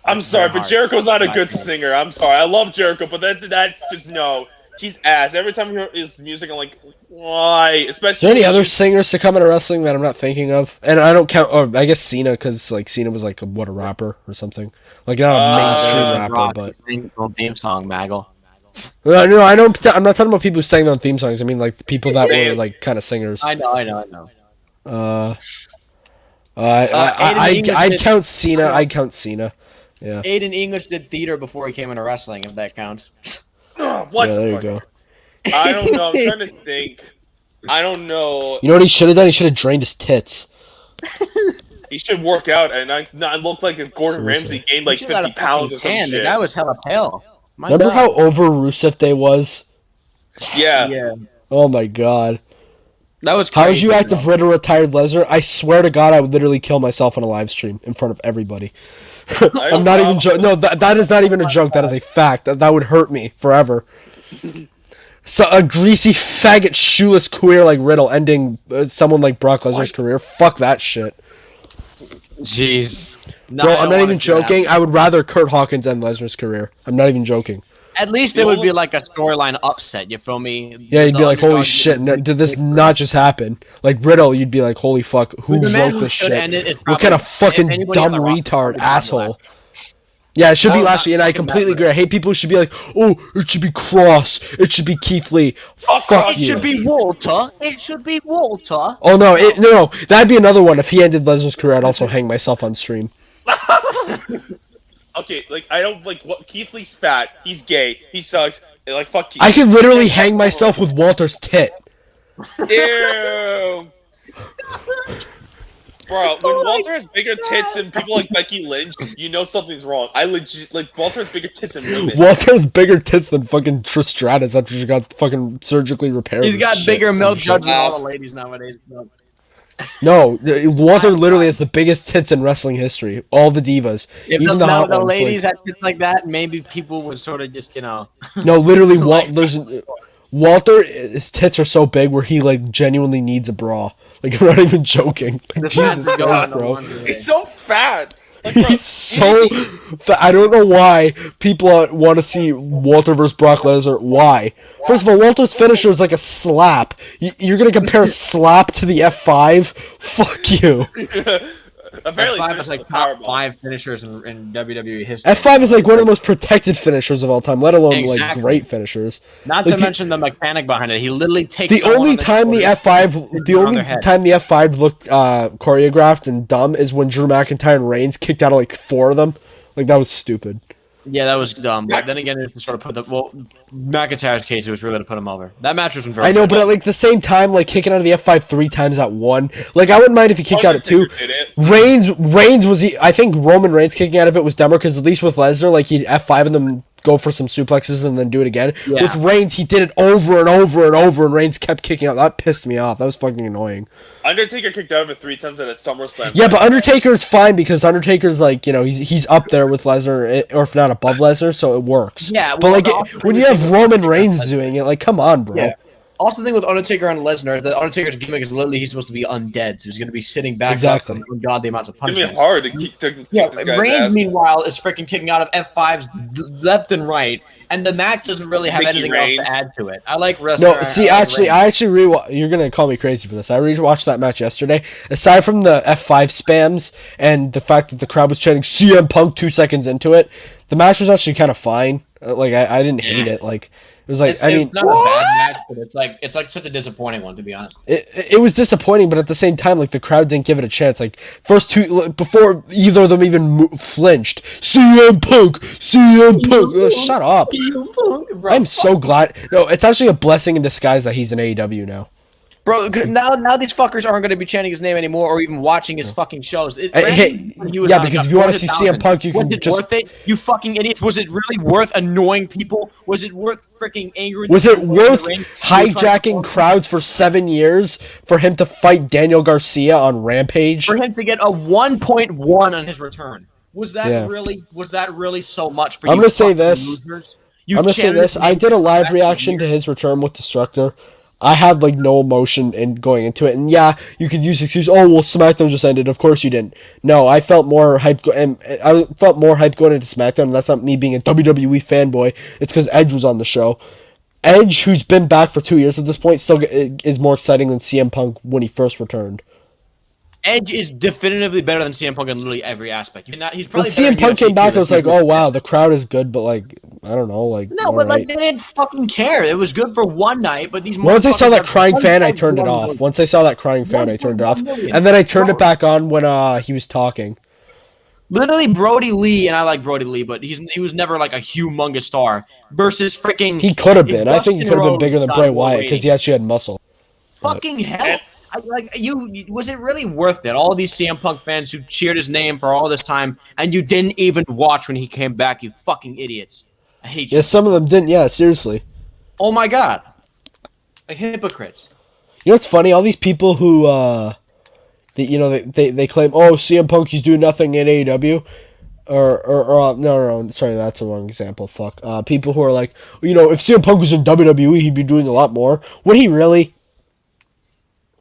I'm sorry, but Jericho's not a good singer. I'm sorry. I love Jericho, but that's just no. He's ass. Every time I hear his music, I'm like, why? Especially. Is there any other singers to come into wrestling that I'm not thinking of? And I don't count. Or I guess Cena, because like Cena was like a rapper or something. Like not a mainstream rapper, but. His own theme song, Maggle. No, I know. I'm not talking about people who sang their own theme songs. I mean like the people that were like kind of singers. I know. I'd count Cena. I'd count Cena. Yeah. Aiden English did theater before he came into wrestling, if that counts. What yeah, the there fuck? you go. I don't know. I'm trying to think. I don't know. You know what he should have done? He should have drained his tits. He should work out and not look like if Gordon Ramsay gained like 50 pounds or some shit. The guy was hella pale. Remember how over Rusev Day was? Yeah. Oh my god. That was crazy. How would you act if Ritter retired Lesnar? I swear to God, I would literally kill myself on a live stream in front of everybody. I'm not even joking. No, that is not even a joke. That is a fact. That would hurt me forever. So a greasy faggot shoeless queer like Riddle ending someone like Brock Lesnar's career. Fuck that shit. Jeez. No, Bro, I'm not even joking. I would rather Kurt Hawkins end Lesnar's career. I'm not even joking. At least it would be like a storyline upset, you feel me? Yeah, you'd be like, holy shit, did this not just happen? Like, Riddle, you'd be like, holy fuck, who wrote this shit? What kind of fucking dumb retard asshole? Yeah, it should be Lashley, and I completely agree. I hate people who should be like, oh, it should be Cross, it should be Keith Lee. Fuck you. It should be Walter. It should be Walter. Oh, no, that'd be another one. If he ended Lesnar's career, I'd also hang myself on stream. Okay, like I don't like what Keith Lee's fat. He's gay. He sucks. Like fuck Keith. I could literally hang myself with Walter's tit. Ew. Bro, when Walter has bigger tits than people like Becky Lynch, you know something's wrong. I legit like Walter has bigger tits than women. Walter has bigger tits than fucking Trish Stratus after she got fucking surgically repaired. He's got bigger milk jugs than all the ladies nowadays. No, Walter literally has the biggest tits in wrestling history. All the divas, if even the hot ones. ladies had tits like that, maybe people would sort of just, No, literally, Walter, his tits are so big where he like genuinely needs a bra. Like I'm not even joking. Like, Jesus Christ, bro. He's so fat. Like, He's so fat. I don't know why people want to see Walter versus Brock Lesnar. Why? First of all, Walter's finisher is like a slap. You're gonna compare a slap to the F5? Fuck you. Apparently, F5 is like top 5 finishers in WWE history. F5 is like one of the most protected finishers of all time, let alone like great finishers. Not to mention the mechanic behind it. He literally takes the only time the F5 looked choreographed and dumb is when Drew McIntyre and Reigns kicked out of like 4 of them. Like that was stupid. Yeah, that was dumb. But then again, it sort of put McIntyre's case, it was really to put him over. That match was very. I know, but at like the same time, like kicking out of the F5 3 times at 1, like I wouldn't mind if he kicked out at 2. Reigns was I think Roman Reigns kicking out of it was dumber because at least with Lesnar, like he'd F5 and then go for some suplexes and then do it again. Yeah. With Reigns, he did it over and over and over, and Reigns kept kicking out. That pissed me off. That was fucking annoying. Undertaker kicked out of it 3 times at a SummerSlam. Yeah, but Undertaker's fine because Undertaker's like, he's up there with Lesnar, or if not above Lesnar, so it works. Yeah, but like when you have Roman Reigns doing it, like, come on, bro. Yeah. Also, the thing with Undertaker and Lesnar, the Undertaker's gimmick is literally he's supposed to be undead, so he's going to be sitting back Exactly. up from ungodly amounts of It's gonna punishment. be hard to keep this guy's Reigns, ass. meanwhile, is freaking kicking out of F5s left and right, and the match doesn't really have Mickey anything Reigns. else to add to it. I like wrestling. No, see, actually, you're gonna call me crazy for this. I rewatched that match yesterday. Aside from the F5 spams and the fact that the crowd was chanting CM Punk 2 seconds into it, the match was actually kind of fine. Like I didn't hate it. Like it was like It's I mean, not a bad match, but it's like such a disappointing one, to be honest. it was disappointing, but at the same time, like the crowd didn't give it a chance. Like first two before either of them even flinched. CM Punk, CM Punk. Shut up. I'm so glad. No, it's actually a blessing in disguise that he's in AEW now. Bro, now these fuckers aren't going to be chanting his name anymore or even watching his fucking shows. Because if you want to see CM Punk, you can just... Was it worth it? You fucking idiots. Was it really worth annoying people? Was it worth freaking angering Was it worth ring? hijacking crowds for 7 years for him to fight Daniel Garcia on Rampage? For him to get a 1.1 on his return. Was that really so much for you? I'm going to say this. Losers? I'm going to say this. I did a live reaction to his return with Destructor. I had like no emotion in going into it, and yeah, you could use excuse. Oh well, SmackDown just ended. Of course you didn't. No, I felt more hype, and I felt more hype going into SmackDown. And that's not me being a WWE fanboy. It's because Edge was on the show. Edge, who's been back for 2 years at this point, still is more exciting than CM Punk when he first returned. Edge is definitively better than CM Punk in literally every aspect. He's When probably CM Punk came back, I was like, oh wow, the crowd is good, but like, I don't know, like. No, but like they didn't fucking care. It was good for one night, but these. Once I saw that crying fan, I turned it off. Once I saw that crying fan, I turned it off, and then I turned it back on when he was talking. Literally, Brody Lee, and I like Brody Lee, but he was never like a humongous star. Versus freaking. He could have been. I think he could have been bigger than Bray Wyatt because he actually had muscle. Fucking hell! Was it really worth it? All these CM Punk fans who cheered his name for all this time, and you didn't even watch when he came back. You fucking idiots! I hate you. Yeah, some of them didn't. Yeah, seriously. Oh my god, like hypocrites. You know what's funny? All these people who, they claim, oh, CM Punk, he's doing nothing in AEW. No, sorry, that's a wrong example. Fuck. People who are like, if CM Punk was in WWE, he'd be doing a lot more. Would he really?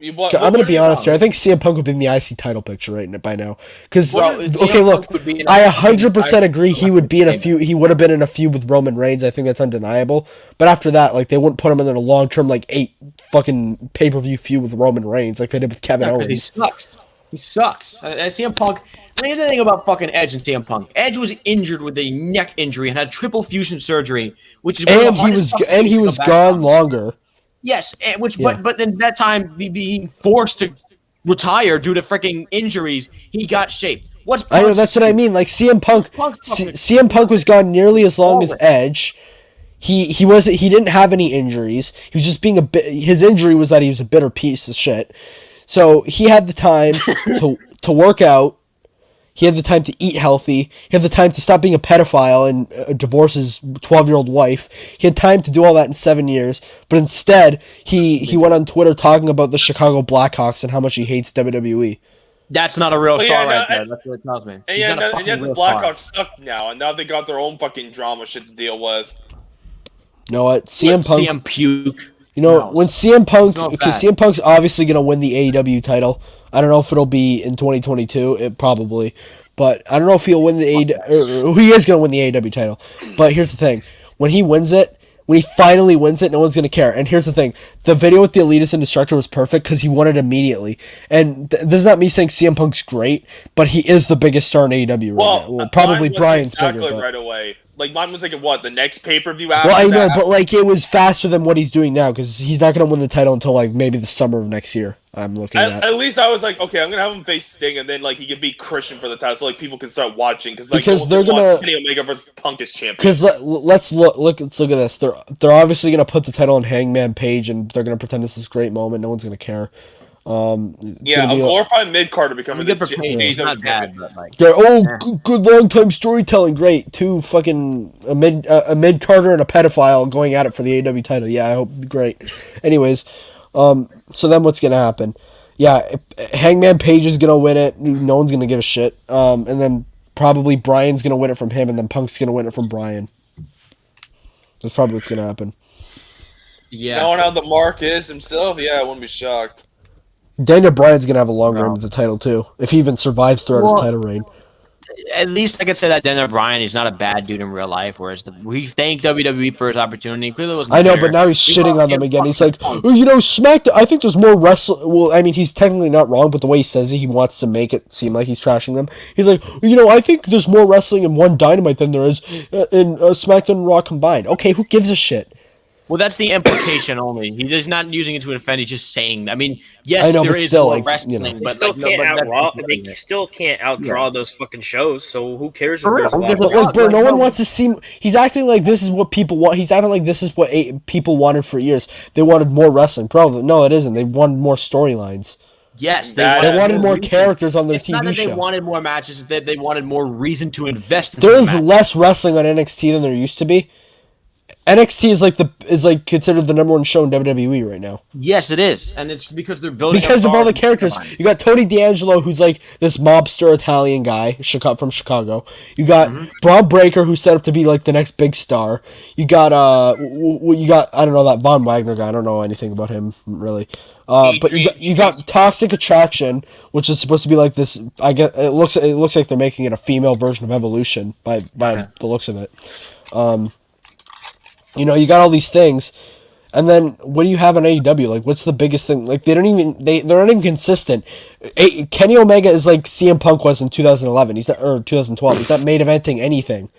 I'm gonna be honest here. I think CM Punk would be in the IC title picture right by now. Because okay, look, I 100% agree he would be in a feud. He would have been in a feud with Roman Reigns. I think that's undeniable. But after that, like they wouldn't put him in a long-term, like 8 fucking pay-per-view feud with Roman Reigns, like they did with Kevin Owens. He sucks. He sucks. CM Punk. Here's the thing about fucking Edge and CM Punk. Edge was injured with a neck injury and had triple fusion surgery, which is he was gone longer. Yes, but in that time, being forced to retire due to freaking injuries, he got shaped. I know, that's what I mean. Like CM Punk was gone nearly as long as Edge. He didn't have any injuries. He was just being his injury was that he was a bitter piece of shit. So he had the time to work out. He had the time to eat healthy. He had the time to stop being a pedophile and divorce his 12-year-old wife. He had time to do all that in 7 years. But instead, he went on Twitter talking about the Chicago Blackhawks and how much he hates WWE. That's not a real star right there. That's what it tells me. And yet the Blackhawks suck now, and now they got their own fucking drama shit to deal with. You know what? CM Punk. CM Puke. When CM Punk... Okay, CM Punk's obviously going to win the AEW title. I don't know if it'll be in 2022. It probably, but I don't know if he'll win the AEW. He is going to win the AEW title. But here's the thing: when he finally wins it, no one's going to care. And here's the thing: the video with the Elitist and Destructor was perfect because he won it immediately. And this is not me saying CM Punk's great, but he is the biggest star in AEW right now. Well, probably Bryan's bigger. Right away. Like mine was like the next pay-per-view after. Well, I know, but like it was faster than what he's doing now because he's not going to win the title until like maybe the summer of next year. I'm looking at. At least I was like, okay, I'm gonna have him face Sting, and then like he can beat Christian for the title, so like people can start watching because they're gonna Kenny Omega versus Punk as champion. Because let's look at this. They're obviously gonna put the title on Hangman Page, and they're gonna pretend this is a great moment. No one's gonna care. A glorified mid-carder becoming the Page. Not bad, but like. Good long-time storytelling. Great. A mid-carder and a pedophile going at it for the AEW title. Yeah, I hope great. Anyways. So then what's gonna happen? Yeah, Hangman Page is gonna win it. No one's gonna give a shit. And then probably Bryan's gonna win it from him, and then Punk's gonna win it from Bryan. That's probably what's gonna happen. Yeah. Knowing how the Mark is himself, yeah, I wouldn't be shocked. Daniel Bryan's gonna have a long reign with the title too, if he even survives throughout his title reign. At least I could say that Daniel Bryan, he's not a bad dude in real life. Whereas we thanked WWE for his opportunity. Clearly wasn't. I know, fair. but now he's shitting on them again. He's like, oh, you know, SmackDown. I think there's more wrestling. Well, I mean, he's technically not wrong, but the way he says it, he wants to make it seem like he's trashing them. He's like, you know, I think there's more wrestling in one Dynamite than there is in SmackDown and Raw combined. Okay, who gives a shit? Well, that's the implication only. He's not using it to defend. He's just saying. I mean, yes, I know, there but is still, more like, wrestling, you know. They but still like, can't no, but outraw. that's They still can't outdraw those fucking shows. So who cares if For there's a real, lot? who gives a Like, fuck? bro, no Like, one wants to see. He's acting like this is what people want. He's acting like this is what people wanted for years. They wanted more wrestling. Bro, no, it isn't. They wanted more storylines. Yes, They wanted more characters on their It's not TV that they show. wanted more matches; it's that they wanted more reason to invest. In There the is match. less wrestling on NXT than there used to be. NXT is like considered the number one show in WWE right now Yes, it is, and it's because they're building because up of all the stars. characters. You got Tony D'Angelo, who's like this mobster Italian guy, from Chicago. You got Braun Breaker, who's set up to be like the next big star. You got I don't know, that Von Wagner guy. I don't know anything about him really. But you got Toxic Attraction, which is supposed to be like this. I guess it looks like they're making it a female version of Evolution by the looks of it. You know, you got all these things, and then what do you have on AEW? Like, what's the biggest thing? Like, they're not even consistent. Kenny Omega is like CM Punk was in 2011. He's not, or 2012. He's not main eventing anything.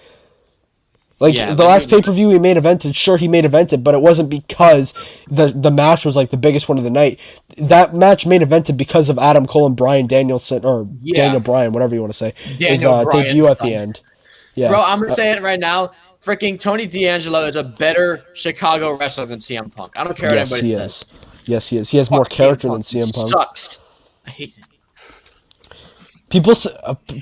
Like, the last pay-per-view he main evented, sure, he main evented, but it wasn't because the match was like the biggest one of the night. That match main evented because of Adam Cole and Bryan Danielson, or Daniel Bryan, whatever you want to say. Daniel Bryan's debut at the end. Yeah, bro, I'm gonna say it right now. Freaking Tony D'Angelo is a better Chicago wrestler than CM Punk. I don't care what anybody says. Yes, he is. He has more character than CM Punk. Sucks. I hate him. People say,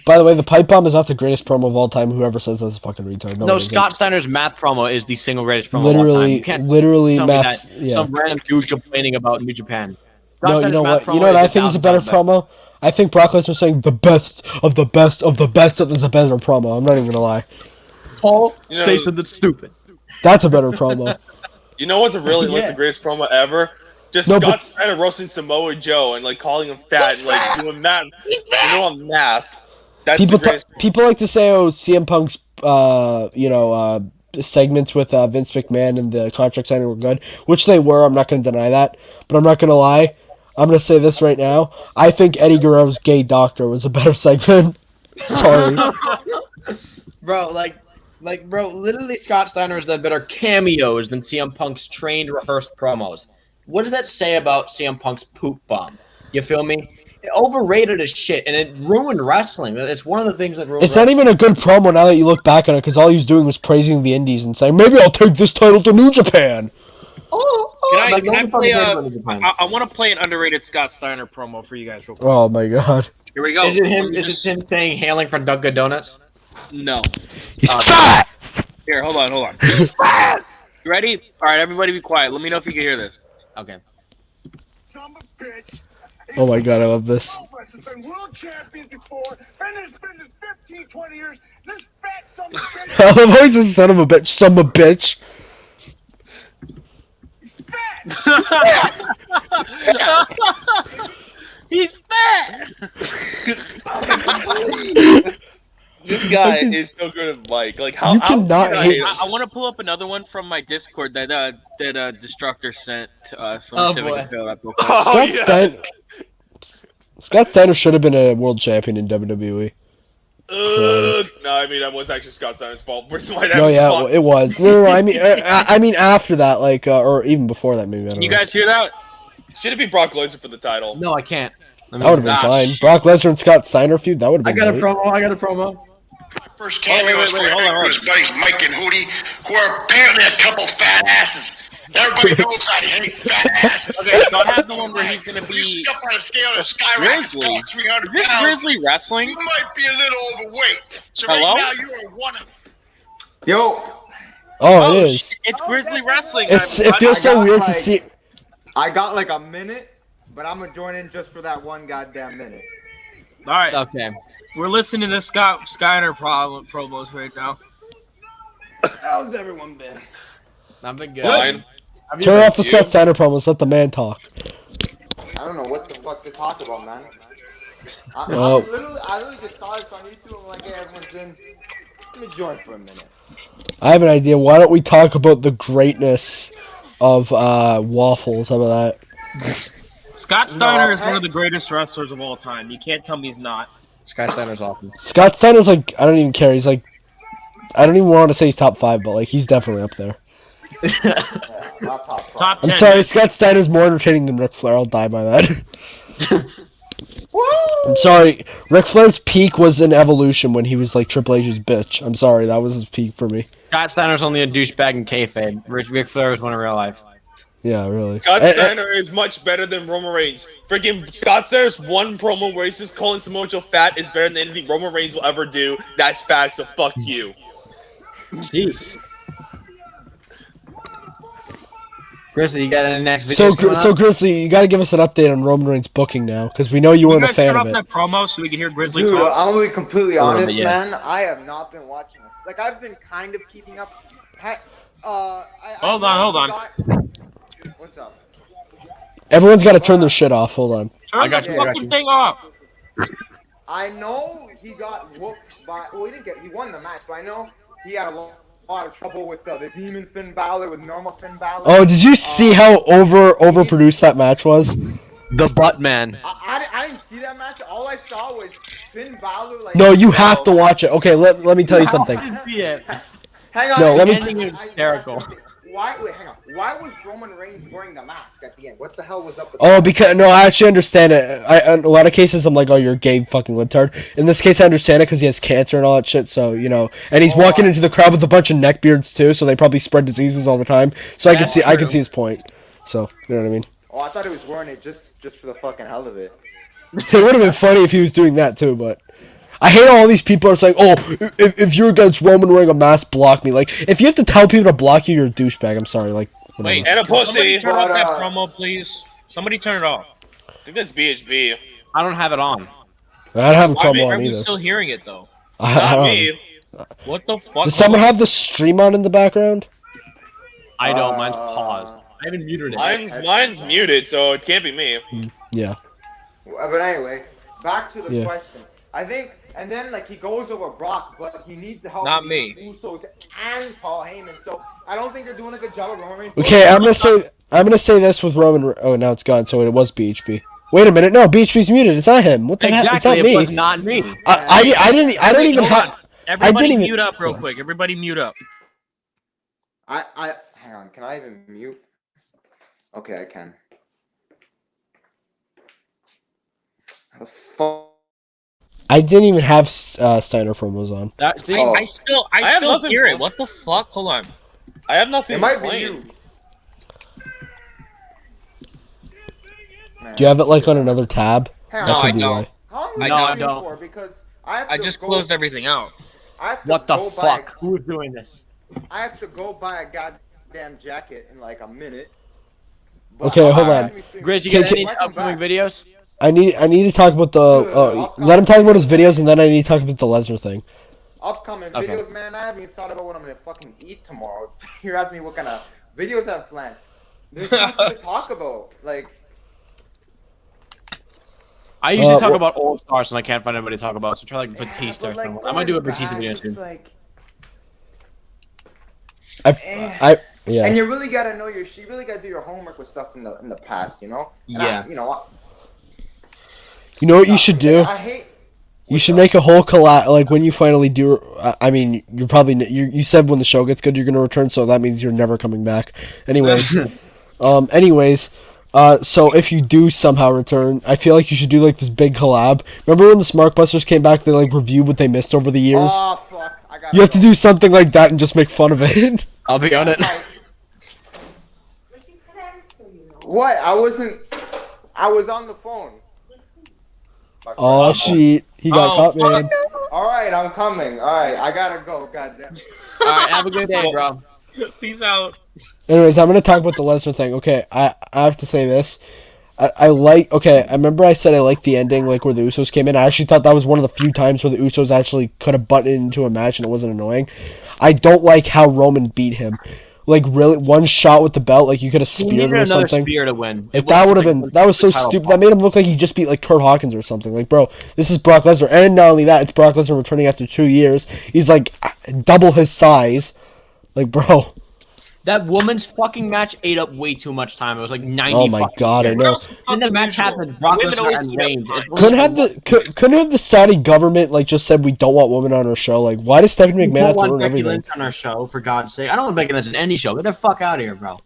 by the way, the pipe bomb is not the greatest promo of all time. Whoever says that's a fucking retard. No, Scott Steiner's math promo is the single greatest promo of all time. You can't literally, tell math. me that some random dude complaining about New Japan. No, you know what? You know what I think is a better promo? I think Brock Lesnar saying the best of the best of the best is a better promo. I'm not even gonna lie. Paul, say something stupid. That's a better promo. You know what's what's the greatest promo ever? Just Scott Steiner roasting Samoa Joe and like calling him fat and like doing math. Math. That's people the greatest. People like to say, "Oh, CM Punk's segments with Vince McMahon and the contract signing were good," which they were. I'm not going to deny that, but I'm not going to lie. I'm going to say this right now. I think Eddie Guerrero's Gay Doctor was a better segment. Sorry, bro. Bro, literally, Scott Steiner has done better cameos than CM Punk's trained, rehearsed promos. What does that say about CM Punk's poop bomb? You feel me? It overrated as shit, and it ruined wrestling. It's one of the things that ruined it's not even a good promo now that you look back on it, because all he was doing was praising the indies and saying, maybe I'll take this title to New Japan. Can I play I want to play an underrated Scott Steiner promo for you guys real quick. Oh my god. Here we go. Is it him? Is it him saying hailing from Dunkin' Donuts? No. He's fat! Here, hold on. He's fat! You ready? All right, everybody be quiet. Let me know if you can hear this. Okay. Oh my god, I love this. Been world champions before, been in this business 15, 20 years. This fat son of a bitch. I love how he's a son of a bitch, son of a bitch. He's fat! This guy is so good at Mike. Like how you cannot hate. I want to pull up another one from my Discord that Destructor sent to us. Let me see if I can fill that real quick. Scott Steiner should have been a world champion in WWE. No, I mean that was actually Scott Steiner's fault. No, yeah, it was. No, I mean after that, like, or even before that, maybe. I don't know. You guys hear that? Should it be Brock Lesnar for the title? No, I can't. That would have been fine. Shit. Brock Lesnar and Scott Steiner feud. That would have been. I got a promo. First cameos for his buddies Mike and Hootie, who are apparently a couple fat asses. Everybody knows I hate fat asses. Okay, so I have the one where he's going to be step on a scale and skyrockets Grizzly. 300 Is this pounds. Grizzly wrestling? You might be a little overweight. So Hello? right now you are one of. Yo. Oh, it is. It's Grizzly wrestling. It feels so weird to see. I got like a minute, but I'm gonna join in just for that one goddamn minute. All right. Okay. We're listening to Scott Steiner promos right now. How's everyone been? I've been good. Fine. Turn off the Scott Steiner promos. Let the man talk. I don't know what the fuck to talk about, man. I Oh. literally just saw this on YouTube. I'm like, hey, everyone's in. Let me join for a minute. I have an idea. Why don't we talk about the greatness of waffles? How about that? Scott Steiner is one of the greatest wrestlers of all time. You can't tell me he's not. Scott Steiner's awesome. Scott Steiner's like, I don't even care. He's like, I don't even want to say he's top 5, but like he's definitely up there. Not top five. Top I'm 10. sorry, Scott Steiner's more entertaining than Ric Flair. I'll die by that. I'm sorry. Ric Flair's peak was in Evolution when he was like Triple H's bitch. I'm sorry, that was his peak for me. Scott Steiner's only a douchebag in kayfabe. Ric Flair was one in real life. Yeah, really. Scott Steiner is much better than Roman Reigns. Freaking Scott Steiner's one promo where he's just calling Samoa Joe fat is better than anything Roman Reigns will ever do. That's fact, so fuck you. Jeez. Grizzly, you got any next video? So Grizzly, you got to give us an update on Roman Reigns booking now, because we know you weren't a fan shut of off it. that promo so we can hear Grizzly Dude, talk. I'm gonna be completely A little honest, bit, yeah. man. I have not been watching this. Like, I've been kind of keeping up. Hold on. What's up? Everyone's got to turn their shit off. Hold on. Turn got the you, I got fucking you. thing off. I know he got whooped by. Well, he won the match, but I know he had a lot of trouble with the Demon Finn Balor, with normal Finn Balor. Oh, did you see how overproduced that match was? The Butt Man. I didn't see that match. All I saw was Finn Balor. Like, No, you have to watch it. Okay, let me tell you something. Hang on. No, let me- Ending is hysterical. Hang on. Why was Roman Reigns wearing the mask at the end? What the hell was up with Oh, that? because no, I actually understand it. In a lot of cases, I'm like, oh, you're a gay fucking libtard. In this case, I understand it because he has cancer and all that shit. So you know, and he's walking into the crowd with a bunch of neckbeards too, so they probably spread diseases all the time. So I can see his point. So you know what I mean. Oh, I thought he was wearing it just for the fucking hell of it. It would have been funny if he was doing that too, but I hate all these people are saying, oh, if you're against Roman wearing a mask, block me. Like, if you have to tell people to block you, you're a douchebag. I'm sorry. Like, whatever. Wait, And a somebody pussy. turn off that promo, please. Somebody turn it off. I think that's BHB. I don't have it on. I don't have a Why problem are on we either. still hearing it though? I Not don't know. me. What the fuck? Does someone have the stream on in the background? I don't. Mine's paused. I haven't muted it. Mine's muted, so it can't be me. Yeah. But anyway, back to the Yeah. question. I think, and then like he goes over Brock, but he needs the help Not of me. the Usos and Paul Heyman. So I don't think they're doing a good job of Roman Reigns. Okay, I'm gonna say this with Roman. Oh, now it's gone. So it was BHB. Wait a minute. No, BHB's muted. It's not him. What the heck? It's Exactly. not It me. was not me. I don't even Hold have. on. Everybody even- mute up real quick. Everybody mute up. I hang on. Can I even mute? Okay, I can. The fuck. I didn't even have Steiner promos on. See, Oh. I still have nothing hear it. for- What the fuck? Hold on. I have nothing It might be playing. you. Man, Do you have it like on another tab? Hang on. No, That I could be don't. why. How long I are you don't. streaming I don't. for? Because I have I to just go, closed everything out. I have to what the go fuck? Who's doing this? I have to go buy a goddamn jacket in like a minute. But Okay, I'm hold not on. gonna be streaming. Okay, Grizz, you got any Welcome upcoming back. videos? I need to talk about the. Let him talk about his videos, and then I need to talk about the Lesnar thing. Upcoming Okay. videos, man. I haven't even thought about what I'm gonna fucking eat tomorrow. You're asking me what kind of videos I have planned. There's nothing to talk about. Like, I usually talk well- about old stars and I can't find anybody to talk about, so try like Batista or but, something. I might do a going Batista back, video it's soon. like, Yeah. and you really gotta know you really gotta do your homework with stuff in the past, you know. And Yeah. you know. You know what you should do? I hate. You should make a whole collab. Like when you finally do. I mean, you're probably. You said when the show gets good, you're gonna return. So that means you're never coming back. Anyways. Anyways. So if you do somehow return, I feel like you should do like this big collab. Remember when the Smart Busters came back? They like reviewed what they missed over the years. Oh fuck! I got. You have to do something like that and just make fun of it. I'll be on it. What? I wasn't. I was on the phone. Oh shit! He got caught, man. All right, I'm coming. All right, I gotta go. Goddamn. All right, have a good day, bro. Peace out. Anyways, I'm gonna talk about the Lesnar thing. Okay, I have to say this. I like. Okay, I remember I said I liked the ending, like where the Usos came in. I actually thought that was one of the few times where the Usos actually could have butted into a match and it wasn't annoying. I don't like how Roman beat him. Like really, one shot with the belt, like you could have He speared needed him or another something. spear to win. Like that would have been, that was so stupid. That made him look like he just beat like Kurt Hawkins or something. Like, bro, this is Brock Lesnar, and not only that, it's Brock Lesnar returning after 2 years. He's like double his size. Like, bro. That woman's fucking match ate up way too much time. It was like 90. Oh my god, I know. When the match happened, Brock Lesnar and Reigns. Couldn't have the Saudi government like just said we don't want women on our show? Like, why does Stephanie McMahon have to ruin Becky everything? Lynch on our show, for God's sake. I don't want Becky Lynch in any show. Get the fuck out of here, bro.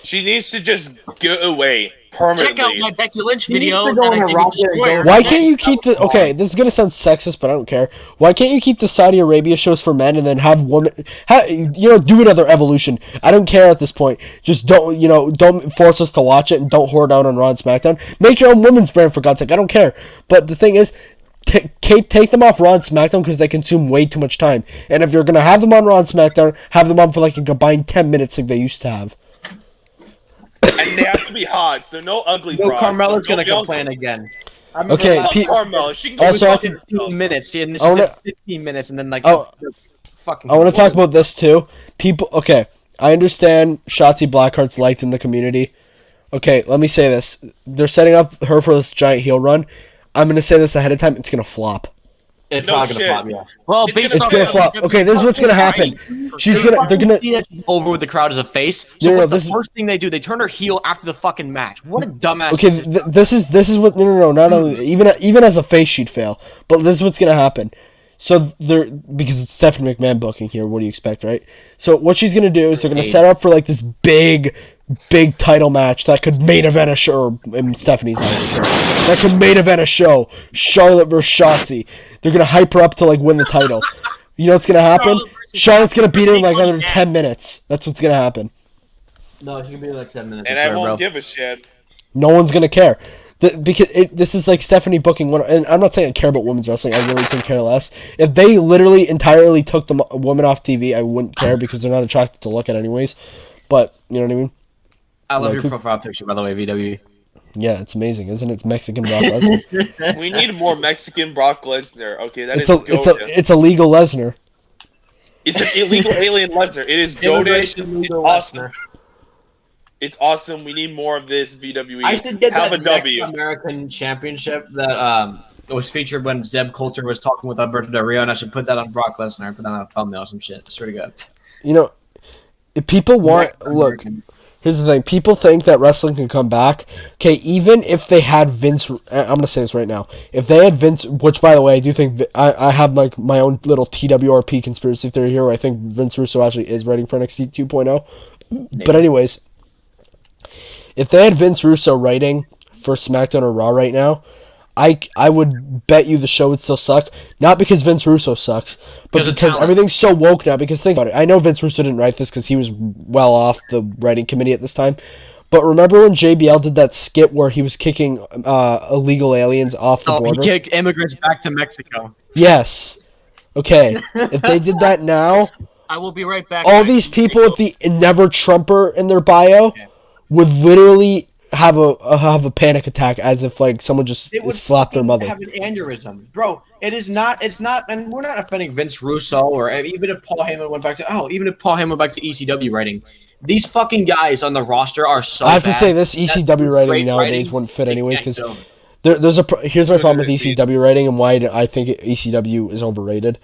She needs to just go away permanently. Check out my Becky Lynch She needs video. to go that I on a did with rocket and Destroyer. Why can't you keep the okay? This is gonna sound sexist, but I don't care. Why can't you keep the Saudi Arabia shows for men and then have women? Do another Evolution. I don't care at this point. Just don't force us to watch it and don't whore down on Raw and SmackDown. Make your own women's brand for God's sake. I don't care. But the thing is, take them off Raw and SmackDown because they consume way too much time. And if you're gonna have them on Raw and SmackDown, have them on for like a combined 10 minutes like they used to have. And they have to be hot, so no ugly broads. Carmella's so gonna no complain again. Okay, Carmella. She can go also, fuck I- herself. 15 minutes. See, and this I is wanna- 15 minutes, and then like fucking. I want to talk about this too. People, okay, I understand Shotzi Blackheart's liked in the community. Okay, let me say this. They're setting up her for this giant heel run. I'm going to say this ahead of time. It's going to flop. It's No probably shit. gonna flop, yeah. Well, It's based It's on going to flop. Okay, this is what's going to happen. They're going to... See that she's over with the crowd as a face. So No, what's this the is- first thing they do? They turn her heel after the fucking match. What a dumbass. Okay, decision. this is what... No, not only... Even as a face, she'd fail. But this is what's going to happen. So, because it's Stephanie McMahon booking here, what do you expect, right? So, what she's going to do is they're going to set up for, like, this big title match that could main event a show. Stephanie's not really sure. That could main event a show. Charlotte versus Shotzi. They're going to hype her up to, like, win the title. You know what's going to happen? Charlotte's going to beat her in, like, under 10 minutes. That's what's going to happen. No, she can be like 10 minutes. And I won't give a shit. No one's going to care. Because this is like Stephanie booking one, and I'm not saying I care about women's wrestling. I really couldn't care less. If they literally entirely took the women off TV, I wouldn't care because they're not attractive to look at anyways. But you know what I mean? I love Like, your profile picture, by the way, VWE. Yeah, it's amazing, isn't it? It's Mexican Brock Lesnar. We need more Mexican Brock Lesnar. Okay, that it's is it's a legal Lesnar. It's an illegal alien Lesnar. It is goated. It's awesome. It's awesome. We need more of this VWE. I should get Have that a W. American Championship that was featured when Zeb Coulter was talking with Alberto Del Rio, and I should put that on Brock Lesnar. Put that on a thumbnail or some shit. I swear to God. You know, if people want look. Here's the thing. People think that wrestling can come back. Okay, even if they had Vince... I'm going to say this right now. If they had Vince... Which, by the way, I do think... I have like my own little TWRP conspiracy theory here where I think Vince Russo actually is writing for NXT 2.0. But anyways, if they had Vince Russo writing for SmackDown or Raw right now, I would bet you the show would still suck. Not because Vince Russo sucks, but because everything's so woke now. Because think about it. I know Vince Russo didn't write this because he was well off the writing committee at this time. But remember when JBL did that skit where he was kicking illegal aliens off the border? He kicked immigrants back to Mexico. Yes. Okay. If they did that now, I will be right back. all these people with the Never Trumper in their bio would literally have a panic attack as if like someone just slapped their mother. Have an aneurysm, bro. It's not, and we're not offending Vince Russo or even if Paul Heyman went back to ECW writing. These fucking guys on the roster are so. I have to bad. say this ECW writing great nowadays writing. wouldn't fit anyways because go. here's my problem with ECW writing and why I think ECW is overrated.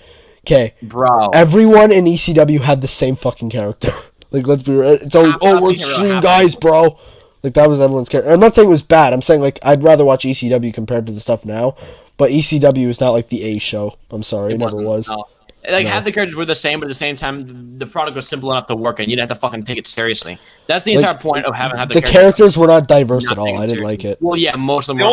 Okay, bro. Everyone in ECW had the same fucking character. Like let's be real, it's always we're extreme guys, bro. Like that was everyone's character. I'm not saying it was bad. I'm saying like I'd rather watch ECW compared to the stuff now. But ECW is not like the A show. I'm sorry, it never was. No. Like half the characters were the same, but at the same time, the product was simple enough to work, and you didn't have to fucking take it seriously. That's the entire point of having had the characters were not diverse at all. I didn't like it. Well, yeah, most of them.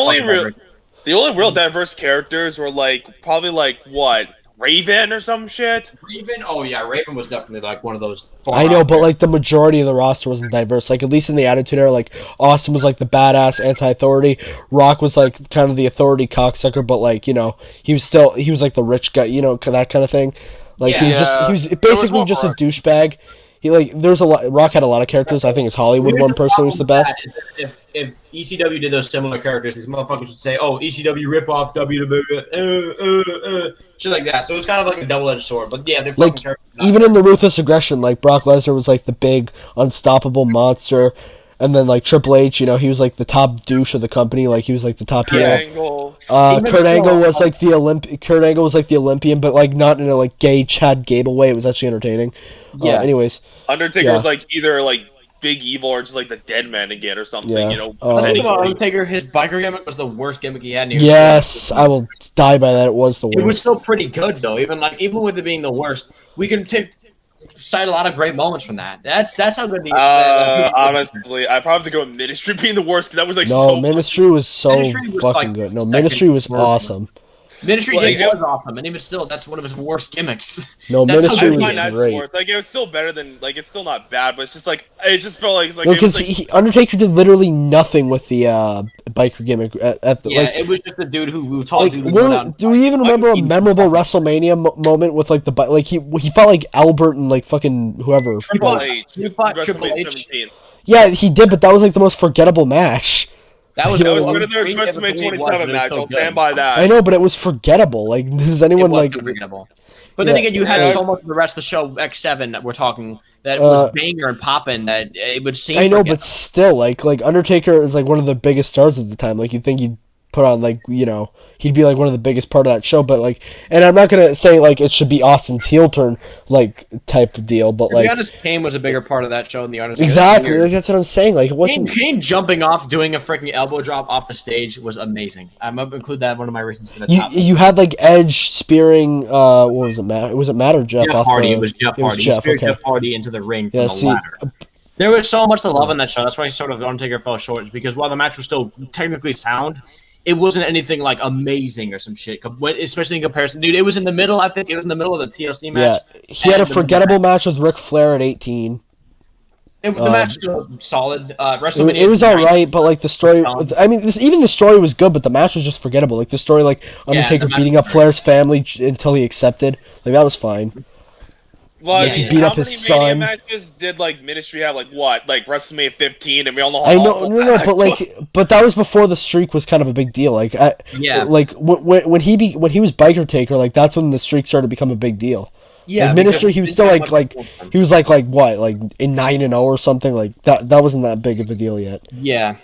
The only real diverse characters were like probably like what Raven or some shit. Raven, oh yeah, Raven was definitely like one of those. I know, but like the majority of the roster wasn't diverse. Like at least in the Attitude Era, like Austin was like the badass anti-authority. Rock was like kind of the authority cocksucker, but like he was like the rich guy, that kind of thing. Like he was basically just a douchebag. He Rock had a lot of characters. I think his Hollywood one person was the best. If ECW did those similar characters, these motherfuckers would say, "Oh, ECW rip off WWE," shit like that. So it's kind of like a double-edged sword. But yeah, they're fucking characters even in the Ruthless Aggression, like Brock Lesnar was like the big unstoppable monster, and then like Triple H, you know, he was like the top douche of the company, like he was like the top heel. Kurt Angle was like the Olympian, but like not in a like gay Chad Gable way. It was actually entertaining. Yeah. Anyways, Undertaker was like either like Big Evil or just like the Dead Man again or something. You know. I think about Undertaker, his biker gimmick was the worst gimmick he had. Yes, I will die by that. It was the worst. It was still pretty good though. Even with it being the worst, we can cite a lot of great moments from that. That's how good the. Honestly, I probably have to go with Ministry being the worst because that was like Ministry was so fucking good. No, Ministry was awesome. Ministry was awesome, and even still, that's one of his worst gimmicks. No, Ministry was great. Like it was still better than it's still not bad, but it's just like it just felt like Undertaker did literally nothing with the biker gimmick at the. It was just the dude who told you. Do we even remember a memorable WrestleMania moment with like he fought like Albert and like fucking whoever. Triple H. Yeah, he did, but that was like the most forgettable match. That was better than their WrestleMania 27 match. I'll stand by that. I know, but it was forgettable. Like, does anyone like? Forgettable. But then again, you had so much of the rest of the show X7 that we're talking that was banger and popping that it would seem. I know, but still, like Undertaker is like one of the biggest stars at the time. Like you'd think he'd put on like he'd be like one of the biggest part of that show, but like, and I'm not gonna say like it should be Austin's heel turn like type of deal, but like, to be honest, Kane was a bigger part of that show than the Honest. Exactly, like that's what I'm saying. Like it wasn't Kane jumping off, doing a freaking elbow drop off the stage was amazing. I'm gonna include that one of my reasons for the top. You had like Edge spearing. What was it, Matt? Was it Matt or Jeff? Jeff Hardy. It was Jeff Hardy. He speared Jeff Hardy into the ring from the ladder. There was so much to love in that show. That's why sort of Undertaker fell short, because while the match was still technically sound, it wasn't anything like amazing or some shit, especially in comparison. Dude, it was in the middle. I think it was in the middle of the TLC match. Yeah, he had a forgettable match with Ric Flair at 18. The match was solid. WrestleMania. It was all right, but like the story. I mean, even the story was good, but the match was just forgettable. Like the story, like Undertaker beating up Flair's family until he accepted. Like that was fine. Well, he beat up his son. Mania matches did like Ministry have like what, like WrestleMania 15, and we all know. I know, but that was before the streak was kind of a big deal. Like, like when he was Biker Taker, like that's when the streak started to become a big deal. Yeah, like, Ministry, he was still like he was like what, like in 9-0 or something. Like that wasn't that big of a deal yet. Yeah.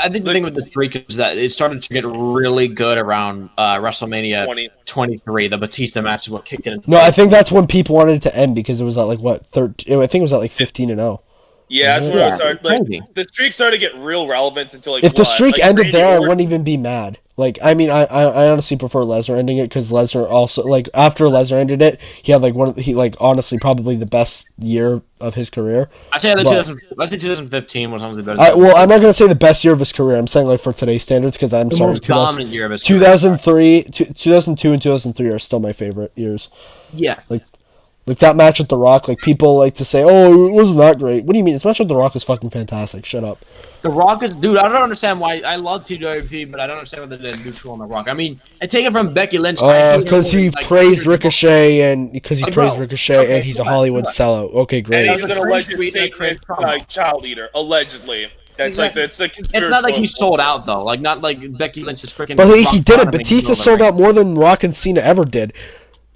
I think the thing with the streak is that it started to get really good around WrestleMania 23. The Batista match is what kicked it into. No, I think that's when people wanted it to end because it was at like what 13. I think it was at like 15-0 Yeah, that's when it started. Like the streak started to get real relevance until like. If the streak ended there, I wouldn't even be mad. Like, I mean, I honestly prefer Lesnar ending it because Lesnar also, like, after Lesnar ended it, he had, like, honestly, probably the best year of his career. I'd say 2015 was honestly better. Well, I'm not going to say the best year of his career. I'm saying, like, for today's standards, because I'm sorry. The most dominant year of his career. 2002 and 2003 are still my favorite years. Yeah. Like that match with The Rock, like people like to say, oh, it wasn't that great. What do you mean? This match with The Rock is fucking fantastic. Shut up. The Rock is, dude, I don't understand why. I love TWP, but I don't understand whether they're neutral on The Rock. I mean, I take it from Becky Lynch. Because he praised Ricochet and and he's a Hollywood sellout. Okay, great. And he's an alleged Satanist child eater, allegedly. It's not like he sold out though. Like not like Becky Lynch's freaking. But he did it. Batista sold out more than Rock and Cena ever did.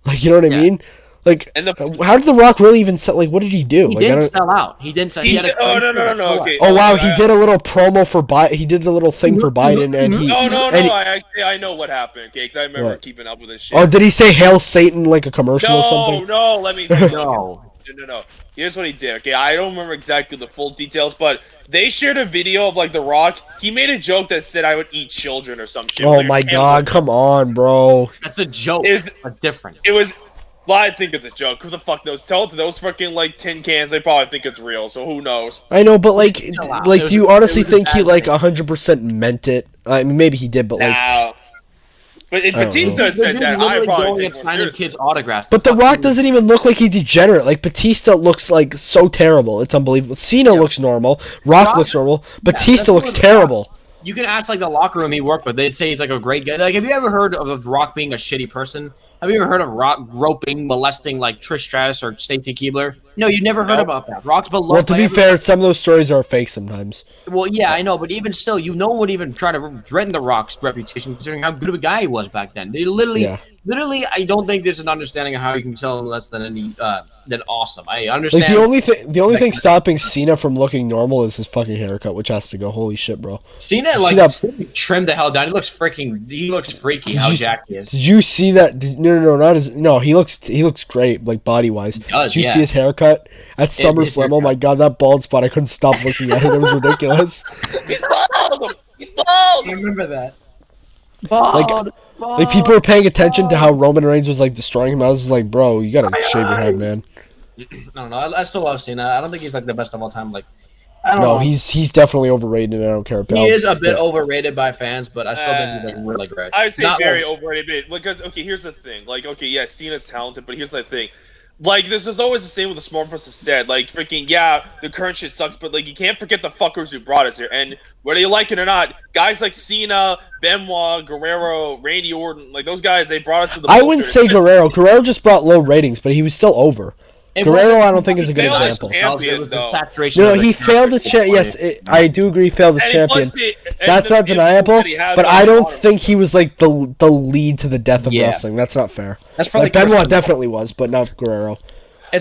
Like, you know what I mean? Like, how did The Rock really even sell? Like, what did he do? He didn't sell out. He didn't sell. No. Okay. Oh wow, he did a little promo for Biden. He did a little thing for Biden, and he. No. I know what happened. Okay, because I remember keeping up with this shit. Oh, did he say "Hail Satan" like a commercial or something? No. Let me. No. Here's what he did. Okay, I don't remember exactly the full details, but they shared a video of like The Rock. He made a joke that said, "I would eat children" or some shit. Oh my god! Come on, bro. That's a joke. It's different. It was. Well, I think it's a joke. Who the fuck knows? Tell it to those freaking like tin cans. They probably think it's real. So who knows? I know, but like, do you honestly think he like 100% meant it? I mean, maybe he did, but like. But if Batista said that, I probably take signing kids' autographs. But The Rock doesn't even look like he's degenerate. Like Batista looks like so terrible. It's unbelievable. Cena looks normal. Rock looks normal. Batista looks terrible. You can ask like the locker room he worked with. They'd say he's like a great guy. Like, have you ever heard of Rock being a shitty person? Have you ever heard of Rock groping, molesting like Trish Stratus or Stacy Keibler? No, you never heard about that. Rock's beloved. Well, to be fair, some of those stories are fake sometimes. Well, yeah, I know, but even still, no one would even try to threaten the Rock's reputation, considering how good of a guy he was back then. They literally, I don't think there's an understanding of how you can tell him less than than awesome. I understand. Like the only thing stopping Cena from looking normal is his fucking haircut, which has to go. Holy shit, bro. Cena trimmed the hell down. He looks freaky. How jacked he is. Did you see that? No, he looks great, like body wise. Did you see his haircut at SummerSlam? Oh my god, that bald spot! I couldn't stop looking at it. It was ridiculous. He's bald. He's bald. I remember that. Bald. Like people were paying attention to how Roman Reigns was like destroying him. I was just like, bro, you gotta shave your head, man. I don't know. I still love Cena. I don't think he's like the best of all time. Like, I don't know. He's definitely overrated, and I don't care about. He is a bit overrated by fans, but I still think he's like really great. I would say very overrated, because here's the thing. Like, yeah, Cena's talented, but here's the thing. Like, this is always the same with the smart person said. Like, freaking, yeah, the current shit sucks, but, like, you can't forget the fuckers who brought us here. And whether you like it or not, guys like Cena, Benoit, Guerrero, Randy Orton, like, those guys, they brought us to the I wouldn't say Guerrero. Guerrero just brought low ratings, but he was still over. Guerrero, I don't think is a good example. No, he failed as champion. Yes, I do agree. He failed as champion. That's not deniable. But I don't think he was like the lead to the death of wrestling. That's not fair. That's probably Benoit definitely was, but not Guerrero.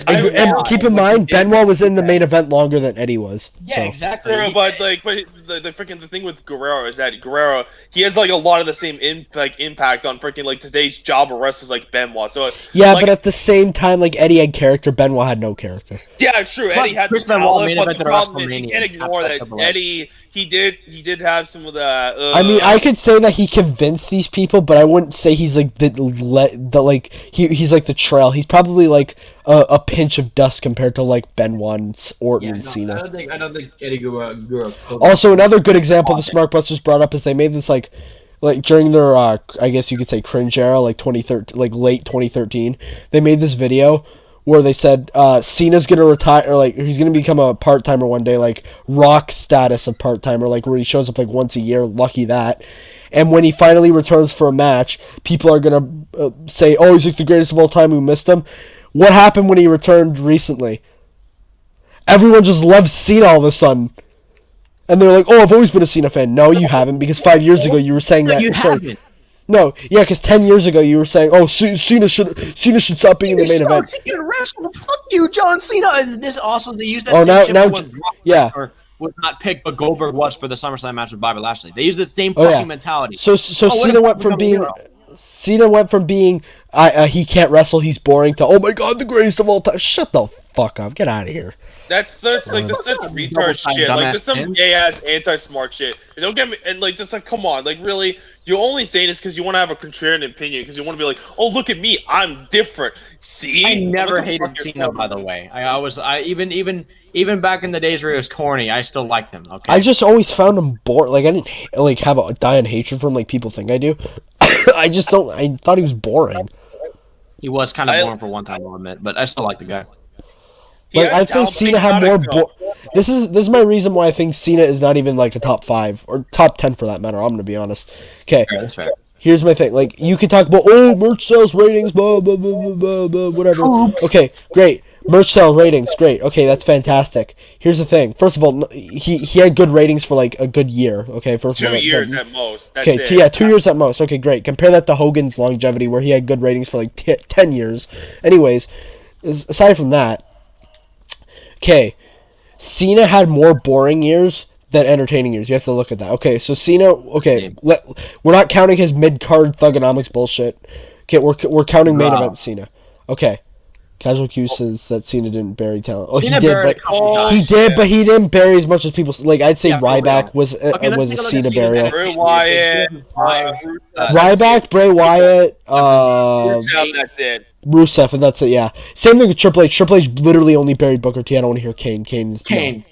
And keep in mind, Benoit was in the main event longer than Eddie was. Yeah, exactly. But the thing with Guerrero is that Guerrero, he has like a lot of the same impact on freaking like today's job of wrestlers like Benoit. So yeah, but at the same time, like Eddie had character, Benoit had no character. Yeah, true. Eddie had the talent, but the problem is you can't ignore that Eddie. He did have some of the. I mean, I could say that he convinced these people, but I wouldn't say he's like he's like the trail. He's probably like a pinch of dust compared to like Benoit, Orton, and Cena. I don't think Eddie Guerrero. Also, another good example the Smart Busters brought up is they made this like during their I guess you could say cringe era, like 2013, like late 2013. They made this video where they said Cena's gonna retire, or like he's gonna become a part timer one day, like Rock status of part timer, like where he shows up like once a year. Lucky that. And when he finally returns for a match, people are gonna say, "Oh, he's like the greatest of all time. Who missed him?" What happened when he returned recently? Everyone just loves Cena all of a sudden. And they're like, "Oh, I've always been a Cena fan." No, you haven't, because 5 years ago you were saying that. You haven't. No, yeah, because 10 years ago you were saying, "Oh, Cena should stop being in the main event." Fuck you, John Cena. Is this awesome? They use that same shit when Brock was not picked, but Goldberg was for the SummerSlam match with Bobby Lashley. They use the same fucking mentality. So Cena went from being he can't wrestle, he's boring, to, "Oh my god, the greatest of all time." Shut the fuck up. Get out of here. That's such retard shit. Like, that's some gay ass anti-smart shit. And don't get me, and like, just like, come on, like, really, you're only saying this because you want to have a contrarian opinion, because you want to be like, "Oh, look at me, I'm different." See, I never hated Cena, by the way. I even back in the days where he was corny, I still liked him. Okay, I just always found him boring. Like, I didn't like have a dying hatred for him like people think I do. I just don't. I thought he was boring. He was kind of boring for one time, I'll admit, but I still like the guy. Like, I'd say Cena had more. This is my reason why I think Cena is not even like a top 5 or top 10 for that matter. I'm gonna be honest. Okay, that's fair. Here's my thing. Like, you can talk about merch sales ratings, blah blah blah blah blah, blah whatever. Okay, great. Merch sales ratings, great. Okay, that's fantastic. Here's the thing. First of all, he had good ratings for like a good year. Okay, first of all, 2 years at most. That's okay, yeah, 2 years at most. Okay, great. Compare that to Hogan's longevity, where he had good ratings for like 10 years. Anyways, aside from that. Okay, Cena had more boring years than entertaining years. You have to look at that. Okay, so Cena. Okay, we're not counting his mid-card thugonomics bullshit. Okay, we're counting main event Cena. Okay, Casual Q says that Cena didn't bury talent. Oh, Cena he did, but he didn't bury as much as people. Like, I'd say Ryback was a Cena burial. Bray Wyatt, Ryback, Bray Wyatt, that's it. Rusev, and that's it. Yeah, same thing with Triple H. Triple H literally only buried Booker T. I don't want to hear Kane. Kane was fine.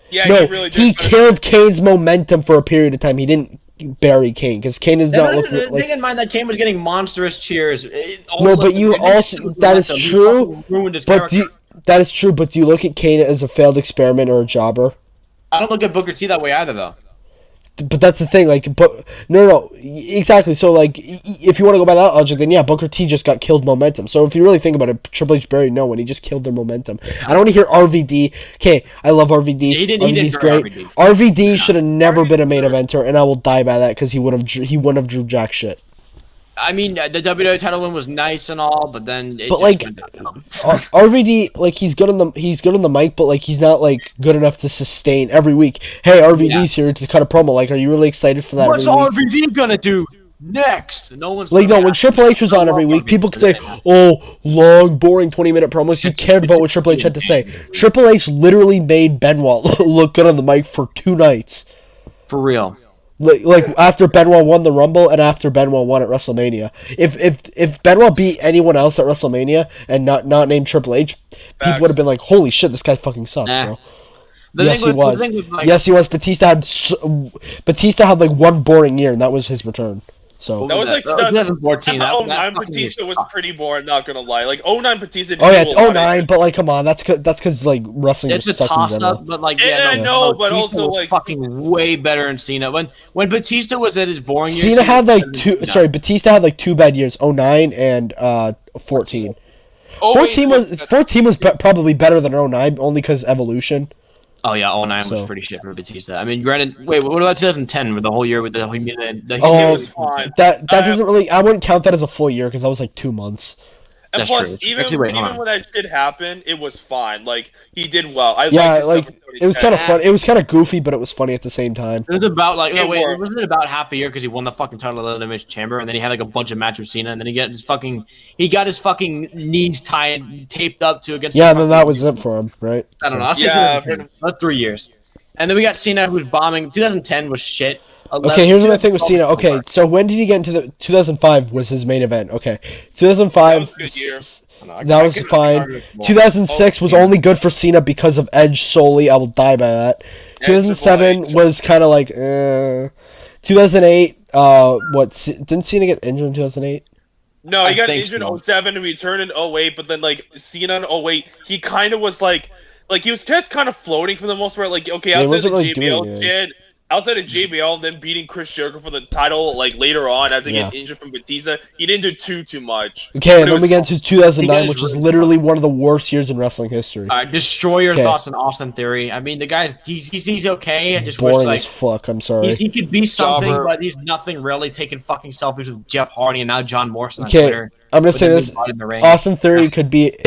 He killed Kane's momentum for a period of time. He didn't bury Kane because Kane is not looking. Take in mind that Kane was getting monstrous cheers. But you also that is true. That is true. But do you look at Kane as a failed experiment or a jobber? I don't look at Booker T that way either, though. But that's the thing, like, but no, exactly. So, like, if you want to go by that logic, then yeah, Booker T just got killed momentum. So if you really think about it, Triple H buried no one. He just killed their momentum. I don't want to hear RVD. Okay, I love RVD. RVD's great. RVD should have never been a main eventer, and I will die by that because he wouldn't have drew jack shit. I mean, the WWE title win was nice and all, but then it went downhill. RVD, like, he's good on the mic, but like he's not like good enough to sustain every week. Hey, RVD's here to cut a promo. Like, are you really excited for that? What's RVD gonna do next? No one's like, no. When Triple H was on every week, people could say, "Oh, long, boring 20-minute promos." You cared about what Triple H had to say. Triple H literally made Benoit look good on the mic for 2 nights. For real. Like after Benoit won the Rumble and after Benoit won at WrestleMania. If Benoit beat anyone else at WrestleMania and not named Triple H, people would have been like, "Holy shit, this guy fucking sucks, bro." Yes, he was. Yes, he was. Batista had like 1 boring year, and that was his return. So that was like 2014. That Batista was pretty boring. Not gonna lie, like 09 Batista. Oh yeah, 09. But like, come on, that's because like wrestling it's was a such in general. toss-up, but like, yeah, no, but Batista also was like fucking way better than Cena. When Batista was at his boring years, Cena had like 2. Sorry, Batista had like 2 bad years: 09 and 14. 14 was probably better than 09, only because Evolution. Oh yeah, 09 was pretty shit for Batista. I mean, granted, wait, what about 2010 with the whole year with the was fine. That doesn't really. I wouldn't count that as a full year because that was like 2 months. And That's plus, true. even when that shit happened, it was fine. Like, he did well. It was kind of fun. It was kind of goofy, but it was funny at the same time. It was about like wasn't it about half a year because he won the fucking title of the Elimination Chamber, and then he had like a bunch of matches with Cena, and then he got his fucking knees taped up to against. Yeah, and then that was it for him, right? I don't know. That's 3 years, and then we got Cena who's bombing. 2010 was shit. Okay, here's my thing with Cena. Okay, so when did he get into the 2005 was his main event? Okay, 2005. That was a good year. That was fine. 2006 was only good for Cena because of Edge solely. I will die by that. 2007 was kind of like, 2008. Didn't Cena get injured in 2008? No, he got injured in 07 and returned in 08. But then like Cena in 08, he kind of was like he was just kind of floating for the most part. Like, okay, outside of the JBL shit. Outside of JBL and then beating Chris Jericho for the title, like later on after getting injured from Batista, he didn't do too much. Okay, and then we get into 2009, which is literally one of the worst years in wrestling history. Destroy your thoughts on Austin Theory. I mean, the guy's he's okay. I just boring wish like as fuck. I'm sorry. He could be something, but he's nothing really. Taking fucking selfies with Jeff Hardy and now John Morrison on Twitter. I'm gonna say this: Austin Theory could be.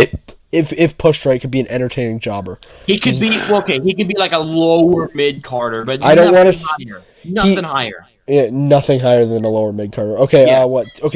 If pushed right, could be an entertaining jobber. He could be He could be like a lower mid Carter, but I don't want to nothing higher. Yeah, nothing higher than a lower mid Carter. Okay,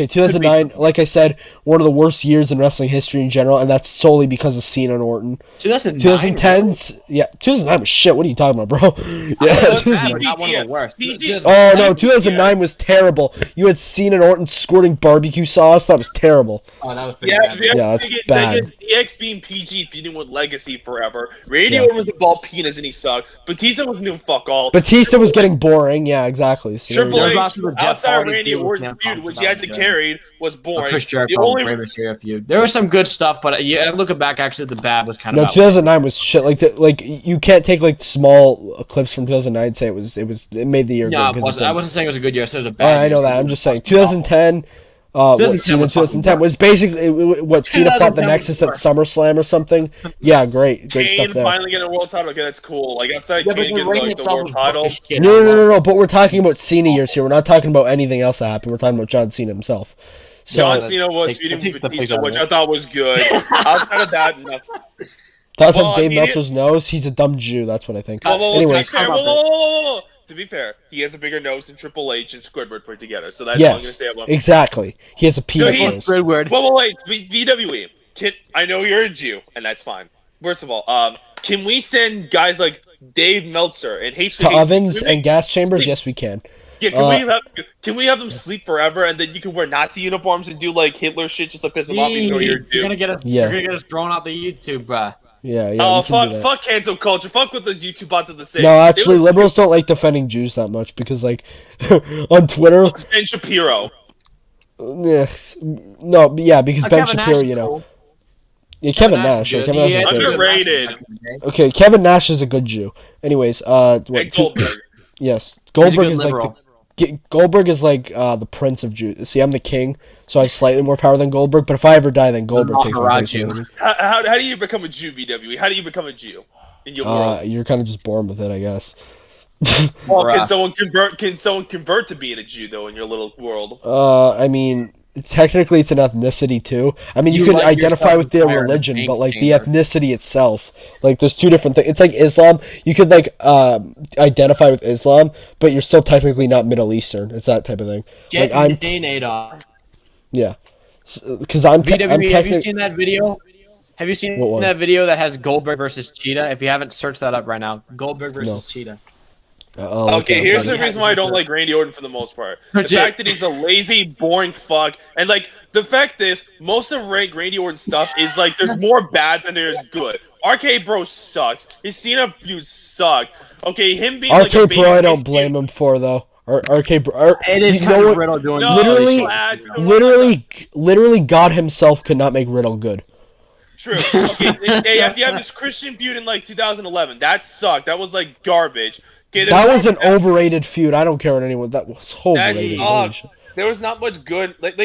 2009. Like I said, one of the worst years in wrestling history in general, and that's solely because of Cena and Orton. 2010s, yeah, 2009 was shit. What are you talking about, bro? Yeah, not one of the worst. 2009 was terrible. You had Cena and Orton squirting barbecue sauce. That was terrible. Oh, that was pretty bad. Yeah, that's bad. DX being PG feuding with Legacy forever. Randy Orton was a bald penis and he sucked. Batista was doing fuck all. Batista was getting boring. Yeah, exactly. So Triple H, outside of Randy Orton's feud, which he had to carry, was boring. Chris Jericho, Rey Mysterio feud. There was some good stuff, but looking back, actually, the bad was kind of. No, 2009 was shit. Like you can't take like small clips from 2009 and say it made the year. No, good, I wasn't saying it was a good year. I said it was a bad. I know that. I'm just saying 2010. 2010 was basically what Cena fought the Nexus at SummerSlam or something. Yeah, great Kane stuff there. finally getting a world title. Okay, that's cool. Like outside Kane getting like the world title. No. But we're talking about Cena years here. We're not talking about anything else that happened. We're talking about John Cena himself. So, John Cena was feuding with Batista, which I thought was good. Outside of that, nothing. That's on Dave Meltzer's nose. He's a dumb Jew. That's what I think. Anyways. To be fair, he has a bigger nose than Triple H and Squidward put together. So that's all I'm going to say about him. Exactly. He has a penis nose. Squidward. Wait. VWE. I know you're a Jew, and that's fine. First of all, can we send guys like Dave Meltzer and H to ovens and gas chambers? Yes, we can. Yeah, can we have them sleep forever, and then you can wear Nazi uniforms and do like Hitler shit just to piss them off? Even though you're a Jew. You're gonna get us thrown out the YouTube. Yeah. Oh, fuck cancel culture. Fuck what the YouTube bots have to say. No, actually, liberals don't like defending Jews that much because, like, on Twitter. Ben Shapiro. Yeah. No, yeah, because Ben Shapiro, you know. Yeah, Kevin Nash. Kevin Nash underrated. Okay, Kevin Nash is a good Jew. Anyways, Goldberg. Yes, He's a Goldberg good is liberal. Goldberg is like the prince of Jews. See, I'm the king, so I have slightly more power than Goldberg. But if I ever die, then Goldberg takes my place. You know what I mean? How do you become a Jew, VWE? How do you become a Jew in your world? You're kind of just born with it, I guess. Well, can someone convert? Can someone convert to being a Jew though in your little world? I mean, technically it's an ethnicity too. I mean, you could like identify yourself with their higher religion, than but like the chamber. ethnicity itself, like there's two different things. It's like Islam. You could like identify with Islam, but you're still technically not Middle Eastern. It's that type of thing. Get Like I'm, Dane Adolf. yeah, because I'm VWE, have you technically. seen that video? Have you seen What one? that video that has Goldberg versus Cheetah? If you haven't, search that up right now. Goldberg versus No. Cheetah. Okay, here's the reason why I don't like Randy Orton for the most part. The Legit. fact that he's a lazy, boring fuck, and like the fact is, most of Randy Orton stuff is like there's more bad than there's good. RK Bro sucks. His Cena feud sucked. Okay, him being like a RK Bro, I don't babyface- blame him for though. RK Bro, It is you kind know of what? Riddle doing No, Literally- lads, don't worry. Literally, God himself could not make Riddle good. True. Okay, you have this Christian feud in like 2011. That sucked. That was like garbage. Okay, That was an overrated feud. I don't care what anyone. That was overrated. Holy shit. there was not much good. Like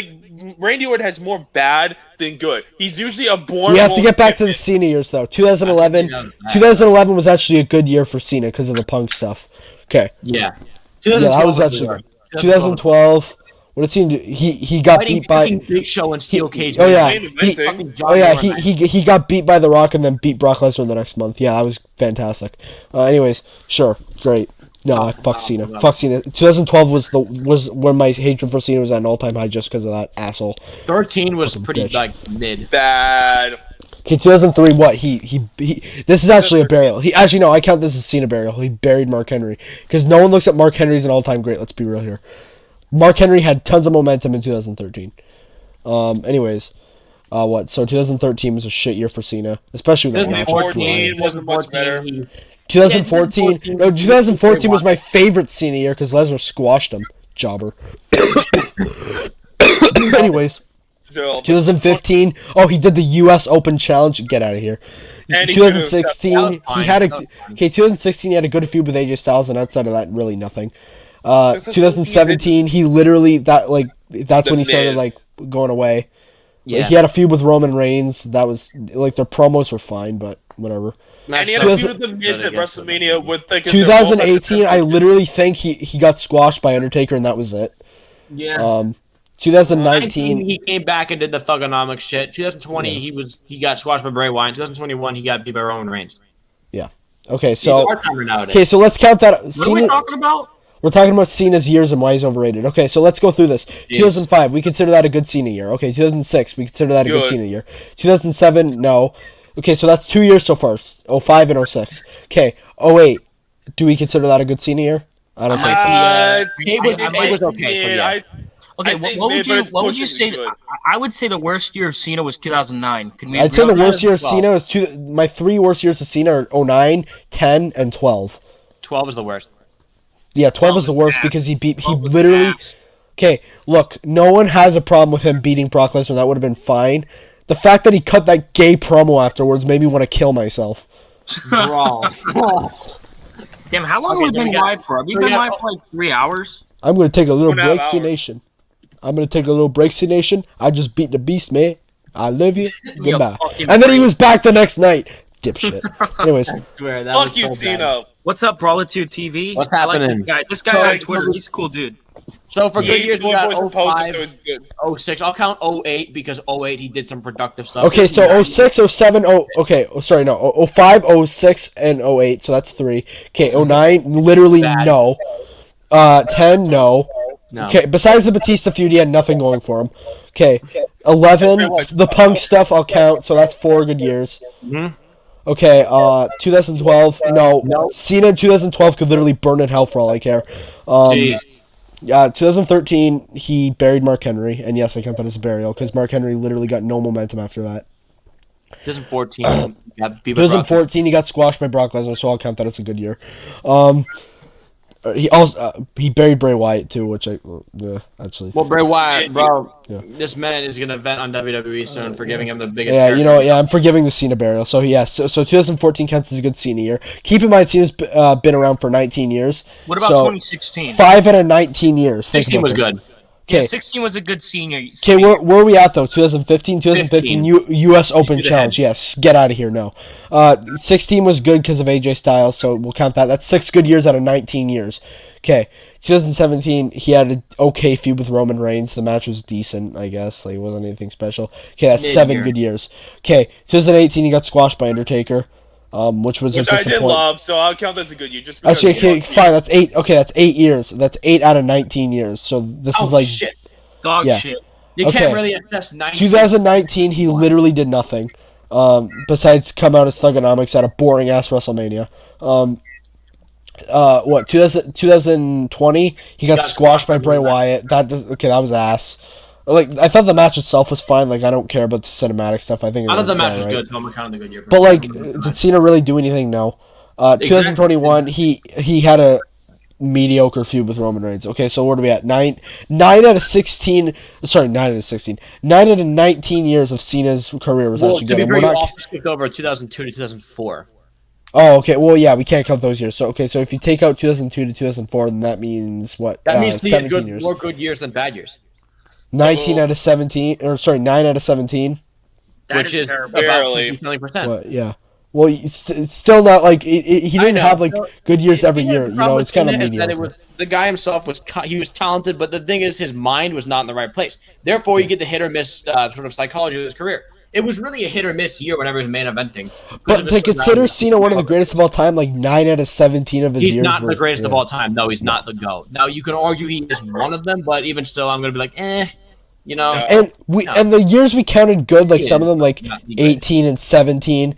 Randy Orton has more bad than good. He's usually a born. We have to get back to the Cena years though. 2011 was actually a good year for Cena because of the Punk stuff. Okay. Yeah. Yeah, that was actually 2012. What did Cena do? He got Fighting beat by. fucking Big Show and Steel Cage. Oh yeah. Main eventing. He got beat by The Rock and then beat Brock Lesnar the next month. Yeah, that was fantastic. Anyways, sure, great. No, fuck Cena. Fuck Cena. 2012 was when my hatred for Cena was at an all-time high just because of that asshole. 13 was Fucking pretty bitch. like mid. Bad. Okay, 2003. What he? This is actually a burial. He actually no, I count this as Cena burial. He buried Mark Henry because no one looks at Mark Henry as an all-time great. Let's be real here. Mark Henry had tons of momentum in 2013. Anyways, what? So 2013 was a shit year for Cena, especially with that match with 2014 Bryan. wasn't much better. 2014. No, 2014 was my favorite Cena year because Lesnar squashed him. Jobber. Anyways. Still, 2015. Oh, he did the U.S. Open Challenge. Get out of here. And he could've 2016. He had a. Okay, 2016. He had a good feud with AJ Styles, and outside of that, really nothing. 2017. He literally that's when he started like going away. Yeah. He had a feud with Roman Reigns. That was like their promos were fine, but whatever. And he had a feud with the Miz at WrestleMania with like. 2018. I literally think he got squashed by Undertaker, and that was it. Yeah. 2019. He came back and did the thugonomics shit. 2020 he got squashed by Bray Wyatt. 2021 he got beat by Roman Reigns. Yeah. Okay, He's so a part-timer nowadays. okay, so let's count that. What are we talking about? We're talking about Cena's years and why he's overrated. Okay, so let's go through this. 2005, we consider that a good Cena year. Okay, 2006, we consider that a good Cena year. 2007, no. Okay, so that's 2 years so far. 05 and 06. Okay, 08, do we consider that a good Cena year? I don't think so. It was okay. Yeah. Okay, I say what mid, would but it's you pushing say? good. I would say the worst year of Cena was 2009. Can we? I'd say agree the on worst that? year of Cena is my 3 worst years of Cena are 09, 10, and 12. 12 is the worst. Yeah, 12 is the worst because he literally. Okay, look, no one has a problem with him beating Brock Lesnar. That would have been fine. The fact that he cut that gay promo afterwards made me want to kill myself. Bro. Damn, how long have we been live for? Have we been live for like 3 hours? I'm going to take a little 2.5 break, hours. C Nation. I'm going to take a little break, C Nation. I just beat the beast, man. I love you. Goodbye. fucking And then he freak. was back the next night. Dipshit. Anyways. I swear, that Fuck was you, so Cena. bad. What's up, Brawlitude TV? What's I like happening? this guy. This guy on Twitter, he's a cool dude. So for He good hates years, we doing got voice and poses, so 05, it's good. 06. I'll count 08 because 08 he did some productive stuff. Okay, so 06, 07, okay, sorry, no, 05, 06, and 08, so that's 3. Okay, 09, literally Bad. no. 10, no. No. Okay, besides the Batista feud, he had nothing going for him. Okay, 11, the Punk stuff I'll count, so that's 4 good years. Mhm. Okay, 2012, no. Cena in 2012 could literally burn in hell for all I care. Jeez. 2013, he buried Mark Henry, and yes, I count that as a burial, because Mark Henry literally got no momentum after that. 2014 got beat by Brock. 2014, he got squashed by Brock Lesnar, so I'll count that as a good year. He also he buried Bray Wyatt too, which actually. Well, Bray Wyatt, bro, Yeah. this man is gonna vent on WWE soon for giving him the biggest. Yeah, I'm forgiving the Cena burial. So yes, so 2014 counts as a good Cena year. Keep in mind, Cena's been around for 19 years. What about 2016? 5 out of 19 years. 16 was good. Yeah, 16 was a good senior. Okay, where are we at though? 2015, 2015 U.S. Open Challenge. Yes, get out of here. No, 16 was good because of AJ Styles, so we'll count that. That's 6 good years out of 19 years. Okay, 2017 he had an okay feud with Roman Reigns. The match was decent, I guess. Like it wasn't anything special. Okay, that's 7 good years. Okay, 2018 he got squashed by Undertaker. Which was which a I did love, so I'll count that as a good year. Just because actually, okay, fine. That's 8. Okay, that's 8 years. That's 8 out of 19 years. So this is like shit. Dog shit. You can't really assess 19. 2019, he literally did nothing. Besides come out as Thugonomics at a boring ass WrestleMania. 2020, he got squashed by Bray Wyatt. That was ass. Like I thought the match itself was fine. Like I don't care about the cinematic stuff. I thought the match was good, so I'm gonna count the good year. But like, did Cena really do anything? No. 2021, he had a mediocre feud with Roman Reigns. Okay, so where are we at? 9 out of 16. Sorry, 9 out of 16. 9 out of 19 years of Cena's career was actually good. To be fair, you also skipped over 2002 to 2004. Oh, okay. Well, yeah, we can't count those years. So okay, so if you take out 2002 to 2004, then that means what? That means 17 years. More good years than bad years. 19 out of 17, or sorry, 9 out of 17. Which is barely. about 50%. Well, yeah. Well, it's still not like he didn't have like good years every year. You know, it's kind of mediocre. The guy himself was talented, but the thing is, his mind was not in the right place. Therefore, you get the hit or miss sort of psychology of his career. It was really a hit or miss year whenever he was main eventing. But to consider Cena one of the greatest of all time, like 9 out of 17 of his years. He's not the greatest of all time. No, he's not the GOAT. Now you can argue he is one of them, but even still, I'm gonna be like, you know. And and the years we counted good, like some of them, like 18 and 17,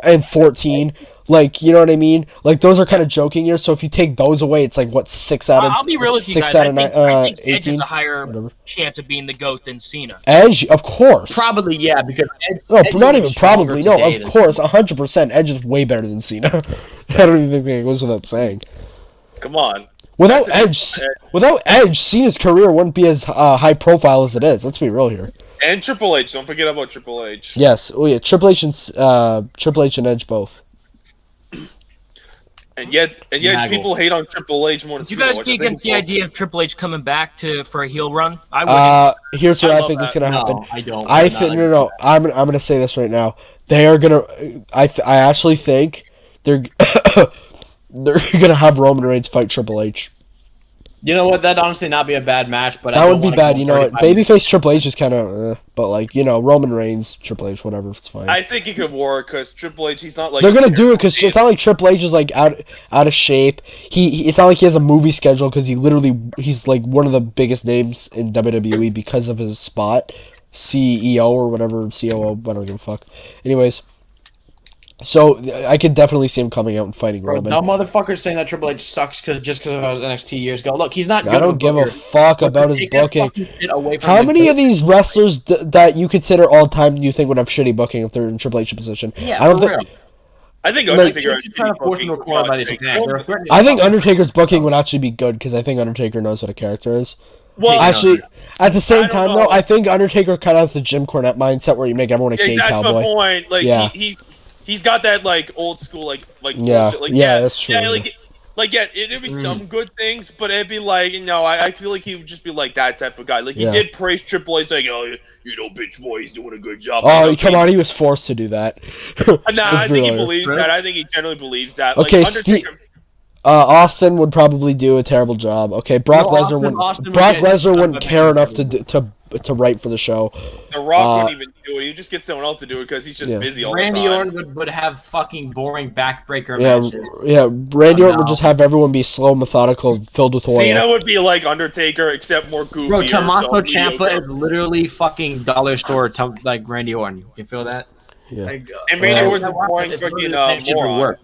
and 14. Like, you know what I mean? Like, those are kind of joking years. So if you take those away, it's like, what, 6 out of 18? I'll be real with you guys. I think Edge is a higher chance of being the GOAT than Cena. Edge? Of course. Probably, yeah, because Edge not even probably. No, of course. 100%. Edge is way better than Cena. I don't even think it goes without saying. Come on. Without Edge, Cena's career wouldn't be as high profile as it is. Let's be real here. And Triple H. Don't forget about Triple H. Yes. Oh, yeah. Triple H and Edge both. And yet people hate on Triple H more than You Cena. guys be against the idea of Triple H coming back for a heel run? I wouldn't. Here's what I think is gonna happen. No, I don't. No. I'm gonna say this right now. They are gonna. I actually think they're gonna have Roman Reigns fight Triple H. You know what? That'd honestly not be a bad match, but that would be bad. You know what? Babyface Triple H is kind of, but like, you know, Roman Reigns, Triple H, whatever, it's fine. I think it could work because Triple H, he's not like. They're gonna do it because it's not like Triple H is like out of shape. It's not like he has a movie schedule because he's like one of the biggest names in WWE because of his spot, CEO or whatever, COO. I don't give a fuck. Anyways. So I could definitely see him coming out and fighting Roman. No motherfuckers saying that Triple H sucks just because of NXT years ago. Look, he's not. I don't give a fuck about his booking. How many of these wrestlers that you consider all time do you think would have shitty booking if they're in Triple H's position? Yeah, I don't think. I think Undertaker. I think Undertaker's booking would actually be good because I think Undertaker knows what a character is. Well, actually, at the same time though, I think Undertaker kind of has the Jim Cornette mindset where you make everyone a fake cowboy. That's my point. Like he's got that like old school like yeah bullshit. Like, that's true. Yeah, it'd be some good things, but it'd be like, you know, I feel like he would just be like that type of guy. Like he did praise Triple H, like, oh, you know, bitch boy, he's doing a good job. Oh, come on, he was forced to do that. I think he believes that. I think he generally believes that. Okay, like, Undertaker. Austin would probably do a terrible job. Okay, Brock Lesnar wouldn't care enough to write for the show. The Rock wouldn't even do it. You just get someone else to do it because he's just busy all the time. Randy Orton would have fucking boring backbreaker matches. Yeah, Randy Orton would just have everyone be slow, methodical, filled with oil. Cena would be like Undertaker, except more goofy. Bro, Tommaso Ciampa is literally fucking dollar store like Randy Orton. You feel that? Yeah. And Randy Orton's a boring fucking moron.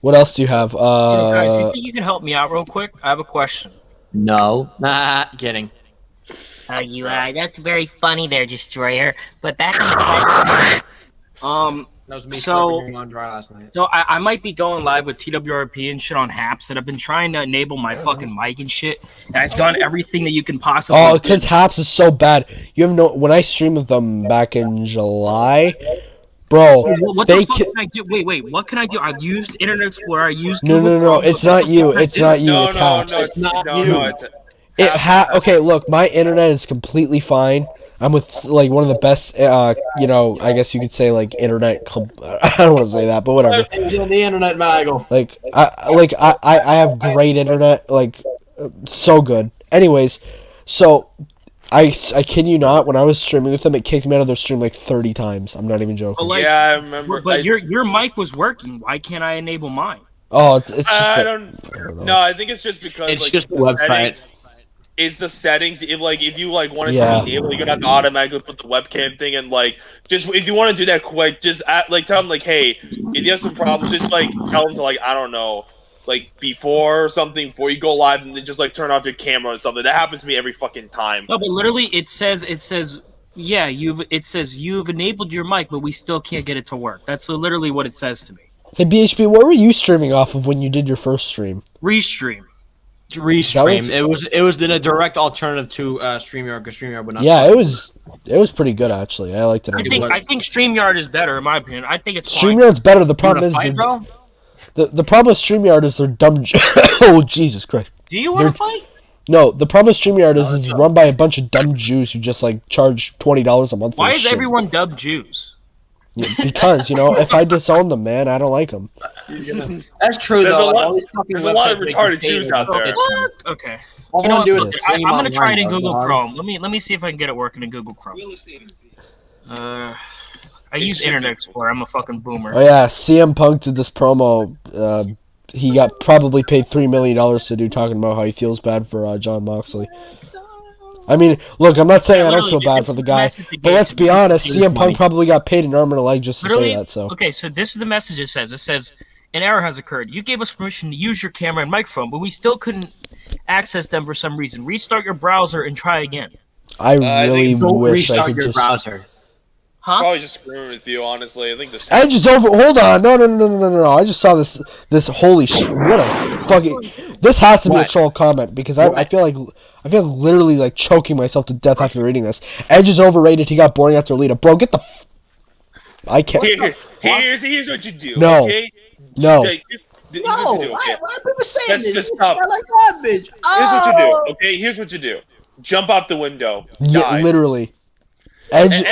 What else do you have? Guys, you think you can help me out real quick? I have a question. No. Nah, kidding. That's very funny there, Destroyer. But back in the That was me So- slurping on dry last night. So I might be going live with TWRP and shit on Haps, and I've been trying to enable my fucking mic and shit. And I've done everything that you can possibly. Oh, because Haps is so bad. You have no. When I streamed with them back in July, bro, What they the fuck can I do? Wait. What can I do? I've used Internet Explorer. I used. No, Google no, no. Chrome. It's What not the you. fuck can I It's do? not you. No, It's no, Haps. no, It's not no, you. no, it's Okay, look, my internet is completely fine. I'm with like one of the best, you know, I guess you could say like internet. I don't want to say that, but whatever. It's on the internet, Michael. Like I have great internet, like so good. Anyways, so I kid you not, when I was streaming with them, it kicked me out of their stream like 30 times. I'm not even joking. But like, yeah, I remember. but your mic was working. Why can't I enable mine? Oh, it's just. I that- don't. No, I think it's just because It's like, just the the website. settings. It's the settings. If you like wanted Yeah. to enable, you're gonna have to automatically put the webcam thing and like just if you want to do that quick, just like tell them like, hey, if you have some problems, just like tell them to like I don't know, like before or something before you go live, and then just like turn off your camera or something. That happens to me every fucking time. No, but literally, it says, yeah, you've enabled your mic, but we still can't get it to work. That's literally what it says to me. Hey BHB, what were you streaming off of when you did your first stream? Restream. Restream. It was the direct alternative to StreamYard because StreamYard would not. Yeah, it was pretty good actually. I liked it. I think StreamYard is better in my opinion. I think it's fine. StreamYard's better. The You problem wanna is fight, bro? the problem with StreamYard is they're dumb. Oh Jesus Christ! Do you want to fight? No, the problem with StreamYard is it's run by a bunch of dumb Jews who just like charge $20 a month. For Why this is shit. everyone dubbed Jews? Yeah, because if I disown them, man, I don't like them. That's true. There's though. a like, lot- all these fucking there's a lot of websites make retarded you pay Jews to out there. get What? Okay. All You know I what? do Fuck is it. I'm stream gonna try it in online, Google dog. Chrome. Let me see if I can get it working in Google Chrome. I use Internet Explorer. I'm a fucking boomer. Oh yeah, CM Punk did this promo. He got probably paid $3 million to do, talking about how he feels bad for John Moxley. I mean, look, I'm not saying I don't feel bad for the guy, but let's be honest, CM Punk probably got paid an arm and a leg just to say that. So Okay, so this is the message it says. It says, an error has occurred. You gave us permission to use your camera and microphone, but we still couldn't access them for some reason. Restart your browser and try again. I really wish I Restart could your just. browser. Huh? Probably just screwing with you, honestly. I think this. Edge is over. Hold on, no. I just saw this. Holy shit! What a fucking. This has to be a What? troll comment because I feel literally like choking myself to death after reading this. Edge is overrated. He got boring after Lita. Bro, get the. I can't. Here's what you do. No. Okay? No. Here's what you do, okay? Why are people saying That's this? just It's tough. like garbage. Here's what you do. Okay, here's what you do. Jump out the window. Yeah, Die. literally. Edge.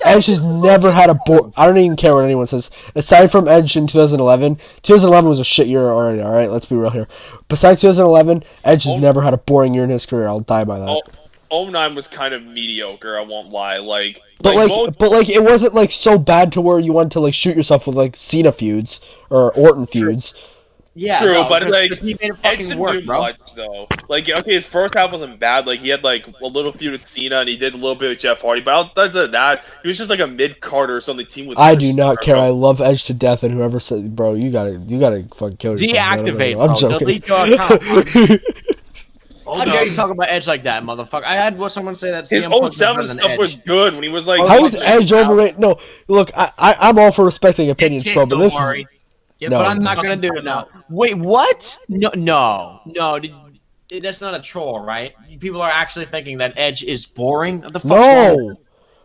Edge has never had a I don't even care what anyone says. Aside from Edge in 2011, 2011 was a shit year already. All right, let's be real here. Besides 2011, Edge has never had a boring year in his career. I'll die by that. 09 was kind of mediocre. I won't lie. But it wasn't like so bad to where you wanted to like shoot yourself with like Cena feuds or Orton feuds. Yeah, true, no, but because like he made it Edge fucking didn't work, do bro. much though. Like, okay, his first half wasn't bad. Like, he had like a little feud with Cena, and he did a little bit with Jeff Hardy. But outside of that, he was just like a mid Carter or something team with. I Chris do not Jericho. care. I love Edge to death, and whoever said, "Bro, you gotta fucking kill yourself." Deactivate, I'm bro. joking. Delete your account. Hold How dare on. you talk about Edge like that, motherfucker? I had someone say that His CM Punk was better 07 than stuff Edge. was good when he was like. How is Edge overrated? No, look, I'm all for respecting opinions, bro, but Don't this worry. is Yeah, No. But I'm not gonna do it now. Wait, what? No. That's not a troll, right? People are actually thinking that Edge is boring. What the fuck's wrong?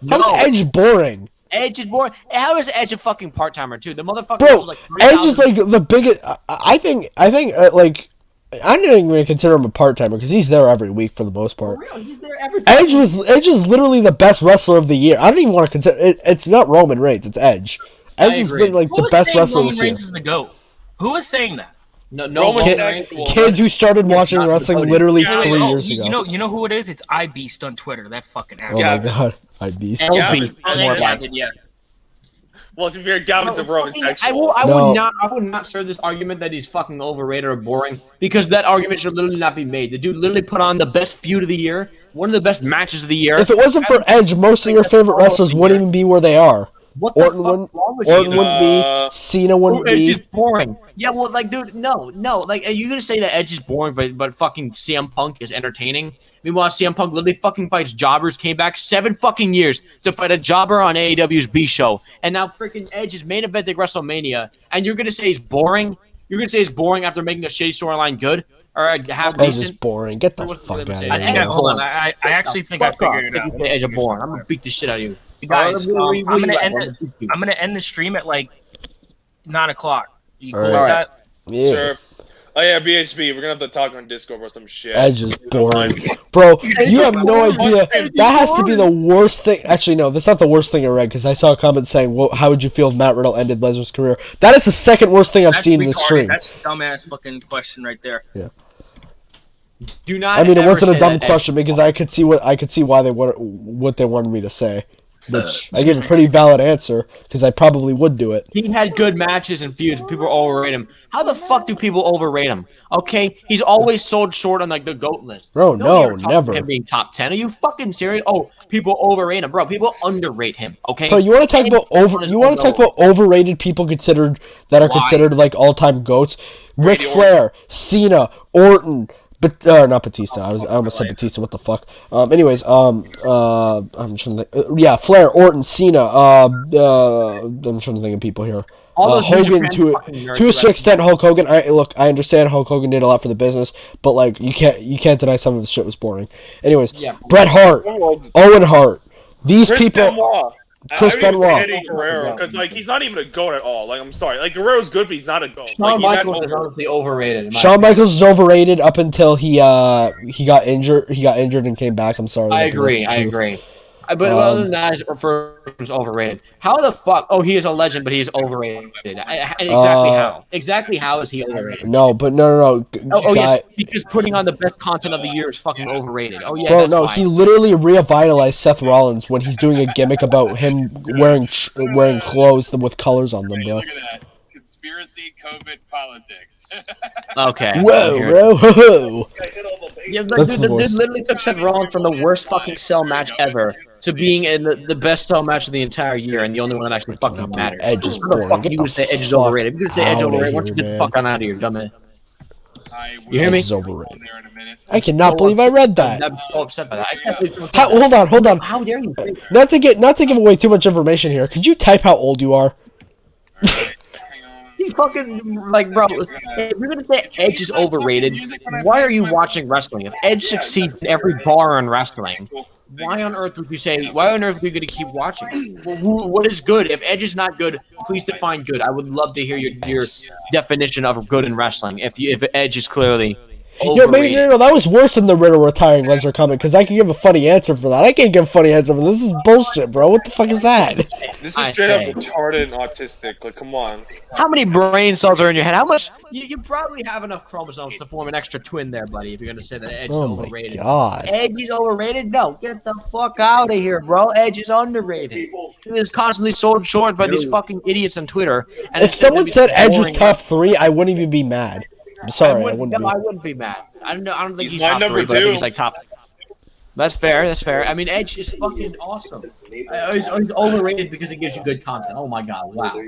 no. How's Edge boring? Edge is boring. How is Edge a fucking part timer too? The motherfucker Bro, was like Edge is 3,000 like the biggest. I think like I'm not even gonna consider him a part timer because he's there every week for the most For part. real, he's there every Edge is literally the best wrestler of the year. I don't even want to consider it. It's not Roman Reigns. It's Edge. Edge has agree. been like Who the is best saying wrestler Roman this year. Reigns is the GOAT? Who is saying that? No, Roman Roman sexual. Kids who started watching not wrestling voted. literally Yeah, 3 Oh, years ago. you know who it is? It's iBeast on Twitter. That fucking Oh asshole. Yeah. my god, I beast. LB. Yeah, Oh, more yeah, like. yeah. Well, to be fair, Gavin's a Roman I sexual. No. would not serve this argument that he's fucking overrated or boring because that argument should literally not be made. The dude literally put on the best feud of the year, one of the best matches of the year. If it wasn't for Edge, most of your favorite wrestlers wouldn't even be where they are. What the Orton fuck wouldn't. wrong with Orton you? wouldn't be. Cena wouldn't Edge be. is boring. Yeah, well, like, dude, no. Like, are you gonna say that Edge is boring, but fucking CM Punk is entertaining? Meanwhile, CM Punk literally fucking fights jobbers, came back 7 fucking years to fight a jobber on AEW's B show, and now freaking Edge is main eventing WrestleMania, and you're gonna say he's boring? You're gonna say he's boring after making a shitty storyline good or half Edge is decent? boring. Get the Or what's fuck the out of other here. I think hold on. I actually think I figured it out. Edge is boring. I'm gonna beat the shit out of you. Guys, I'm What gonna you end like? I'm gonna end the stream at like 9 o'clock. You cool All with right. that? Yeah. Sure. Oh yeah, BHB. We're gonna have to talk on Discord or some shit. Edge is boring. Bro, you have no idea. That has to be the worst thing. Actually, no, that's not the worst thing I read, because I saw a comment saying, well, how would you feel if Matt Riddle ended Lesnar's career? That is the second worst thing I've That's seen in the retarded. stream. That's a dumbass fucking question right there. Yeah. Do not. I mean, it ever wasn't a say dumb that Edge- question, because I could see why they what they wanted me to say. Which I gave a pretty valid answer, because I probably would do it. He had good matches and feuds. People overrate him. How the fuck do people overrate him? Okay, he's always sold short on like the GOAT list. Bro, Nobody no, ever talks about never. him being top 10. Are you fucking serious? Oh, people overrate him, bro. People underrate him. Okay. Bro, you want to talk about overrated people that are considered like all-time goats? Ric Flair, Cena, Orton, but not Batista. I almost said Batista. What the fuck? Anyways, I'm trying to think. Yeah, Flair, Orton, Cena. I'm trying to think of people here. All those Hogan New Japan fucking nerds to a who certain extent. Hulk Hogan. I understand Hulk Hogan did a lot for the business, but like you can't deny some of the shit was boring. Anyways, Yeah. Bret Hart, Owen Hart. These Chris people. Benoit. Chris I would even say Benoit. Eddie Guerrero, because like he's not even a goat at all. Like I'm sorry, like Guerrero's good, but he's not a goat. Shawn Like, Michaels is honestly overrated. in my Shawn opinion. Michaels is overrated up until he got injured. He got injured and came back. I'm sorry. I that's the agree. I truth. agree. But other than that, he's overrated. How the fuck? Oh, he is a legend, but he's overrated. Exactly how is he overrated? No, but no. Oh guy, yes, because putting on the best content of the year is fucking overrated. Oh yeah, bro, that's no, fine. he literally revitalized Seth Rollins when he's doing a gimmick about him wearing clothes with colors on them, bro. Look at that. Conspiracy COVID politics. Okay. Whoa, bro. Whoa. Yeah, That's dude, the the worst. dude literally took Seth Rollins from the worst fucking cell match ever to being in the best cell match of the entire year and the only one that actually fucking mattered. Edge is How the boring. fuck Get you the would say Edge is fuck overrated? You could say Edge outta overrated. Why don't you here, get the man. fuck on out of here, dumbass? You hear me? Edge is overrated. I cannot believe I read that. I'm so upset by that. I can't believe someone said that. Hold on. How dare you? Not to give away too much information here. Could you type how old you are? You fucking like, bro. If you're gonna say Edge is overrated, why are you watching wrestling? If Edge succeeds in every bar in wrestling, why on earth would you say? Why on earth are you gonna keep watching? What is good? If Edge is not good, please define good. I would love to hear your definition of good in wrestling. If Edge is clearly overrated. No, that was worse than the Riddle retiring Lesnar comment, because I can give a funny answer for that. I can't give a funny answer for this. This is bullshit, bro. What the fuck is that? This is I straight say. up retarded and autistic. Like, come on. How many brain cells are in your head? How much? You probably have enough chromosomes to form an extra twin there, buddy. If you're gonna say that Edge is Oh my overrated. god. Edge is overrated? No, get the fuck out of here, bro. Edge is underrated. He is constantly sold short by these fucking idiots on Twitter. And If someone said Edge was top 3, I wouldn't even be mad. I'm sorry, I wouldn't be. I wouldn't be mad. I don't think he's my top number 3, but I think two. he's like top. That's fair. I mean, Edge is fucking awesome. He's overrated because he gives you good content. Oh my god, wow.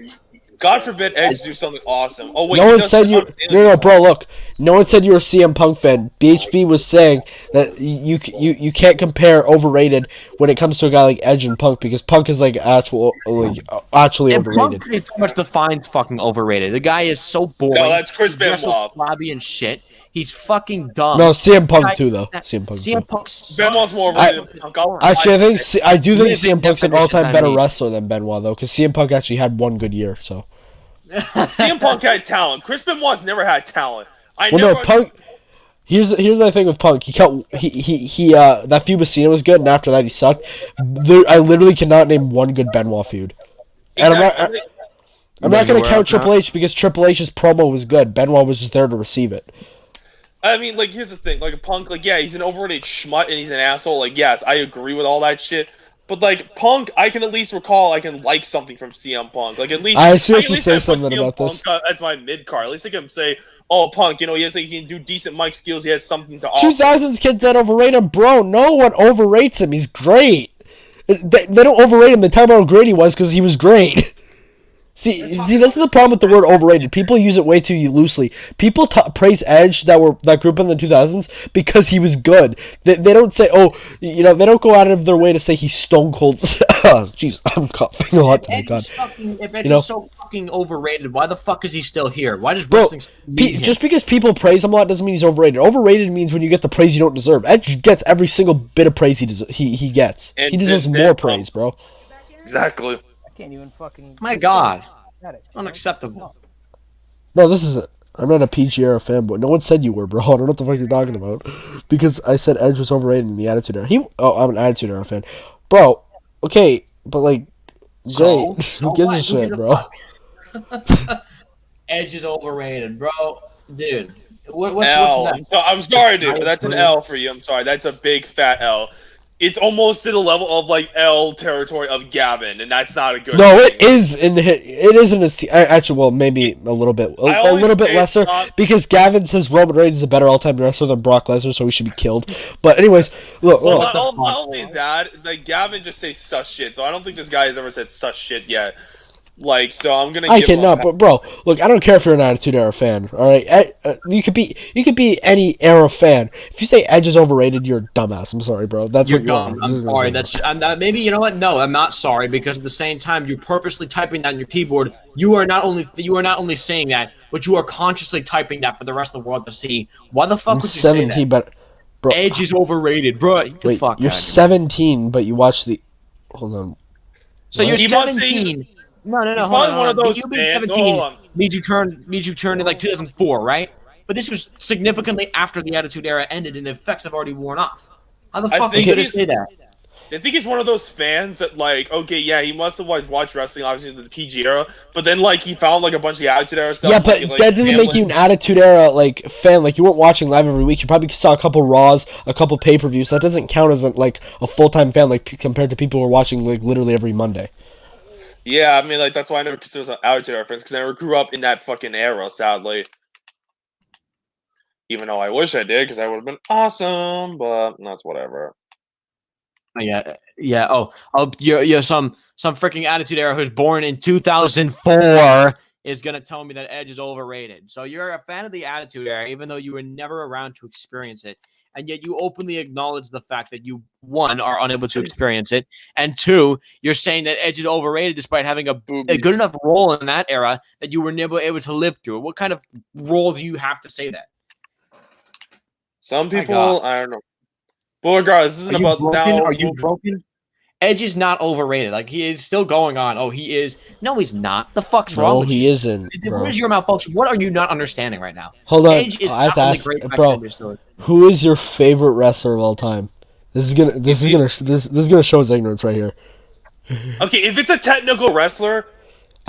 God forbid Edge do something awesome. Oh wait, No he one does said the you. unbelievable No, stuff. bro. Look, no one said you were a CM Punk fan. BHB was saying that you can't compare overrated when it comes to a guy like Edge and Punk, because Punk is like actually And overrated. Punk pretty much defines fucking overrated. The guy is so boring. No, that's Chris He's dressed so Benoit. flabby and shit. He's fucking dumb. No, CM Punk Guy- too, though. CM Punk. CM Too. Punk sucks. Benoit's more I- overrated than Punk. I'll- Actually, I do think Living CM Punk's an definition, all-time I better mean. wrestler than Benoit, though, because CM Punk actually had one good year. So. CM Punk had talent. Chris Benoit's never had talent. Well, no, Punk. Here's my thing with Punk. He that feud with Cena was good, and after that he sucked. I literally cannot name one good Benoit feud. And Exactly. I'm not gonna count Triple H, because Triple H's promo was good. Benoit was just there to receive it. I mean, like, here's the thing. Like, Punk, like, yeah, he's an overrated schmutt and he's an asshole. Like, yes, I agree with all that shit. But, like, Punk, I can at least recall I can like something from CM Punk. Like, at least... I see can what at you least say have something CM about this. Punk, as my mid-card. At least I can say, oh, Punk, you know, he can do decent mic skills. He has something to offer. 2000s kids that overrate him, bro. No one overrates him. He's great. They don't overrate him. They talk about how great he was because he was great. See, this is the problem with the word overrated. People use it way too loosely. People praise Edge that group in the 2000s because he was good. They don't say, oh, they don't go out of their way to say he's stone cold. Jeez, I'm coughing a lot. If Edge is so fucking overrated, why the fuck is he still here? Why does wrestling need him? Just because people praise him a lot doesn't mean he's overrated. Overrated means when you get the praise you don't deserve. Edge gets every single bit of praise he gets. He deserves more praise, bro. Exactly. Can't even fucking. My God, unacceptable. No, this is. I'm not a PG era fanboy. No one said you were, bro. I don't know what the fuck you're talking about. Because I said Edge was overrated in the Attitude Era. I'm an Attitude Era fan, bro. Okay, but like, So who gives a shit, bro? Edge is overrated, bro. Dude, what's L. next? I'm sorry, dude, but that's an L for you. I'm sorry. That's a big fat L. It's almost to the level of like L territory of Gavin, and that's not a good. No, thing. it is in his team. Actually, well, maybe a little bit lesser because Gavin says Roman Reigns is a better all-time wrestler than Brock Lesnar, so he should be killed. But anyways, look. Well, not only that, like Gavin just says sus shit, so I don't think this guy has ever said sus shit yet. Like, so I'm gonna. But bro, look, I don't care if you're an Attitude Era fan. All right, you could be any era fan. If you say Edge is overrated, you're a dumbass. I'm sorry, bro. That's what you are. I'm sorry. Maybe you know what? No, I'm not sorry because at the same time, you're purposely typing that on your keyboard. You are not only saying that, but you are consciously typing that for the rest of the world to see. Why the fuck would you say that? But bro, Edge is overrated, bro. Wait, you're 17, but you watch the. Hold on. So you're 17. No. Hold on. One of those you being fans. 17 means you turned in like 2004, right? But this was significantly after the Attitude Era ended and the effects have already worn off. How the fuck would you say that? I think he's one of those fans that like, okay, yeah, he must have watched wrestling obviously in the PG era, but then like he found like a bunch of Attitude Era stuff. Yeah, but that doesn't make you an Attitude Era like fan. Like you weren't watching live every week. You probably saw a couple Raws, a couple pay-per-views. That doesn't count as a full-time fan like compared to people who are watching like literally every Monday. Yeah, I mean, like that's why I never consider myself Attitude Era fans because I never grew up in that fucking era. Sadly, even though I wish I did because I would have been awesome, but that's whatever. Yeah. Oh, you're some freaking Attitude Era who's born in 2004 is gonna tell me that Edge is overrated. So you're a fan of the Attitude Era, even though you were never around to experience it, and yet you openly acknowledge the fact that you, one, are unable to experience it, and two, you're saying that Edge is overrated despite having a good enough role in that era that you were never able to live through. What kind of role do you have to say that? Some people, I don't know. But regardless, this isn't about now. Are you broken? Edge is not overrated. Like, he is still going on. Oh, he is. No, he's not. The fuck's wrong with you? No, he isn't. What is your malfunction? What are you not understanding right now? Hold on. Edge is I have to ask, great bro. Who is your favorite wrestler of all time? This is gonna show his ignorance right here. Okay, if it's a technical wrestler,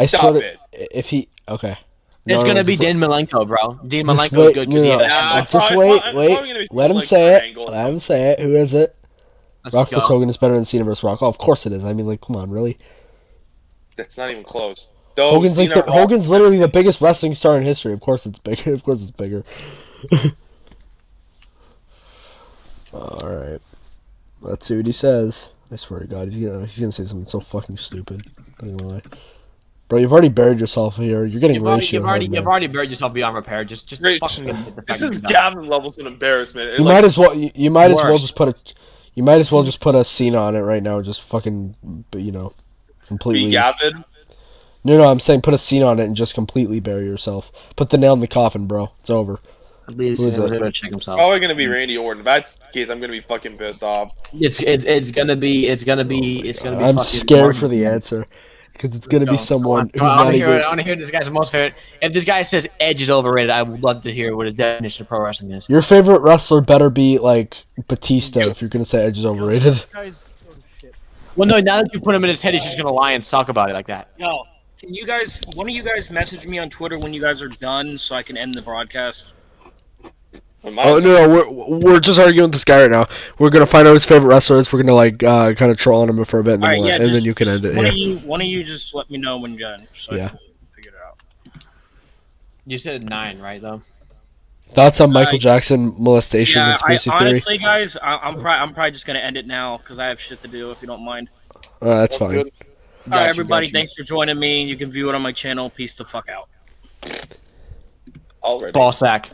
stop it. If he It's gonna be Dean Malenko, bro. Dean Malenko is good because just wait. Let him say it. Let him say it. Who is it? Rock vs. Hogan is better than Cena vs. Rock. Oh, of course it is. I mean, like, come on, really? That's not even close. Hogan's literally the biggest wrestling star in history. Of course it's bigger. Of course it's bigger. All right. Let's see what he says. I swear to God, he's gonna say something so fucking stupid. Not even lie. Bro, you've already buried yourself here. You're getting you've already buried yourself beyond repair. Just fucking admit the fact. This is Gavin levels of embarrassment. You might as well. You might as well just put a. You might as well just put a Cena on it right now. Just fucking, completely. Be Gavin? No, I'm saying put a Cena on it and just completely bury yourself. Put the nail in the coffin, bro. It's over. At least he's gonna check himself. Probably gonna be Randy Orton. If that's the case, I'm gonna be fucking pissed off. It's gonna be. I'm scared for the answer. Because it's gonna be someone who's not even. I want to hear this guy's most favorite. If this guy says Edge is overrated, I would love to hear what his definition of pro wrestling is. Your favorite wrestler better be like Batista if you're gonna say Edge is overrated. Well, no. Now that you put him in his head, he's just gonna lie and talk about it like that. Yo, can you guys? One of you guys message me on Twitter when you guys are done, so I can end the broadcast. Oh no, we're just arguing with this guy right now. We're gonna find out his favorite wrestler is. We're gonna kind of troll on him for a bit, and then you can end it. One of you just let me know when you're done, so I can figure it out. You said 9, right? Though. Thoughts on Michael Jackson molestation conspiracy theory? Honestly, guys, I'm probably just gonna end it now because I have shit to do. If you don't mind. That's fine. good. All right, everybody, thanks for joining me. You can view it on my channel. Peace the fuck out. Already. Ball sack.